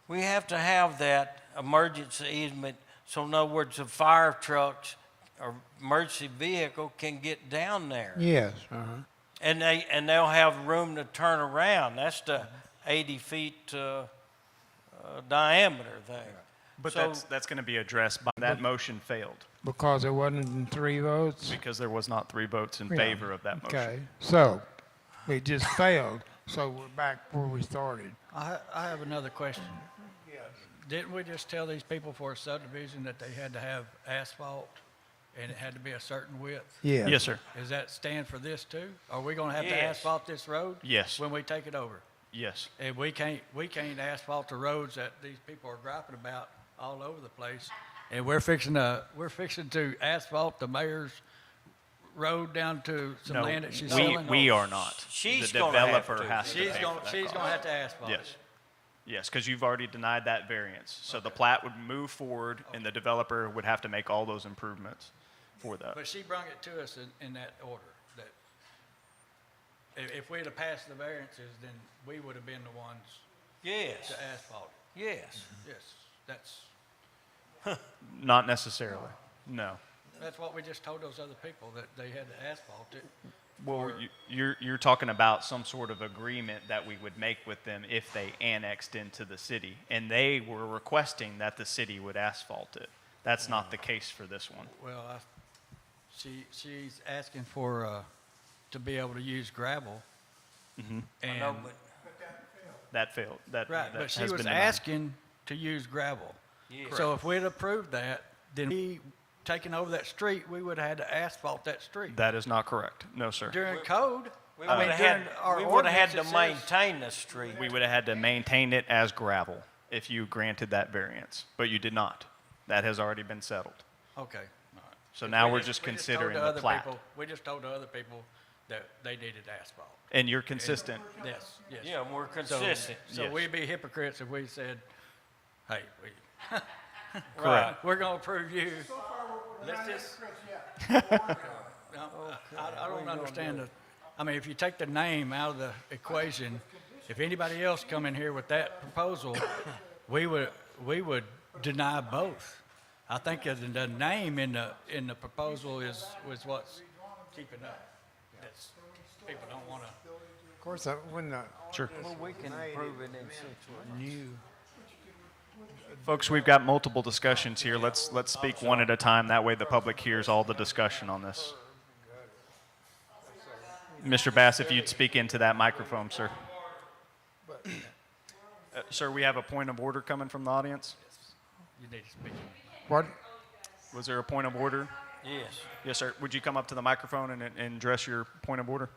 We have to have that emergency easement, so in other words, the fire trucks or emergency vehicle can get down there. Yes, And they'll have room to turn around. That's the 80 feet diameter there. But So- that's going to be addressed by, that motion failed because it wasn't 3 votes? because there was not 3 votes in Yeah. favor of that motion. Okay, so it just failed, so we're back where we started. I have another question. Didn't we just tell these people for a subdivision that they had to have asphalt and it had to be a certain width? Yeah. Yes, sir. Does that stand for this too? Are we gonna have to Yes. asphalt this road? Yes. When we take it over? Yes. And we can't asphalt the roads that these people are griping about all over the place. And we're fixing to asphalt the mayor's road down to some No, land that she's we, selling? we are not. She's the gonna have developer to. has to She's pay gonna, for that she's cost. gonna have to asphalt Yes. it. Yes, because you've already denied that variance. So the plat would move forward, and the developer would have to make all those improvements for that. But she brung it to us in that order, that if we'd have passed the variances, then we would have been the ones Yes, to asphalt it. yes. Yes, Not necessarily. No. that's what we just told those other people, that they had to asphalt it. Well, you're talking about some sort of agreement that we would make with them if they annexed into the city, and they were requesting that the city would asphalt it. That's not the case for this one. Well, she's asking for, to be able to use gravel. Mm-hmm. And, I know, but That failed. That but she has was been denied. asking to use gravel. Yeah. So if we'd approved that, then we, taking over that street, we would have had to asphalt that street. That is not correct. No, sir. During code, we I would mean, have during had, our we would have had ordinance, to it says- maintain the street. We would have had to maintain it as gravel if you granted that variance, but you did not. That has already been settled. Okay, all right. So now we're We just told considering the the other plat. people- We just told the other people that they needed asphalt. And you're consistent. Yes, yes. Yeah, we're So- consistent. So Yes. we'd be hypocrites if we said, hey, Correct. we're going to approve you. Let's just. No, I don't understand I mean, if you take the name out of the equation, if anybody else come in here with that proposal, we would deny both. I think that the name in the proposal was what's keeping up. That's, people don't want to. Of course, when the. Sure. Well, we can prove it in 6 months. New. Folks, we've got multiple discussions here. Let's speak one at a time. That way the public hears all the discussion on this. Mr. Bass, if you'd speak into that microphone, sir. Sir, we have a point of order coming from the audience. You need to speak. What? Was there a point of order? Yes. Yes, sir. Would you come up to the microphone and address your point of order?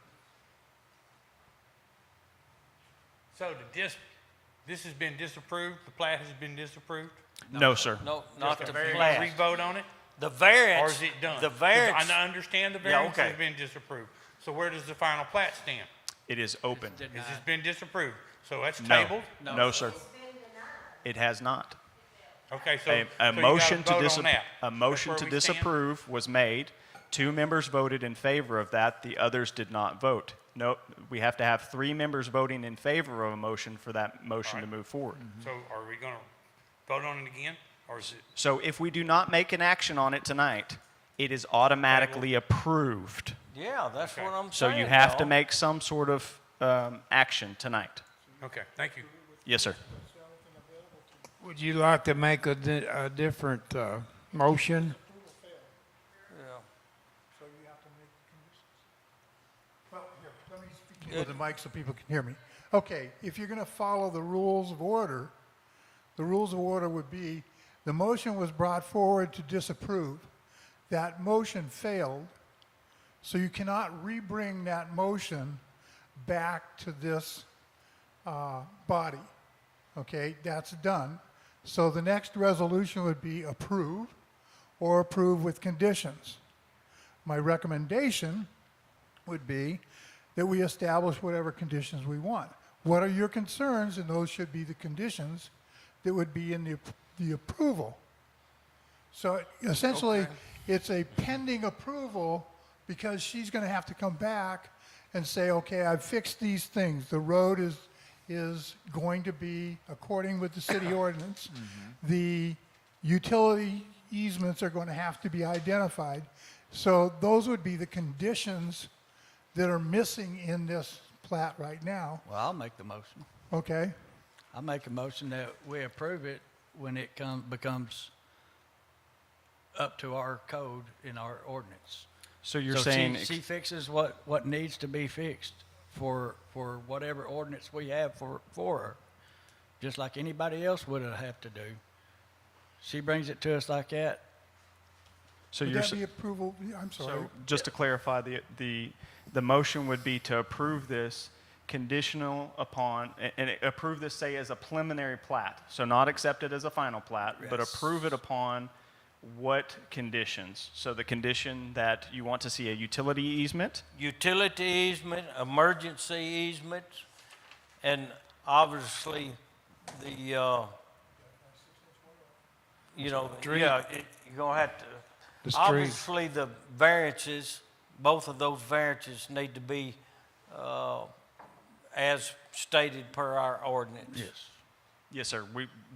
So this has been disapproved? The plat has been disapproved? No, sir. No, not the Very plat. re-vote on it? The variance. Or is it done? The variance. I understand the Yeah, variance okay. has been disapproved. So where does the final plat stand? It is open. Has this been disapproved? So that's No. tabled? No, sir. It has not. Okay, so. A so you gotta motion to vote on that. a motion That's to where we stand? disapprove was made. 2 members voted in favor of that. The others did not vote. No, we have to have 3 members voting in favor of a motion for that motion to move forward. So are we gonna vote on it again? Or is it? So if we do not make an action on it tonight, it is automatically approved. Yeah, that's what I'm So saying. you have to dawg. make some sort of action tonight. Okay, thank you. Yes, sir. Would you like to make a different motion? Yeah. So you have to make conditions. Well, here, let me speak into the mic so people can hear me. Okay, if you're going to follow the rules of order, the rules of order would be, the motion was brought forward to disapprove. That motion failed, so you cannot rebring that motion back to this body. Okay, that's done. So the next resolution would be approve or approve with conditions. My recommendation would be that we establish whatever conditions we want. What are your concerns? And those should be the conditions that would be in the approval. So essentially, it's a pending approval because she's going to have to come back and say, okay, I've fixed these things. The road is going to be according with the city ordinance. The utility easements are going to have to be identified. So those would be the conditions that are missing in this plat right now. Well, I'll make the motion. Okay? I'll make a motion that we approve it when it becomes up to our code in our ordinance. So you're So saying she fixes what needs to be fixed for whatever ordinance we have for her, just like anybody else would have to do. She brings it to us like that. So Would you're that sa- be approval? I'm sorry. So just to clarify, the motion would be to approve this conditional upon, and approve this, say, as a preliminary plat. So not accept it as a final plat, but Yes. approve it upon what conditions? So the condition that you want to see a utility easement, Utility easement, emergency easement, and obviously the, you're gonna have to. The street. Obviously, the variances, both of those variances need to be, as stated per our ordinance. Yes. yes, sir,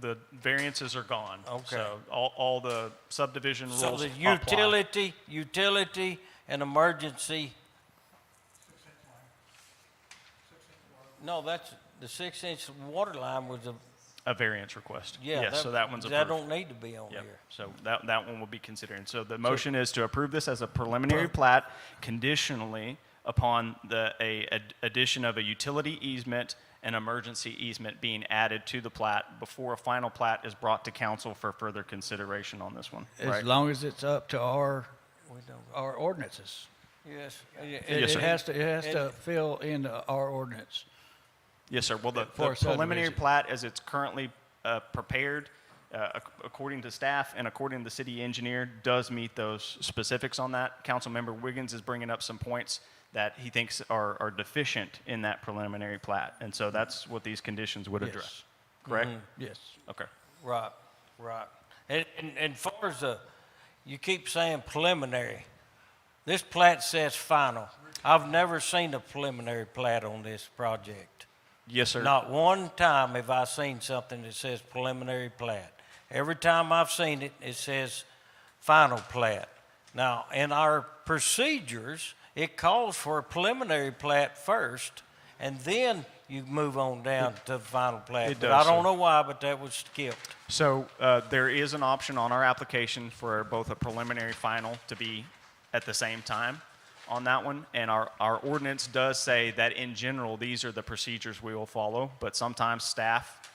the variances are gone. Okay. So all the subdivision rules So the apply. utility and emergency no, that's, the 6-inch water line was A variance request. yeah. Yes, so that one's approved. That don't need to be on Yep. here. So that one will be considered. So the motion is to approve this as a preliminary plat conditionally upon addition of a utility easement and emergency easement being added to the plat before a final plat is brought to council for further consideration on this one. As long as it's up to our ordinances. Yes. Yes, sir. It has to fill into our ordinance. Yes, sir. Well, the For a preliminary subdivision. plat as it's currently prepared, according to staff and according to the city engineer, does meet those specifics on that. Councilmember Wiggins is bringing up some points that he thinks are deficient in that preliminary plat. And so that's what these conditions would Yes. address. Correct? Yes. Okay. Right. And far as you keep saying preliminary, this plat says final. I've never seen a preliminary plat on this project. Yes, sir. Not one time have I seen something that says preliminary plat. Every time I've seen it, it says final plat. Now, in our procedures, it calls for a preliminary plat first, and then you move on down to the final plat. It But does, I don't sir. know why, but that was skipped. So there is an option on our application for both a preliminary final to be at the same time on that one. And our ordinance does say that in general, these are the procedures we will follow. But sometimes staff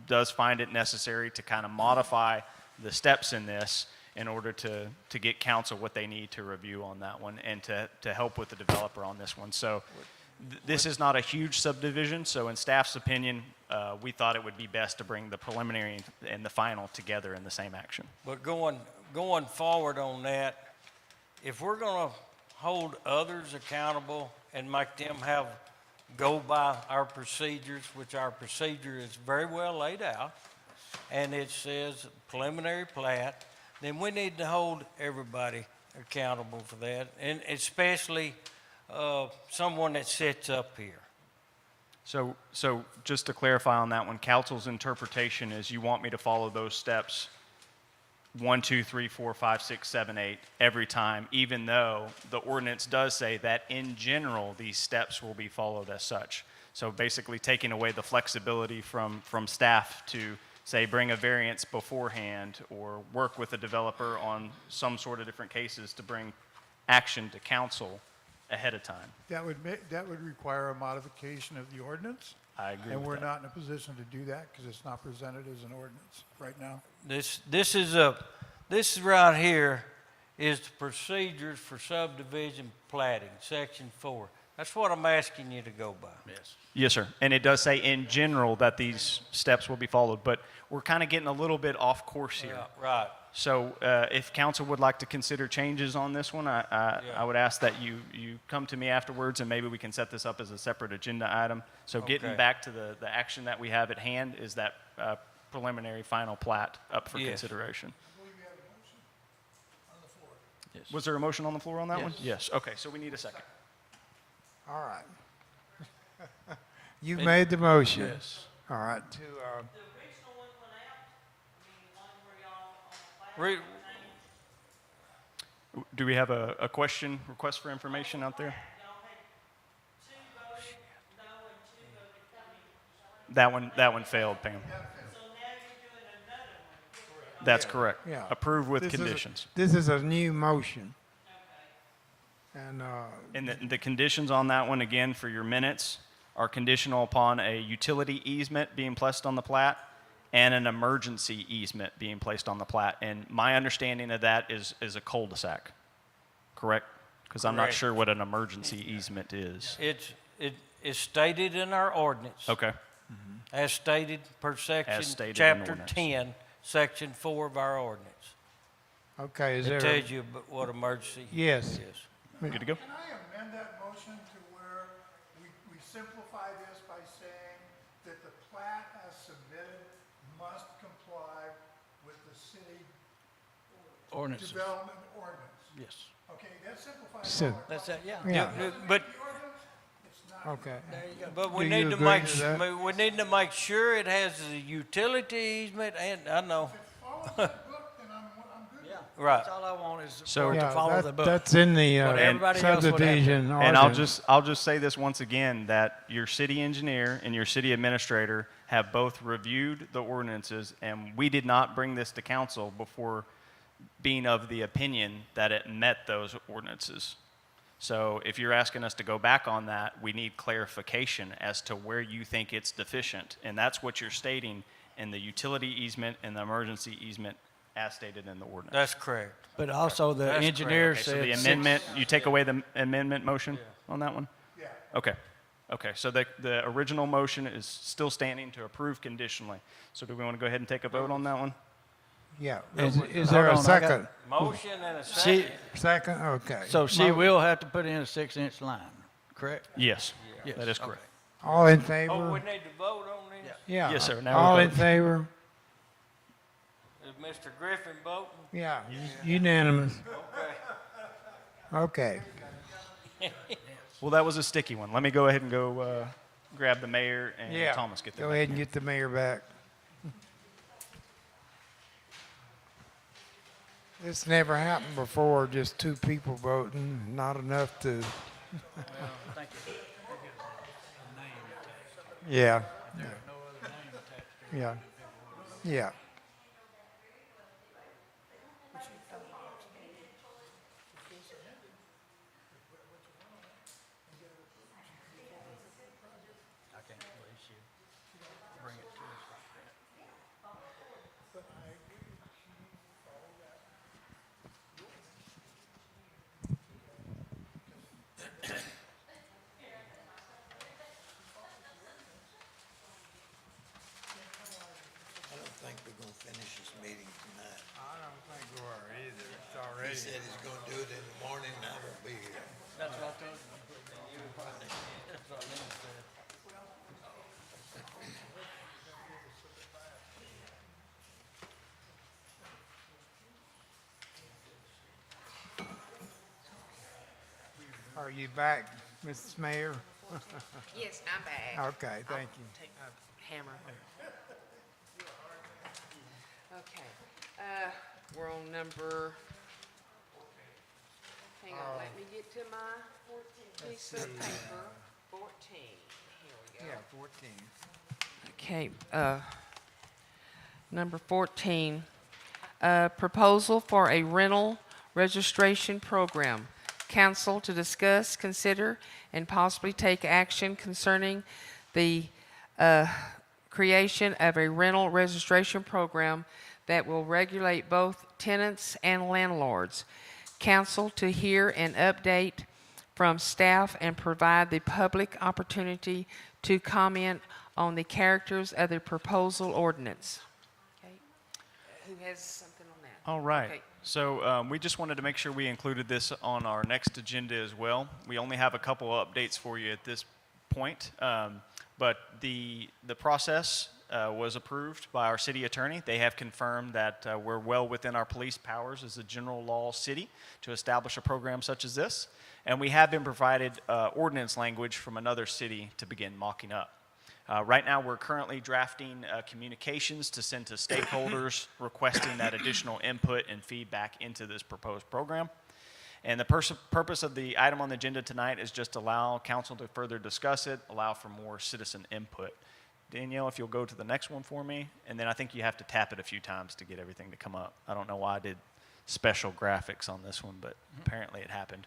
does find it necessary to kind of modify the steps in this in order to get council what they need to review on that one and to help with the developer on this one. So this is not a huge subdivision. So in staff's opinion, we thought it would be best to bring the preliminary and the final together in the same action. But going forward on that, if we're going to hold others accountable and make them go by our procedures, which our procedure is very well laid out, and it says preliminary plat, then we need to hold everybody accountable for that, and especially someone that sits up here. So just to clarify on that one, council's interpretation is you want me to follow those steps 1, 2, 3, 4, 5, 6, 7, 8 every time, even though the ordinance does say that in general these steps will be followed as such. So basically taking away the flexibility from staff to say bring a variance beforehand or work with a developer on some sort of different cases to bring action to council ahead of time. That would require a modification of the ordinance. I agree And with we're that. not in a position to do that because it's not presented as an ordinance right now. This right here is the procedures for subdivision platting, section 4. That's what I'm asking you to go by. Yes. Yes, sir. And it does say in general that these steps will be followed, but we're kind of getting a little bit off course here. Yeah, right. So if council would like to consider changes on this one, I would ask that you come to me afterwards and maybe we can set this up as a separate agenda item. So getting Okay. back to the action that we have at hand is that preliminary final plat up for Yes. consideration. On the floor. Yes. Was there a motion on the floor on that one? Yes. Yes. Okay, so we need a second. All right. You made the motion. Yes. All right. Do we have a question, request for information out there? That one failed, Pam. That's correct. Yeah. Approved with This is a- conditions. This is a new motion. And, And the conditions on that one, again, for your minutes, are conditional upon a utility easement being placed on the plat and an emergency easement being placed on the plat. And my understanding of that is a cul-de-sac, correct? Because I'm not Correct. sure what an emergency easement is. It is stated in our ordinance. Okay. As stated per section, As stated in chapter ordinance. 10, section 4 of our ordinance. okay, is It there? tells you what emergency Yes. is. Good to go? Can I amend that motion to where we simplify this by saying that the plat as submitted must comply with the city Ordinances. development ordinance? Yes. Okay, that simplifies So- all our That's it, yeah. Yeah. But Okay. But we Do need you to agree make, to that? we need to make sure it has the utility easement, and I know. Follow that book, then I'm good. Right. That's all I want is So- for it to Yeah, follow the book. that's in the What everybody else would have to- subdivision And ordinance. I'll just say this once again, that your city engineer and your city administrator have both reviewed the ordinances, and we did not bring this to council before being of the opinion that it met those ordinances. So if you're asking us to go back on that, we need clarification as to where you think it's deficient. And that's what you're stating in the utility easement and the emergency easement as stated in the ordinance. That's correct. But also the That's engineer Okay, so said. the amendment, you take away the amendment motion on that one? Yeah. Okay. Okay, so the original motion is still standing to approve conditionally. So do we want to go ahead and take a vote on that one? Yeah. Is- Is there a hold on, I got- second? Motion and a She, second. Second, okay. so she will have to put in a 6-inch line, correct? Yes, Yes, that is okay. correct. All in Oh, favor? we need to vote on this? Yeah. Yes, sir. Now All we in vote. favor? Is Mr. Griffin voting? Yeah, unanimous. Okay. Okay. Well, that was a sticky one. Let me go ahead and go grab the mayor and Yeah. Thomas get Go them. ahead and get the mayor back. This never happened before, just two people voting, not enough to. Yeah. Yeah. Yeah. I can't believe she bring it to us like that. I don't think we're gonna finish this meeting tonight. I don't think we are either. It's He already. said he's gonna do it in the morning, and I won't be here. That's what I told you. That's what Lynn said. Are you back, Mrs. Mayor? Yes, I'm back. Okay, thank you. Take my hammer. Okay, we're on number, hang on, let me get to my piece of paper. 14, here we go. Yeah, 14. Okay, number 14, proposal for a rental registration program. Council to discuss, consider, and possibly take action concerning the creation of a rental registration program that will regulate both tenants and landlords. Council to hear an update from staff and provide the public opportunity to comment on the characters of the proposal ordinance. Okay. Who has something on that? All right. Okay. So we just wanted to make sure we included this on our next agenda as well. We only have a couple of updates for you at this point, but the process was approved by our city attorney. They have confirmed that we're well within our police powers as a general law city to establish a program such as this, and we have been provided ordinance language from another city to begin mocking up. Right now, we're currently drafting communications to send to stakeholders requesting that additional input and feedback into this proposed program. And the purpose of the item on the agenda tonight is just to allow council to further discuss it, allow for more citizen input. Danielle, if you'll go to the next one for me, and then I think you have to tap it a few times to get everything to come up. I don't know why I did special graphics on this one, but apparently it happened.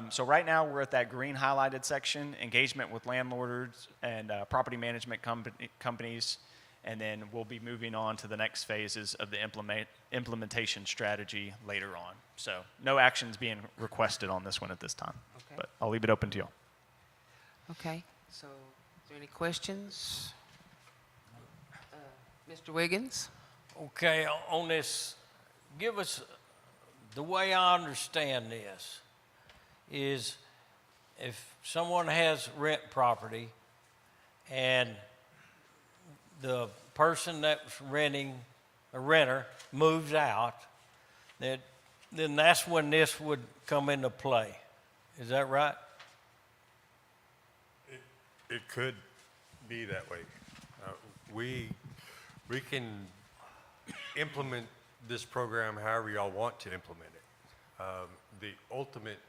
So right now, we're at that green highlighted section, engagement with landlords and property management companies, and then we'll be moving on to the next phases of the implementation strategy later on. So no actions being requested on this one at this time, but I'll leave it open to you all. Okay, so is there any questions? Mr. Wiggins? Okay, on this, give us, the way I understand this is if someone has rent property and the person that's renting, a renter, moves out, then that's when this would come into play. Is that right? It could be that way. We can implement this program however y'all want to implement it. The ultimate,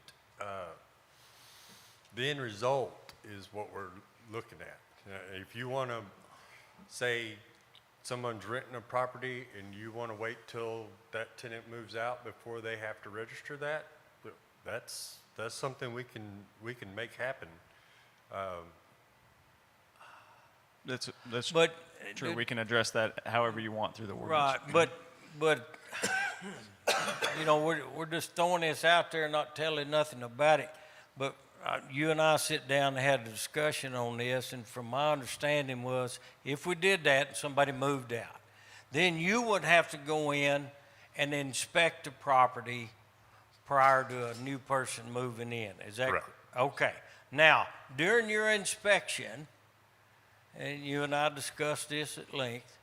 the end result is what we're looking at. If you want to say someone's renting a property and you want to wait till that tenant moves out before they have to register that, that's something we can make happen. That's But true. We can address that however you want through the ordinance. right, but you know, we're just throwing this out there, not telling nothing about it. But you and I sit down and had a discussion on this, and from my understanding was, if we did that and somebody moved out, then you would have to go in and inspect the property prior to a new person moving in. Is that Correct. Okay. Now, during your inspection, and you and I discussed this at length,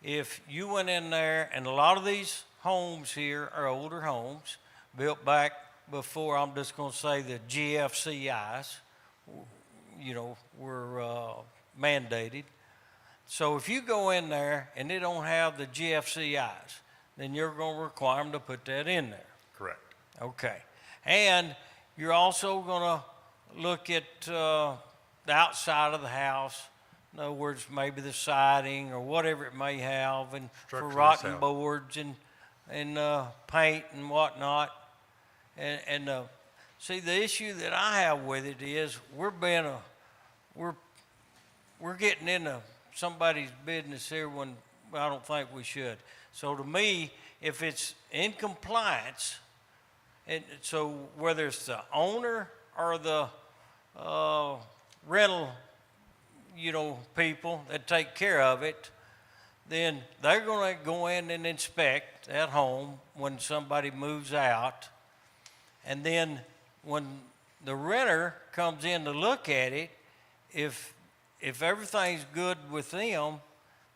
if you went in there, and a lot of these homes here are older homes, built back before, I'm just going to say, the GFCIs, you know, were mandated. So if you go in there and they don't have the GFCIs, then you're going to require them to put that in there. Correct. Okay. And you're also going to look at the outside of the house. In other words, maybe the siding or whatever it may have, and for Structurally rotten sound. boards and paint and whatnot. And see, the issue that I have with it is we're getting into somebody's business here when I don't think we should. So to me, if it's in compliance, and so whether it's the owner or the rental, you know, people that take care of it, then they're going to go in and inspect that home when somebody moves out. And then when the renter comes in to look at it, if everything's good with them,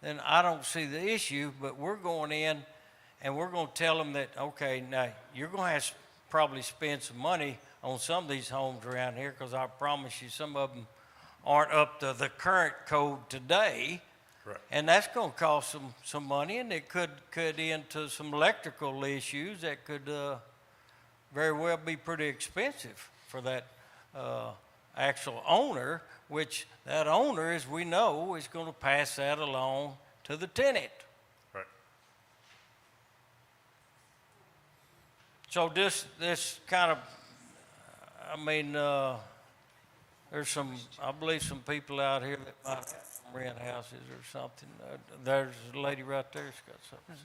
then I don't see the issue. But we're going in and we're going to tell them that, okay, now you're going to have to probably spend some money on some of these homes around here, because I promise you some of them aren't up to the current code today. Correct. And that's going to cost some money, and it could into some electrical issues that could very well be pretty expensive for that actual owner, which that owner, as we know, is going to pass that along to the tenant. Right. So this kind of, I mean, there's I believe some people out here that might have rent houses or something. There's a lady right there that's got something.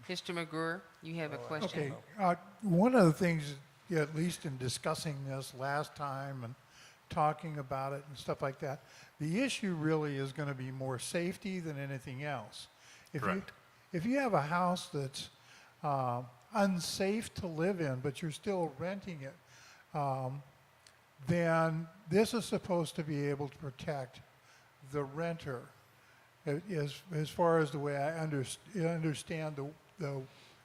Mr. McGruer, you have a question? Okay, one of the things, at least in discussing this last time and talking about it and stuff like that, the issue really is going to be more safety than anything else. Correct. If you have a house that's unsafe to live in, but you're still renting it, then this is supposed to be able to protect the renter, as far as the way I understand the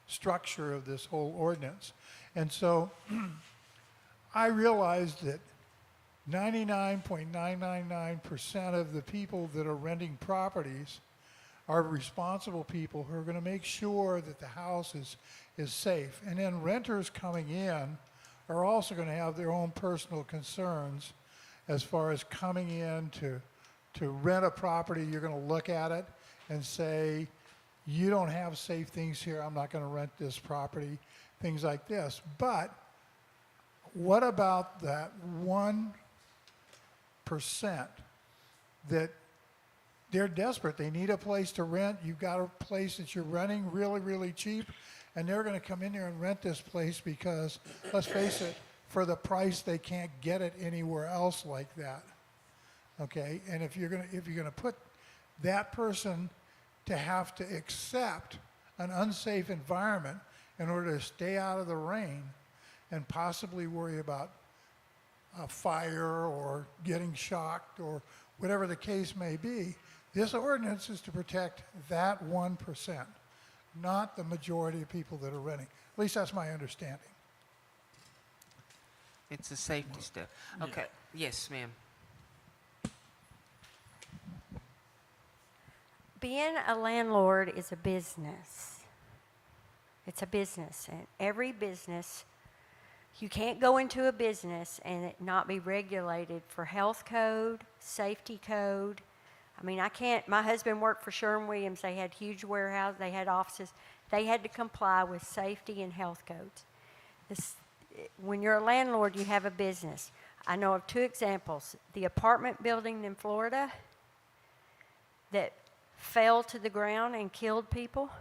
structure of this whole ordinance. And so I realized that 99.999% of the people that are renting properties are responsible people who are going to make sure that the house is safe. And then renters coming in are also going to have their own personal concerns as far as coming in to rent a property. You're going to look at it and say, you don't have safe things here, I'm not going to rent this property, things like this. But what about that 1% that they're desperate, they need a place to rent, you've got a place that you're renting really, really cheap, and they're going to come in there and rent this place because, let's face it, for the price they can't get it anywhere else like that. Okay, and if you're going to put that person to have to accept an unsafe environment in order to stay out of the rain and possibly worry about a fire or getting shocked or whatever the case may be, this ordinance is to protect that 1%, not the majority of people that are renting. At least that's my understanding. It's a safety stuff. Okay. Yes, ma'am. Being a landlord is a business. It's a business, and every business, you can't go into a business and it not be regulated for health code, safety code. I mean, I can't, my husband worked for Sherwin-Williams. They had huge warehouses, they had offices. They had to comply with safety and health codes. When you're a landlord, you have a business. I know of 2 examples. The apartment building in Florida that fell to the ground and killed people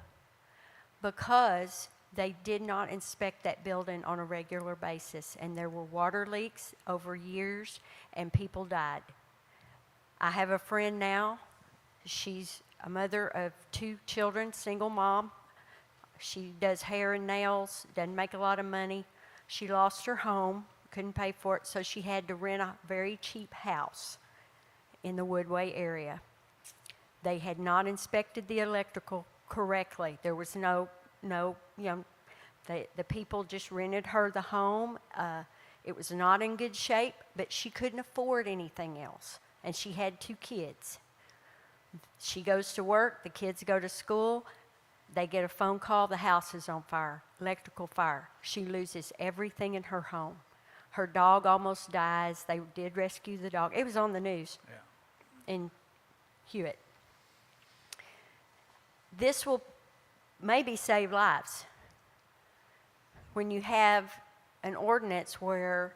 because they did not inspect that building on a regular basis, and there were water leaks over years, and people died. I have a friend now. She's a mother of 2 children, single mom. She does hair and nails, doesn't make a lot of money. She lost her home, couldn't pay for it, so she had to rent a very cheap house in the Woodway area. They had not inspected the electrical correctly. There was no, the people just rented her the home. It was not in good shape, but she couldn't afford anything else, and she had 2 kids. She goes to work, the kids go to school, they get a phone call, the house is on fire, electrical fire. She loses everything in her home. Her dog almost dies. They did rescue the dog. It was on the news in Hewitt. This will maybe save lives. When you have an ordinance where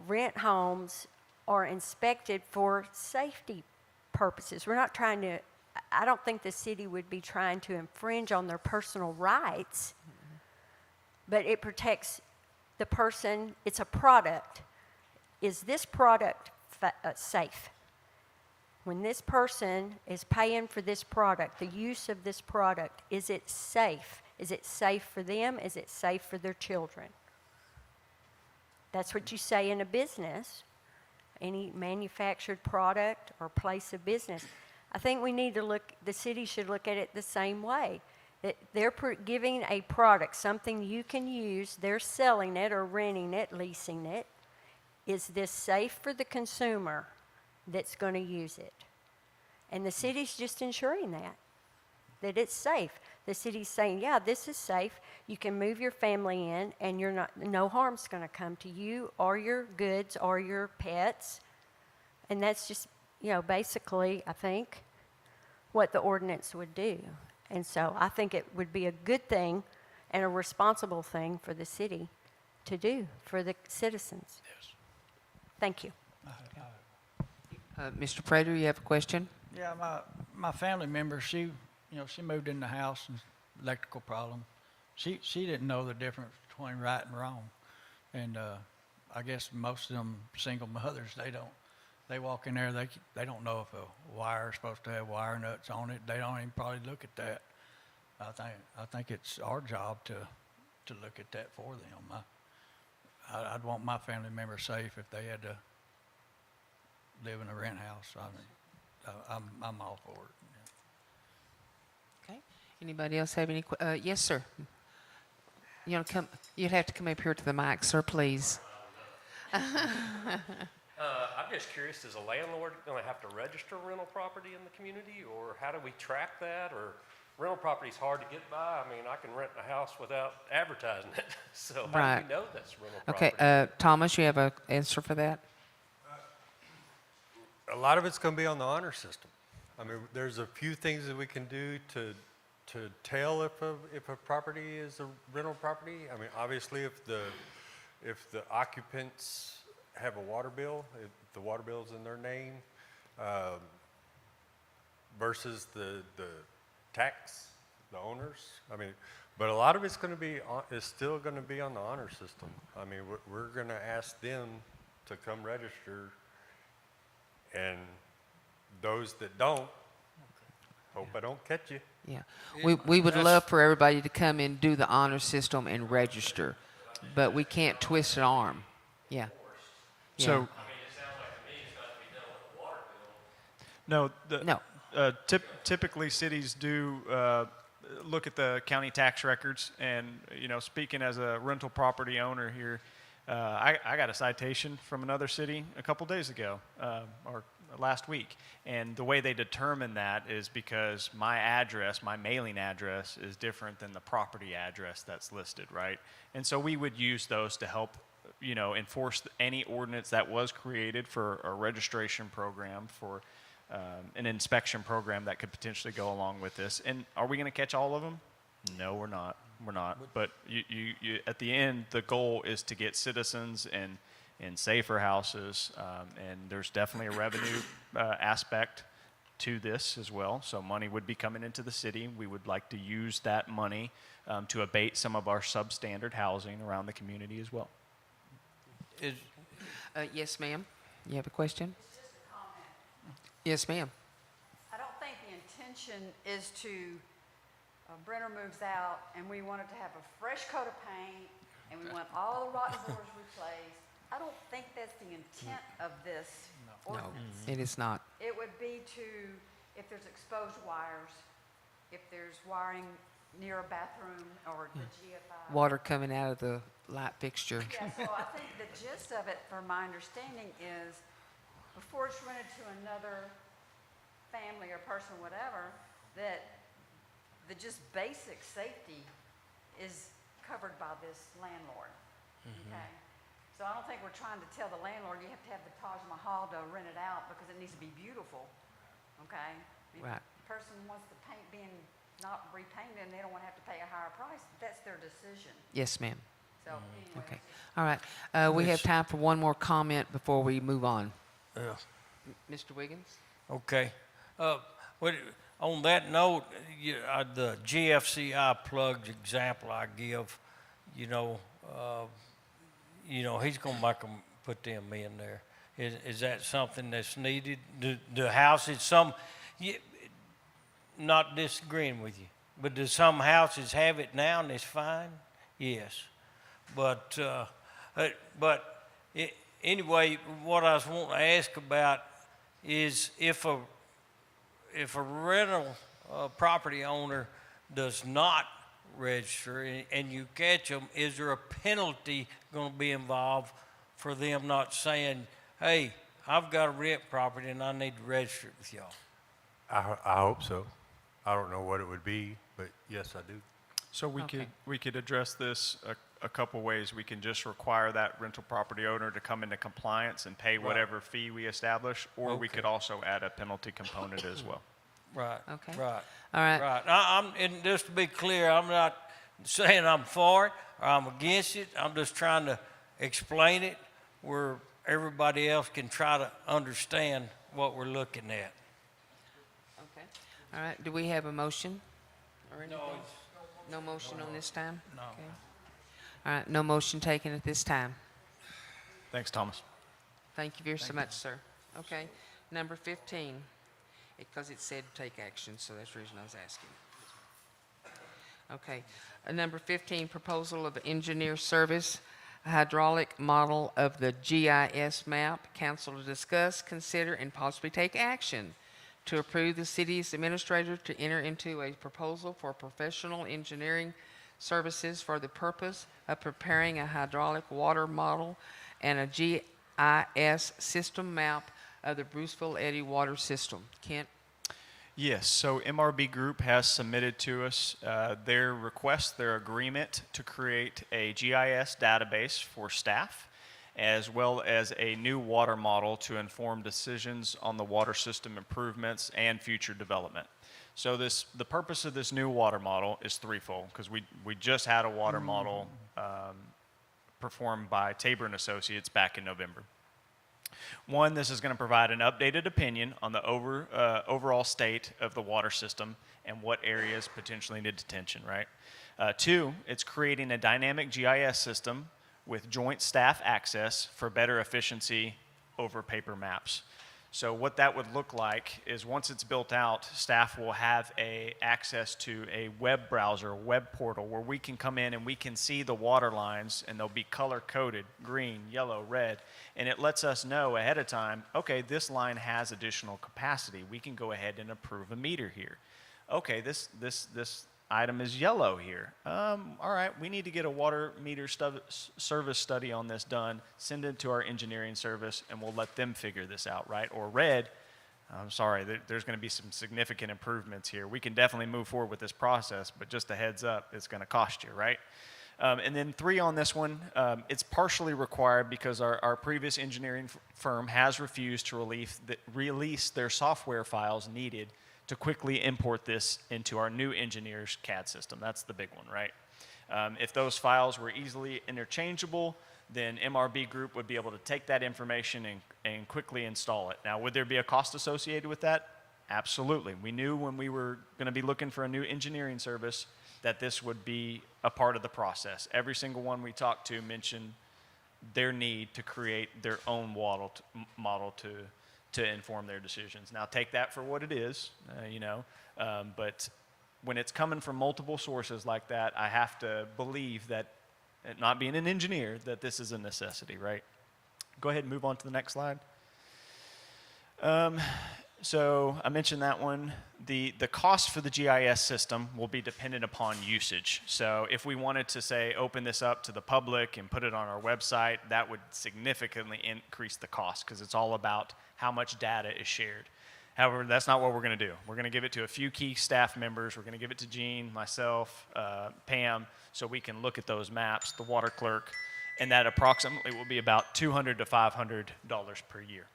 rent homes are inspected for safety purposes. We're not trying to, I don't think the city would be trying to infringe on their personal rights, but it protects the person. It's a product. Is this product safe? When this person is paying for this product, the use of this product, is it safe? Is it safe for them? Is it safe for their children? That's what you say in a business, any manufactured product or place of business. I think we need to look, the city should look at it the same way. That they're giving a product, something you can use, they're selling it or renting it, leasing it. Is this safe for the consumer that's going to use it? And the city's just ensuring that it's safe. The city's saying, yeah, this is safe. You can move your family in, and you're not, no harm's going to come to you or your goods or your pets. And that's just, basically, I think, what the ordinance would do. And so I think it would be a good thing and a responsible thing for the city to do for the citizens. Yes. Thank you. Mr. Prater, you have a question? Yeah, my family member, she moved in the house and electrical problem. She didn't know the difference between right and wrong. And I guess most of them single mothers, they walk in there, they don't know if a wire is supposed to have wire nuts on it. They don't even probably look at that. I think it's our job to look at that for them. I'd want my family members safe if they had to live in a rent house. I'm all for it. Okay. Anybody else have any? Yes, sir. You want to come? You'd have to come up here to the mic, sir, please. I'm just curious, is a landlord going to have to register rental property in the community, or how do we track that? Or rental property is hard to get by. I mean, I can rent a house without advertising it. So how do we know that's rental property? Okay, Thomas, you have an answer for that? A lot of it's going to be on the honor system. I mean, there's a few things that we can do to tell if a property is a rental property. I mean, obviously, if the occupants have a water bill, if the water bill is in their name, versus the tax, the owners. I mean, but a lot of it's going to be is still going to be on the honor system. I mean, we're going to ask them to come register. And those that don't, hope I don't catch you. Yeah, we would love for everybody to come and do the honor system and register, but we can't twist an arm. Yeah. So, I mean, it sounds like to me it's got to be done with a water bill. No. Typically, cities do look at the county tax records, and speaking as a rental property owner here, I got a citation from another city a couple days ago, or last week. And the way they determine that is because my address, my mailing address, is different than the property address that's listed, right? And so we would use those to help, enforce any ordinance that was created for a registration program, for an inspection program that could potentially go along with this. And are we going to catch all of them? No, we're not. We're not. But you at the end, the goal is to get citizens in safer houses, and there's definitely a revenue aspect to this as well. So money would be coming into the city. We would like to use that money to abate some of our substandard housing around the community as well. Yes, ma'am. You have a question? Yes, ma'am. I don't think the intention is to, Brenner moves out and we want it to have a fresh coat of paint and we want all the rotten doors replaced. I don't think that's the intent of this ordinance. No, it is not. It would be to, if there's exposed wires, if there's wiring near a bathroom or the GFI. Water coming out of the light fixture. Yeah, so I think the gist of it, from my understanding, is before it's rented to another family or person, whatever, that the just basic safety is covered by this landlord. Okay? So I don't think we're trying to tell the landlord you have to have the Taj Mahal to rent it out because it needs to be beautiful. Okay? I mean, Right. the person wants the paint being not repainted and they don't want to have to pay a higher price. That's their decision. Yes, ma'am. So anyway, Okay. All right. We have time for one more comment before we move on. Yeah. Mr. Wiggins? Okay. On that note, the GFCI plugs example I give, he's going to make them put them in there. Is that something that's needed? The houses, not disagreeing with you, but do some houses have it now and it's fine? Yes. But anyway, what I was wanting to ask about is if a rental property owner does not register and you catch them, is there a penalty going to be involved for them not saying, hey, I've got a rent property and I need to register it with y'all? I hope so. I don't know what it would be, but yes, I do. So we could address this a couple ways. We can just require that rental property owner to come into compliance and pay whatever fee we establish, or we could also add a penalty component as well. Right. Okay. Right. All right. Right. And just to be clear, I'm not saying I'm for it or I'm against it. I'm just trying to explain it where everybody else can try to understand what we're looking at. Okay. All right. Do we have a motion or anything? No motion on this time? No. Okay. All right. No motion taken at this time. Thanks, Thomas. Thank you very so much, sir. Okay. Number 15. Because it said take action, so that's the reason I was asking. Okay. Number 15, proposal of engineer service, hydraulic model of the GIS map. Council to discuss, consider, and possibly take action to approve the city's administrator to enter into a proposal for professional engineering services for the purpose of preparing a hydraulic water model and a GIS system map of the Bruceville-Eddy water system. Kent? Yes, so MRB Group has submitted to us their request, their agreement to create a GIS database for staff, as well as a new water model to inform decisions on the water system improvements and future development. So the purpose of this new water model is threefold, because we just had a water model performed by Tabor & Associates back in November. One, this is going to provide an updated opinion on the overall state of the water system and what areas potentially need attention, right? Two, it's creating a dynamic GIS system with joint staff access for better efficiency over paper maps. So what that would look like is once it's built out, staff will have access to a web browser, web portal, where we can come in and we can see the water lines, and they'll be color-coded, green, yellow, red, and it lets us know ahead of time, okay, this line has additional capacity. We can go ahead and approve a meter here. Okay, this item is yellow here. All right, we need to get a water meter service study on this done, send it to our engineering service, and we'll let them figure this out, right? Or red, I'm sorry, there's going to be some significant improvements here. We can definitely move forward with this process, but just a heads up, it's going to cost you, right? And then 3 on this one, it's partially required because our previous engineering firm has refused to release their software files needed to quickly import this into our new engineer's CAD system. That's the big one, right? If those files were easily interchangeable, then MRB Group would be able to take that information and quickly install it. Now, would there be a cost associated with that? Absolutely. We knew when we were going to be looking for a new engineering service that this would be a part of the process. Every single one we talked to mentioned their need to create their own model to inform their decisions. Now, take that for what it is, but when it's coming from multiple sources like that, I have to believe that, not being an engineer, that this is a necessity, right? Go ahead and move on to the next slide. So I mentioned that one. The cost for the GIS system will be dependent upon usage. So if we wanted to, say, open this up to the public and put it on our website, that would significantly increase the cost because it's all about how much data is shared. However, that's not what we're going to do. We're going to give it to a few key staff members. We're going to give it to Gene, myself, Pam, so we can look at those maps, the water clerk, and that approximately will be about $200 to $500 per year.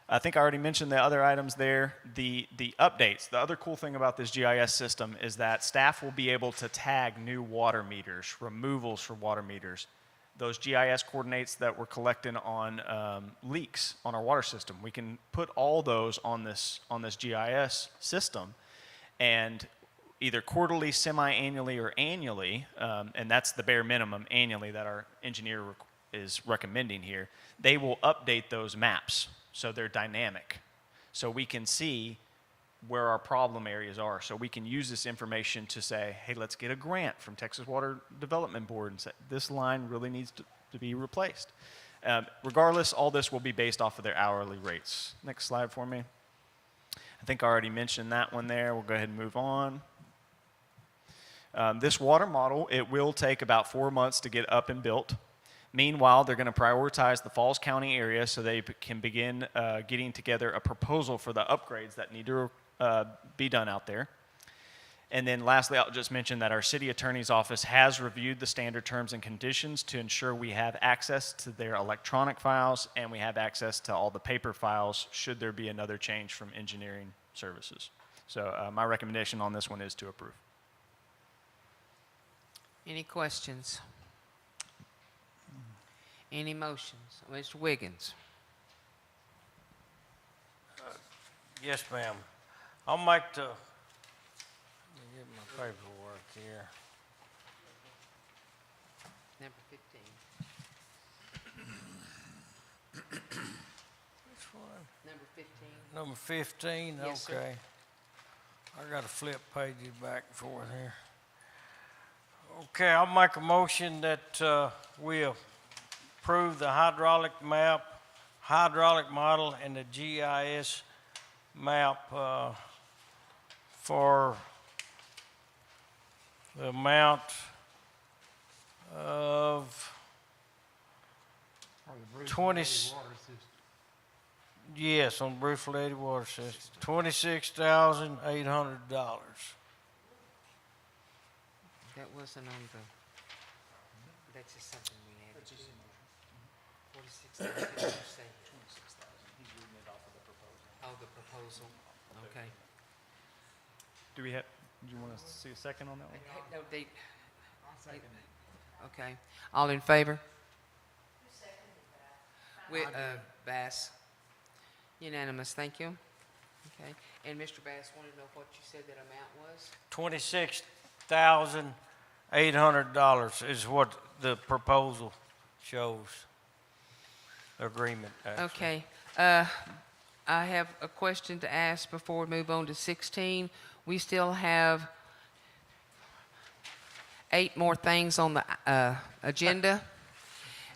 I think I already mentioned the other items there. The updates, the other cool thing about this GIS system is that staff will be able to tag new water meters, removals for water meters, those GIS coordinates that we're collecting on leaks on our water system. We can put all those on this GIS system, and either quarterly, semi-annually, or annually, and that's the bare minimum annually that our engineer is recommending here, they will update those maps so they're dynamic. So we can see where our problem areas are. So we can use this information to say, hey, let's get a grant from Texas Water Development Board and say, this line really needs to be replaced. Regardless, all this will be based off of their hourly rates. Next slide for me. I think I already mentioned that one there. We'll go ahead and move on. This water model, it will take about 4 months to get up and built. Meanwhile, they're going to prioritize the Falls County area so they can begin getting together a proposal for the upgrades that need to be done out there. And then lastly, I'll just mention that our city attorney's office has reviewed the standard terms and conditions to ensure we have access to their electronic files and we have access to all the paper files should there be another change from engineering services. So my recommendation on this one is to approve. Any questions? Any motions? Mr. Wiggins. Yes, ma'am. I'll make the, let me get my paperwork here. Number 15. Which one? Number 15. Number 15, Yes, sir. okay. I gotta flip pages back and forth here. Okay, I'll make a motion that we approve the hydraulic model and the GIS map for the amount of 20. Yes, on Bruceville-Eddy water system, $26,800. That wasn't on the, that's just something we added. That's just a motion. 46,000, did you say? 26,000. He's reading it off of the proposal. Oh, the proposal, okay. Do you want to see a second on that one? No, I'll second it. Okay, all in favor? Who seconded that? Bass. Unanimous, thank you. Okay, and Mr. Bass wanted to know what you said that amount was? $26,800 is what the proposal shows. The agreement, actually. Okay, I have a question to ask before we move on to 16. We still have 8 more things on the agenda.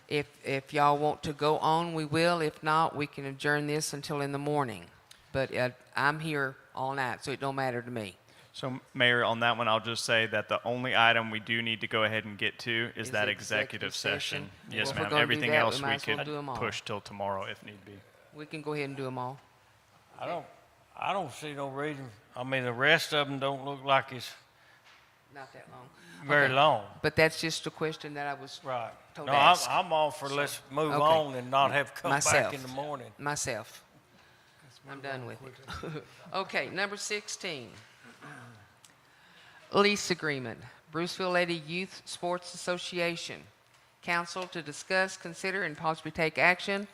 If y'all want to go on, we will. If not, we can adjourn this until in the morning. But I'm here all night, so it don't matter to me. So, Mayor, on that one, I'll just say that the only item we do need to go ahead and get to is that executive session. Yes, Well, if we're ma'am. gonna do Everything that, else we we might as well could do 'em all. push till tomorrow if need be. We can go ahead and do them all. I don't see no reason. I mean, the rest of them don't look like it's Not that long. very Okay. long. But that's just a question that I was Right. told No, to ask. I'm all for let's move Okay. on and not have to come Myself. back in the morning. Myself. I'm done with it. Okay, number 16. Lease agreement, Bruceville-Eddy Youth Sports Association. Council to discuss, consider, and possibly take action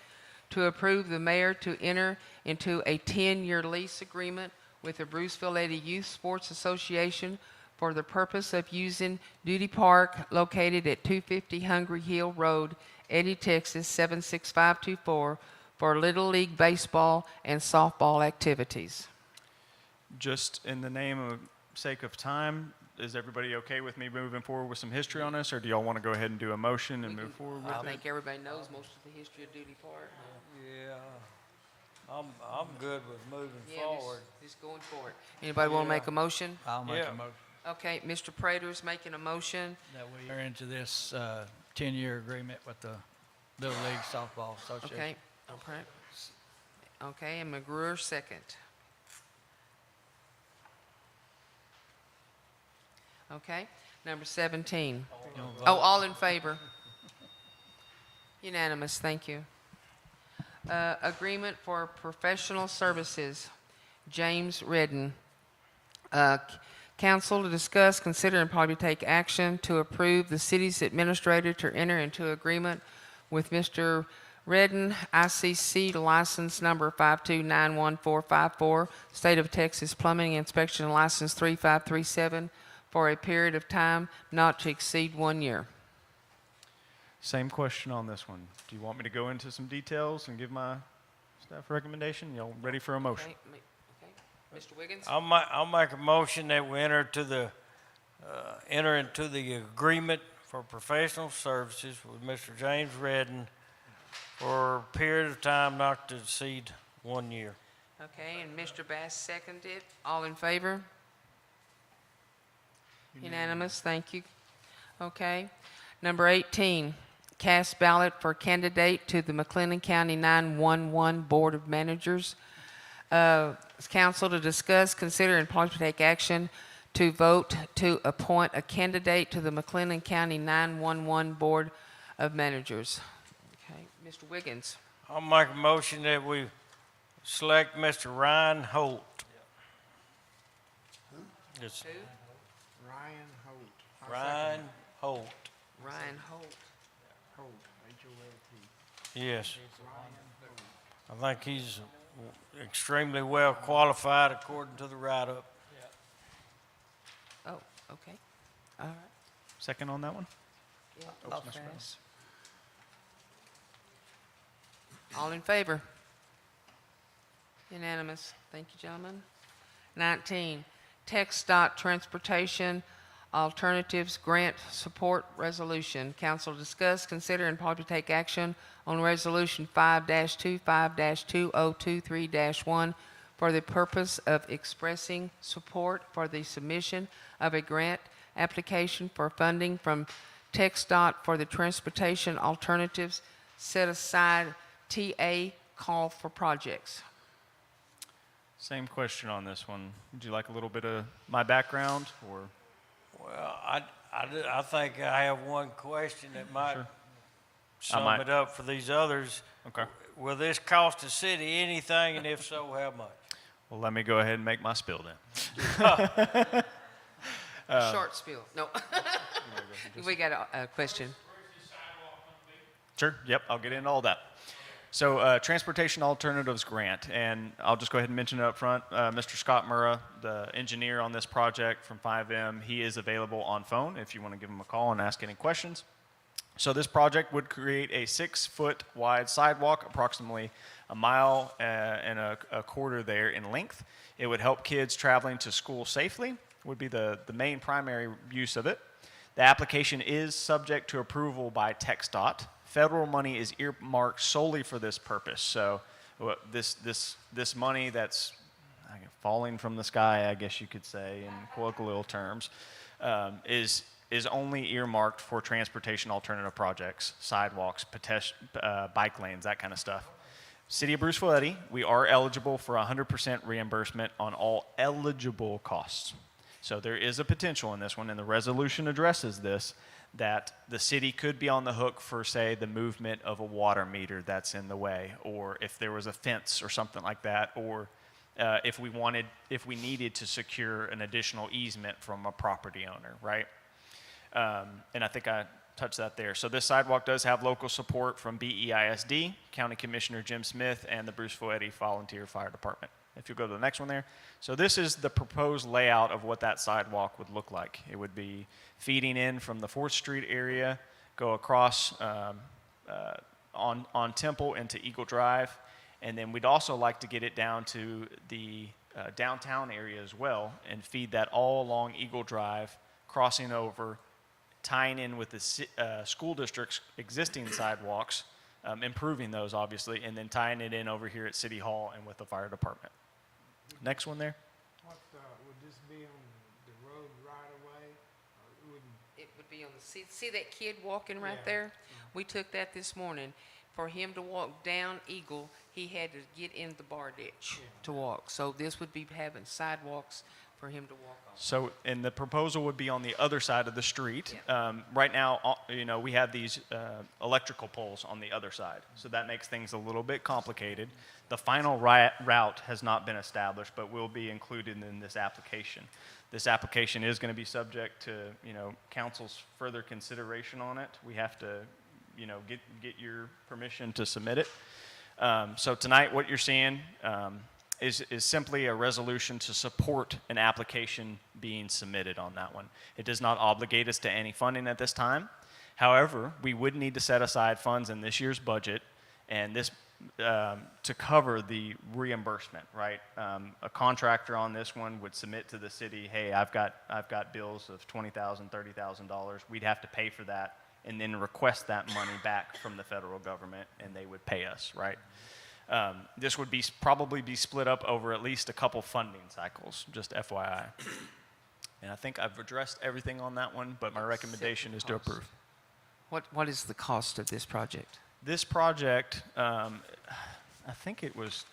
to approve the mayor to enter into a 10-year lease agreement with the Bruceville-Eddy Youth Sports Association for the purpose of using Duty Park located at 250 Hungry Hill Road, Eddy, Texas 76524 for Little League baseball and softball activities. Just in the sake of time, is everybody okay with me moving forward with some history on this, or do y'all want to go ahead and do a motion and move forward with I it? think everybody knows most of the history of Duty Park. Yeah. I'm good with moving Yeah, forward. just going forward. Anybody want to make a motion? I'll make Yeah. a motion Okay, Mr. Prater's making a motion. that we are into this 10-year agreement with the Little League Softball Association. Okay, okay. Okay, and McGruer second. Okay, number 17. Oh, all in favor? Unanimous, thank you. Agreement for professional services, James Redden. Council to discuss, consider, and probably take action to approve the city's administrator to enter into agreement with Mr. Redden, ICC license number 5291454, State of Texas Plumbing Inspection License 3537, for a period of time not to exceed 1 year. Same question on this one. Do you want me to go into some details and give my staff recommendation? Y'all ready for a motion? Okay, Mr. Wiggins? I'll make a motion that we enter into the agreement for professional services with Mr. James Redden for a period of time not to exceed 1 year. Okay, and Mr. Bass seconded. All in favor? Unanimous, thank you. Okay. Number 18, cast ballot for candidate to the McLennan County 911 Board of Managers. Council to discuss, consider, and possibly take action to vote to appoint a candidate to the McLennan County 911 Board of Managers. Okay, Mr. Wiggins. I'll make a motion that we select Mr. Ryan Holt. It's Ryan Holt. I'll Ryan second Holt. Ryan Holt. that. Holt, H-O-L-T. Yes. Ryan Holt. I think he's extremely well qualified according to the write-up. Oh, okay. All right. Second on that one? Yeah, Oh, I'll Mr. Brown. pass. All in favor? Unanimous. Thank you, gentlemen. 19, TxDOT Transportation Alternatives Grant Support Resolution. Council to discuss, consider, and probably take action on Resolution 5-25-2023-1 for the purpose of expressing support for the submission of a grant application for funding from TxDOT for the Transportation Alternatives Set Aside TA Call for Projects. Same question on this one. Would you like a little bit of my background, or? Well, I think I have one question that might Sure. sum might. it up for these others. Okay. Will this cost the city anything, and if so, how much? Well, let me go ahead and make my spill then. Short spiel. No. We got a question. Sure, yep, I'll get into all that. So, Transportation Alternatives Grant, and I'll just go ahead and mention it up front. Mr. Scott Murrah, the engineer on this project from 5M, he is available on phone if you want to give him a call and ask any questions. So this project would create a 6-foot wide sidewalk, approximately a mile and a quarter there in length. It would help kids traveling to school safely, would be the main primary use of it. The application is subject to approval by TxDOT. Federal money is earmarked solely for this purpose. So this money that's falling from the sky, I guess you could say in colloquial terms, is only earmarked for transportation alternative projects, sidewalks, bike lanes, that kind of stuff. City of Bruceville-Eddy, we are eligible for 100% reimbursement on all eligible costs. So there is a potential in this one, and the resolution addresses this, that the city could be on the hook for, say, the movement of a water meter that's in the way, or if there was a fence or something like that, or if we needed to secure an additional easement from a property owner, right? And I think I touched that there. So this sidewalk does have local support from BEISD, County Commissioner Jim Smith, and the Bruceville-Eddy Volunteer Fire Department. If you go to the next one there. So this is the proposed layout of what that sidewalk would look like. It would be feeding in from the 4th Street area, go across on Temple into Eagle Drive, and then we'd also like to get it down to the downtown area as well and feed that all along Eagle Drive, crossing over, tying in with the school district's existing sidewalks, improving those obviously, and then tying it in over here at City Hall and with the fire department. Next one there. What, would this be on the road right away? Or would It would be on the, see that kid walking right there? We took that this morning. For him to walk down Eagle, he had to get in the bar ditch to walk. So this would be having sidewalks for him to walk on. So, and the proposal would be on the other side of the street. Right now, we have these electrical poles on the other side. So that makes things a little bit complicated. The final route has not been established, but will be included in this application. This application is going to be subject to, council's further consideration on it. We have to, get your permission to submit it. So tonight, what you're seeing is simply a resolution to support an application being submitted on that one. It does not obligate us to any funding at this time. However, we would need to set aside funds in this year's budget and this to cover the reimbursement, right? A contractor on this one would submit to the city, hey, I've got bills of $20,000, $30,000. We'd have to pay for that and then request that money back from the federal government, and they would pay us, right? This would probably be split up over at least a couple funding cycles, just FYI. And I think I've addressed everything on that one, but my recommendation is to approve. What is the cost of this project? This project, I think it was,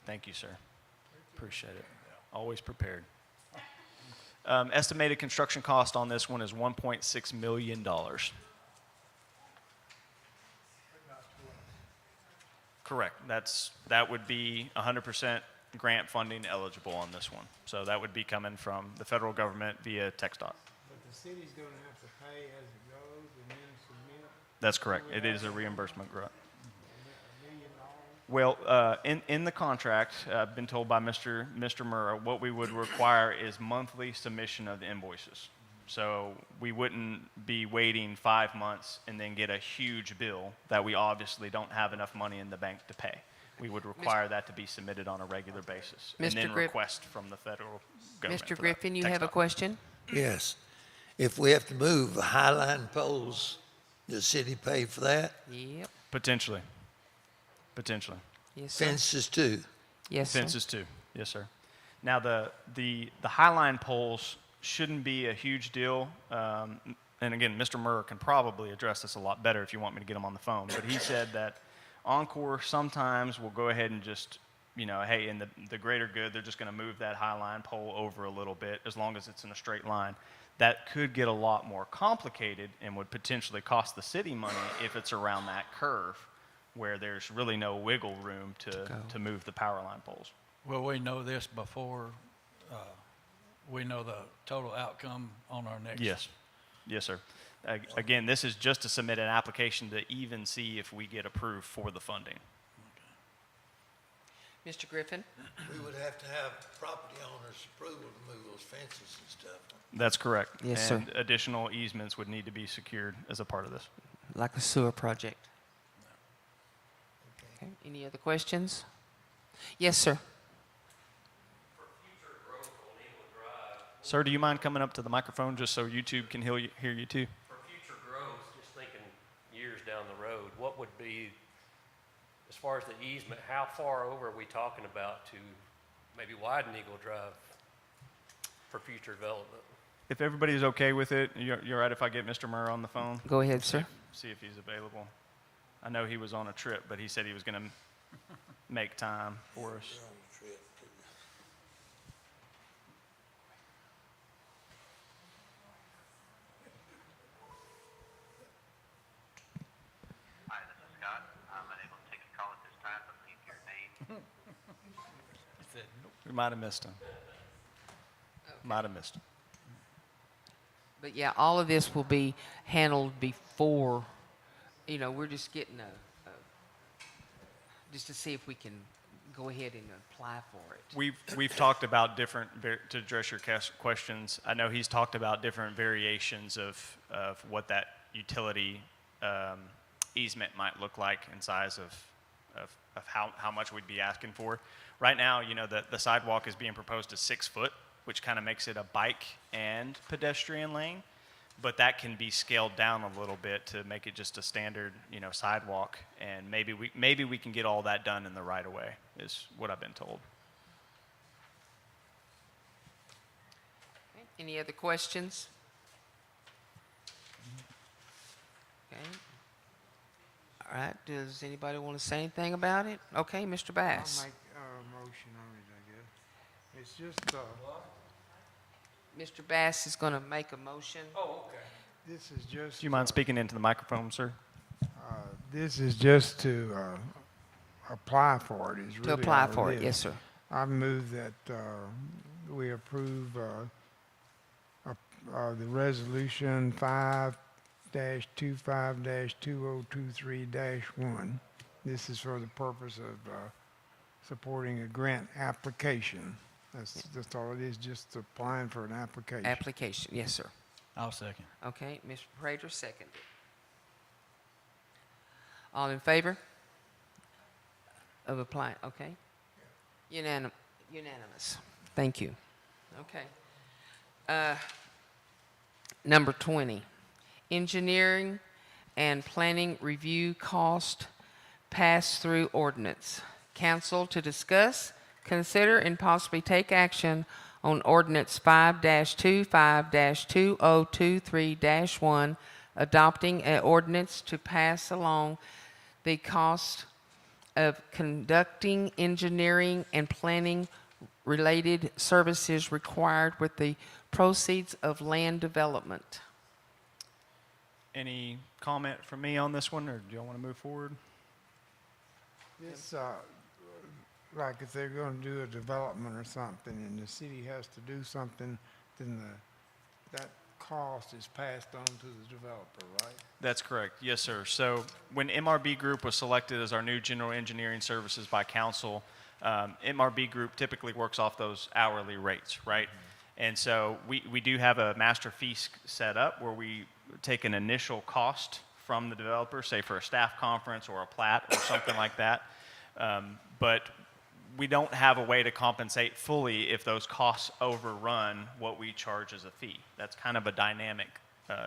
thank you, sir. Appreciate it. Always prepared. Estimated construction cost on this one is $1.6 million. Correct. That would be 100% grant funding eligible on this one. So that would be coming from the federal government via TxDOT. But the city's going to have to pay as it goes and then submit? That's correct. It is a reimbursement grant. $1 million? Well, in the contract, I've been told by Mr. Murrah, what we would require is monthly submission of the invoices. So we wouldn't be waiting 5 months and then get a huge bill that we obviously don't have enough money in the bank to pay. We would require that to be submitted on a regular basis and then request from the federal government. Mr. Griffin, you have a question? Yes. If we have to move highline poles, does the city pay for that? Yep. Potentially. Potentially. Yes, sir. Fences too? Yes, sir. Fences too. Yes, sir. Now the highline poles shouldn't be a huge deal. And again, Mr. Murrah can probably address this a lot better if you want me to get him on the phone. But he said that Encore sometimes will go ahead and just, hey, in the greater good, they're just going to move that highline pole over a little bit as long as it's in a straight line. That could get a lot more complicated and would potentially cost the city money if it's around that curve where there's really no wiggle room to move the power line poles. Well, we know this before we know the total outcome on our next. Yes. Yes, sir. Again, this is just to submit an application to even see if we get approved for the funding. Mr. Griffin? We would have to have property owners' approval to move those fences and stuff. That's correct. Yes, and sir. Additional easements would need to be secured as a part of this. Like a sewer project. Okay. Any other questions? Yes, sir. Sir, do you mind coming up to the microphone just so YouTube can hear you too? For future growth, just thinking years down the road, what would be, as far as the easement, how far over are we talking about to maybe widen Eagle Drive for future development? If everybody's okay with it, you're right if I get Mr. Murrah on the phone? Go ahead, sir. See if he's available. I know he was on a trip, but he said he was going to make time for us. Hi, this is Scott. I'm unable to take a call at this time, but leave your name. We might have missed him. Might have missed him. But yeah, all of this will be handled before, we're just getting just to see if we can go ahead and apply for it. We've talked about different, to address your questions, I know he's talked about different variations of what that utility easement might look like in size of how much we'd be asking for. Right now, the sidewalk is being proposed as 6 foot, which kind of makes it a bike and pedestrian lane, but that can be scaled down a little bit to make it just a standard, sidewalk, and maybe we can get all that done in the right of way, is what I've been told. Okay. Any other questions? Okay. All right, does anybody want to say anything about it? Okay, Mr. Bass. I'll make a motion on it, I guess. It's just, Mr. Bass is going to make a motion. Oh, okay. This is just. Do you mind speaking into the microphone, sir? This is just to apply for it. Is really To apply all for is. it, yes, sir. I move that we approve the resolution 5-25-2023-1. This is for the purpose of supporting a grant application. That's all it is, just applying for an application. Application, yes, sir. I'll second. Okay, Mr. Prater, seconded. All in favor of applying? Okay. Unanimous. Thank you. Okay. Number 20, engineering and planning review cost pass-through ordinance. Council to discuss, consider, and possibly take action on ordinance 5-25-2023-1, adopting an ordinance to pass along the cost of conducting engineering and planning related services required with the proceeds of land development. Any comment from me on this one, or do y'all want to move forward? This, like if they're going to do a development or something and the city has to do something, then that cost is passed on to the developer, right? That's correct. Yes, sir. So when MRB Group was selected as our new general engineering services by council, MRB Group typically works off those hourly rates, right? And so we do have a master fee set up where we take an initial cost from the developer, say for a staff conference or a plat or something like that. But we don't have a way to compensate fully if those costs overrun what we charge as a fee. That's kind of a dynamic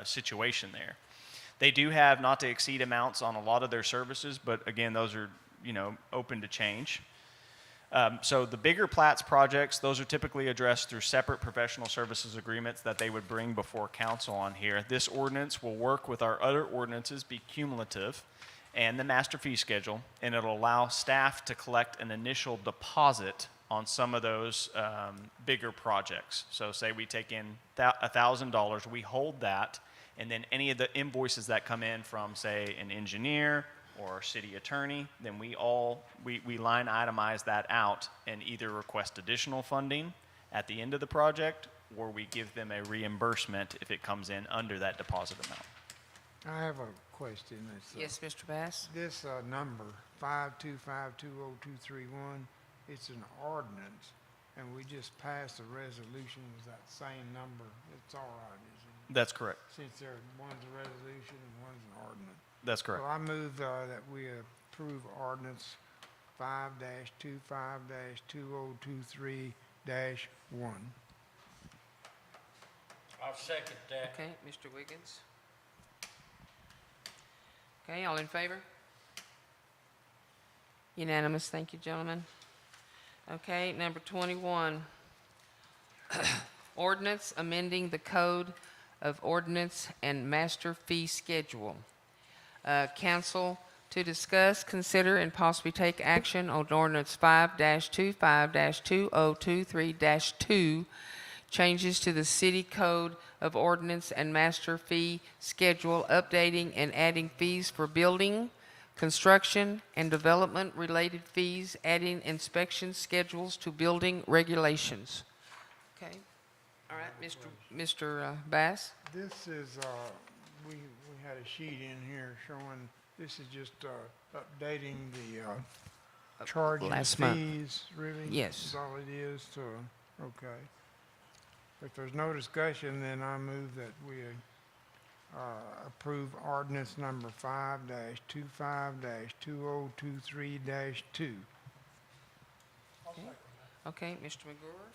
situation there. They do have not to exceed amounts on a lot of their services, but again, those are open to change. So the bigger plats projects, those are typically addressed through separate professional services agreements that they would bring before council on here. This ordinance will work with our other ordinances, be cumulative, and the master fee schedule, and it'll allow staff to collect an initial deposit on some of those bigger projects. So say we take in $1,000, we hold that, and then any of the invoices that come in from, say, an engineer or our city attorney, then we line itemize that out and either request additional funding at the end of the project, or we give them a reimbursement if it comes in under that deposit amount. I have a question. Yes, Mr. Bass? This number, 5-25-20231, it's an ordinance, and we just passed a resolution with that same number. It's all right, isn't it? That's correct. Since one's a resolution and one's an ordinance. That's correct. So I move that we approve ordinance 5-25-2023-1. I'll second that. Okay, Mr. Wiggins? Okay, all in favor? Unanimous, thank you, gentlemen. Okay, number 21, ordinance amending the code of ordinance and master fee schedule. Council to discuss, consider, and possibly take action on ordinance 5-25-2023-2, changes to the City Code of Ordinance and Master Fee Schedule, updating and adding fees for building, construction, and development-related fees, adding inspection schedules to building regulations. Okay. All right, Mr. Bass? This is, we had a sheet in here showing, this is just updating the charging Last month. fees, really? Yes. Is all it is to, okay. If there's no discussion, then I move that we approve ordinance number 5-25-2023-2. Okay, Mr. McGruer?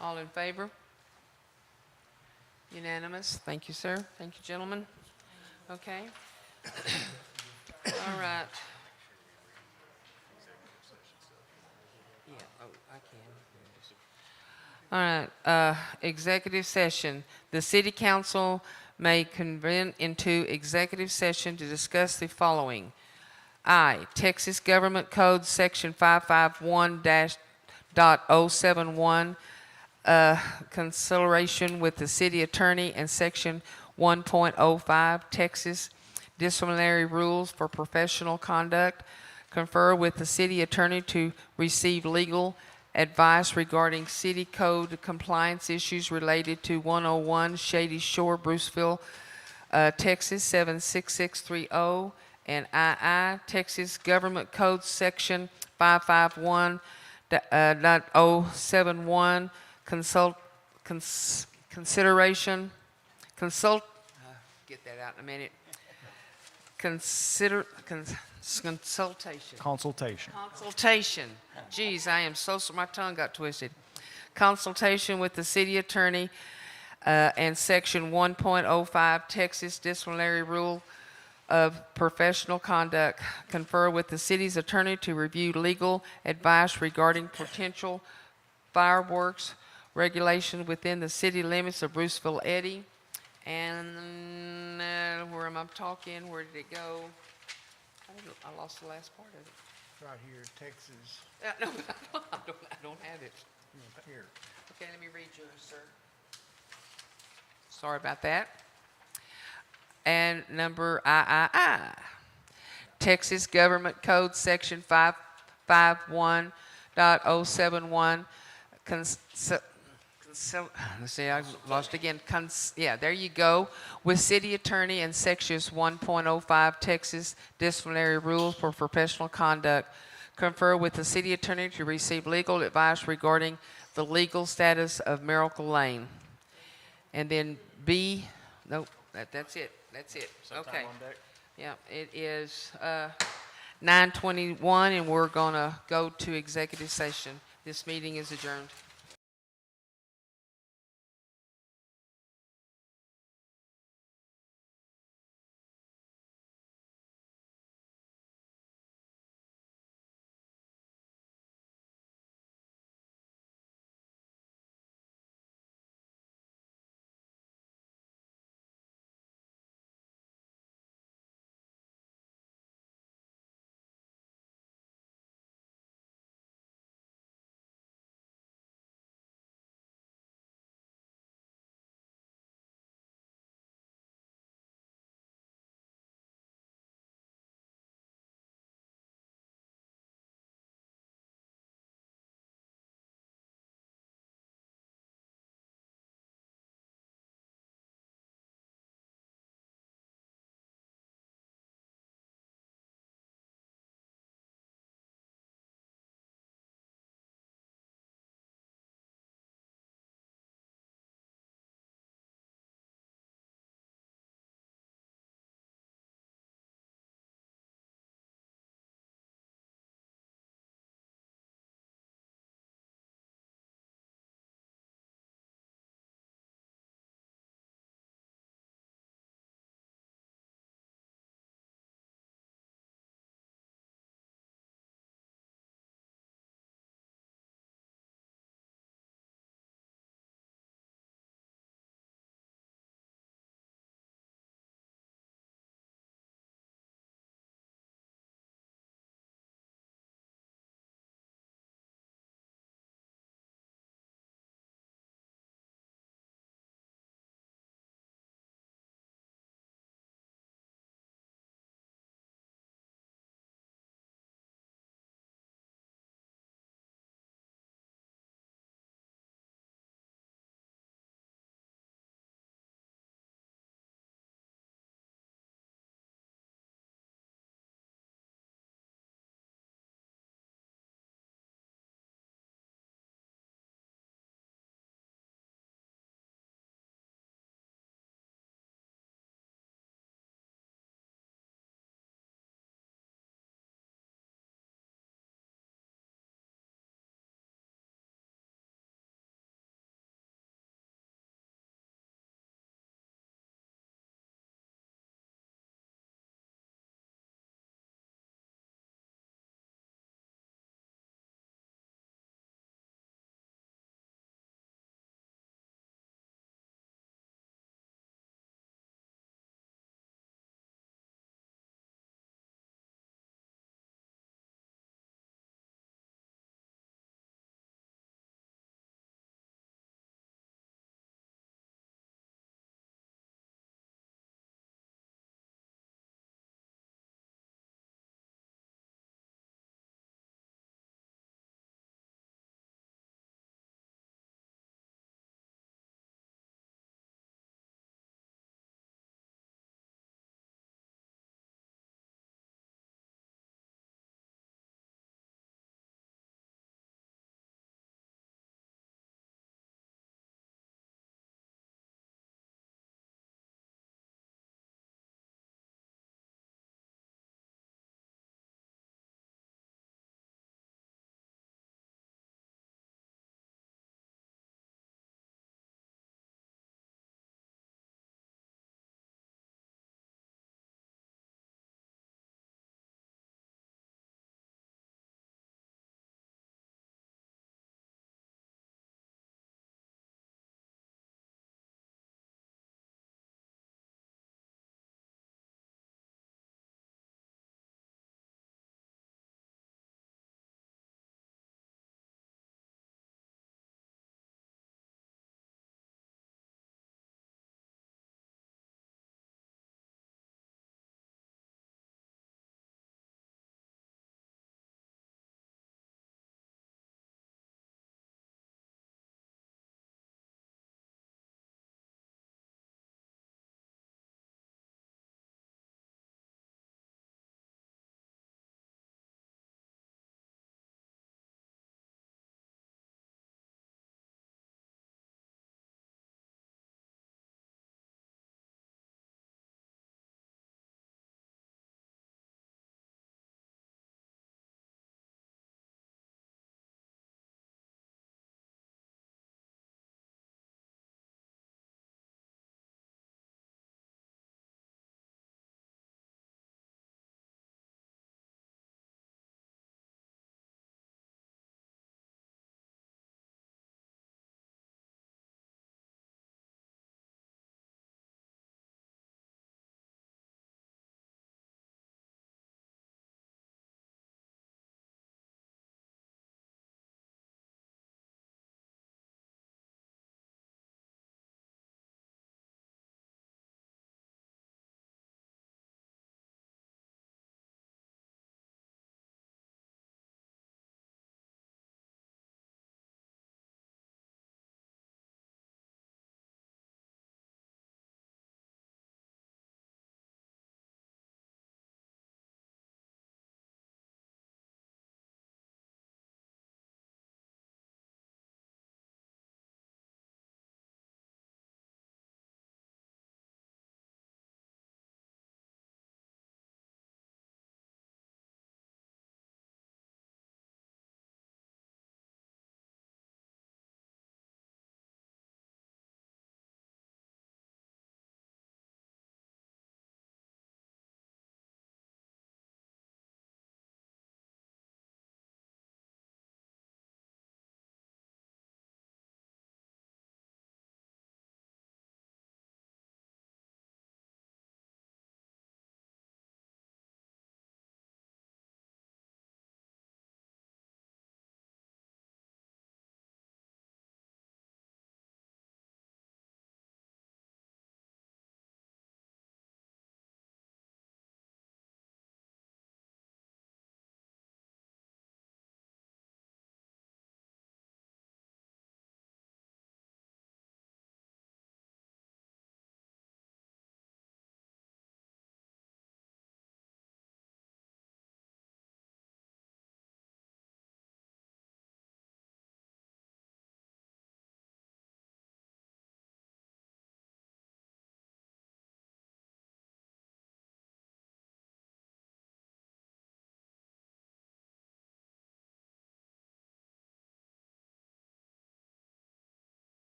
All in favor? Unanimous. Thank you, sir. Thank you, gentlemen. Okay. All right. Yeah, oh, I can. All right, executive session. The city council may convene into executive session to discuss the following. I, Texas Government Code Section 551-.071, consideration with the city attorney, and Section 1.05 Texas disciplinary rules for professional conduct. Confer with the city attorney to receive legal advice regarding city code compliance issues related to 101 Shady Shore, Bruceville, Texas 76630, and II, Texas Government Code Section 551.071, consideration, get that out in a minute. Consultation. Consultation. Geez, I am so, my tongue got twisted. Consultation with the city attorney and Section 1.05 Texas disciplinary rule of professional conduct. Confer with the city's attorney to review legal advice regarding potential fireworks regulation within the city limits of Bruceville-Eddy. And where am I talking? Where did it go? I lost the last part of it. Right here, Texas. No, I don't have it. Here. Okay, let me read yours, sir. Sorry about that. And number III, Texas Government Code Section 551.071, let's see, I lost again. Yeah, there you go. With city attorney and sections 1.05 Texas disciplinary rules for professional conduct. Confer with the city attorney to receive legal advice regarding the legal status of Miracle Lane. And then B, nope, that's it. That's it. Okay. Yeah, it is 9:21, and we're going to go to executive session. This meeting is adjourned.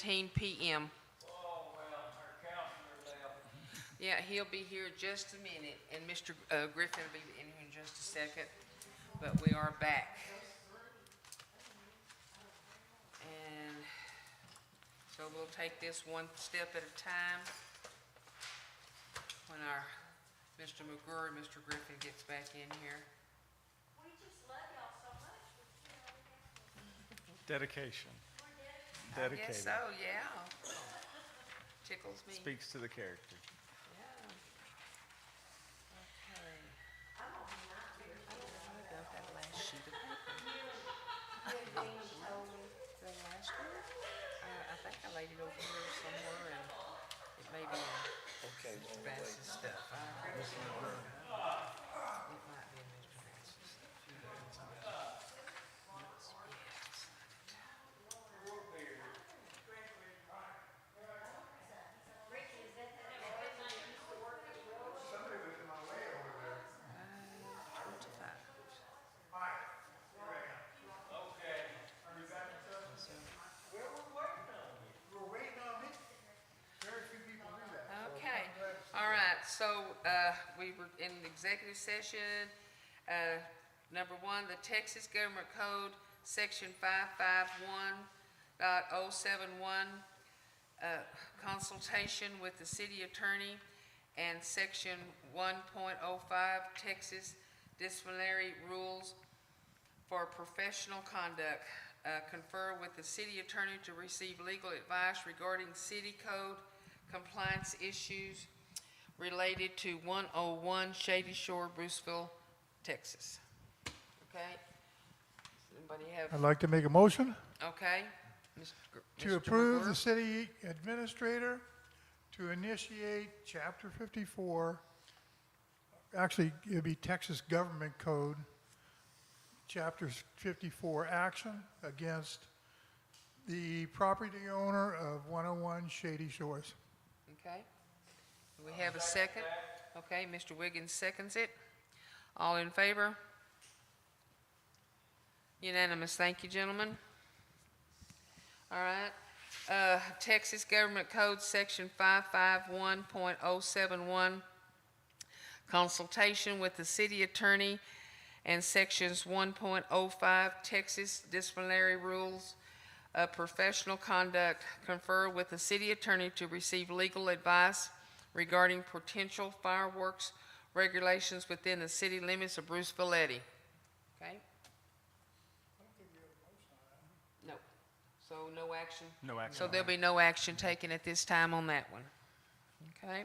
7:17 p.m. Yeah, he'll be here just a minute, and Mr. Griffin will be in here in just a second, but we are back. And so we'll take this one step at a time when our Mr. McGurr and Mr. Griffin gets back in here. We just love y'all so much. Dedication. I guess so, yeah. Tickles me. Speaks to the character. Yeah. Okay. I don't know that last sheet of paper. The last one? I think I laid it over here somewhere, and it may be in Mr. Bass's stuff. It might be in Mr. Bass's stuff. Okay, all right, so, we were in executive session. Number one, the Texas Government Code, section 551.071, consultation with the city attorney, and section 1.05, Texas disciplinary rules for professional conduct. Confer with the city attorney to receive legal advice regarding city code compliance issues related to 101 Shady Shore, Bruceville, Texas. Okay? Does anybody have? I'd like to make a motion Okay. to approve the city administrator to initiate Chapter 54, actually, it'd be Texas Government Code, Chapter 54 action against the property owner of 101 Shady Shores. Okay. Do we have a second? Okay, Mr. Wiggins seconds it. All in favor? Unanimous. Thank you, gentlemen. All right. Texas Government Code, section 551.071, consultation with the city attorney, and sections 1.05, Texas disciplinary rules of professional conduct. Confer with the city attorney to receive legal advice regarding potential fireworks regulations within the city limits of Bruceville-Eddy. Okay? No. So no action? No action. So there'll be no action taken at this time on that one. Okay?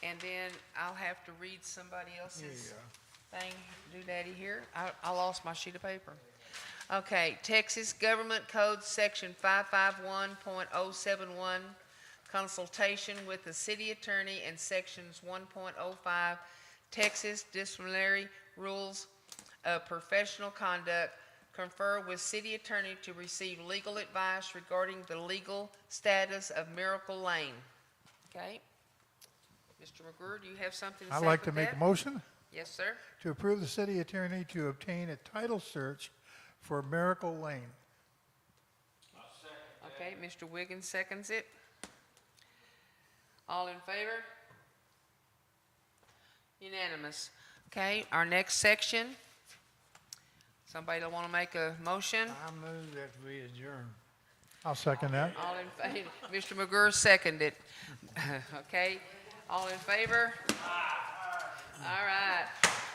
And then I'll have to read somebody else's thing, doodaddy here. I lost my sheet of paper. Okay, Texas Government Code, section 551.071, consultation with the city attorney, and sections 1.05, Texas disciplinary rules of professional conduct. Confer with city attorney to receive legal advice regarding the legal status of Miracle Lane. Okay? Mr. McGurr, do you have something to say I'd like with to make that? a motion Yes, sir. to approve the city attorney to obtain a title search for Miracle Lane. Okay, Mr. Wiggins seconds it. All in favor? Unanimous. Okay, our next section. Somebody that want to make a motion? I move that we adjourn. I'll second that. All in favor? Mr. McGurr seconded. Okay, all in favor? All right,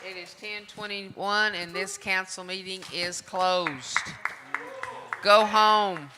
it is 10:21 and this council meeting is closed. Go home.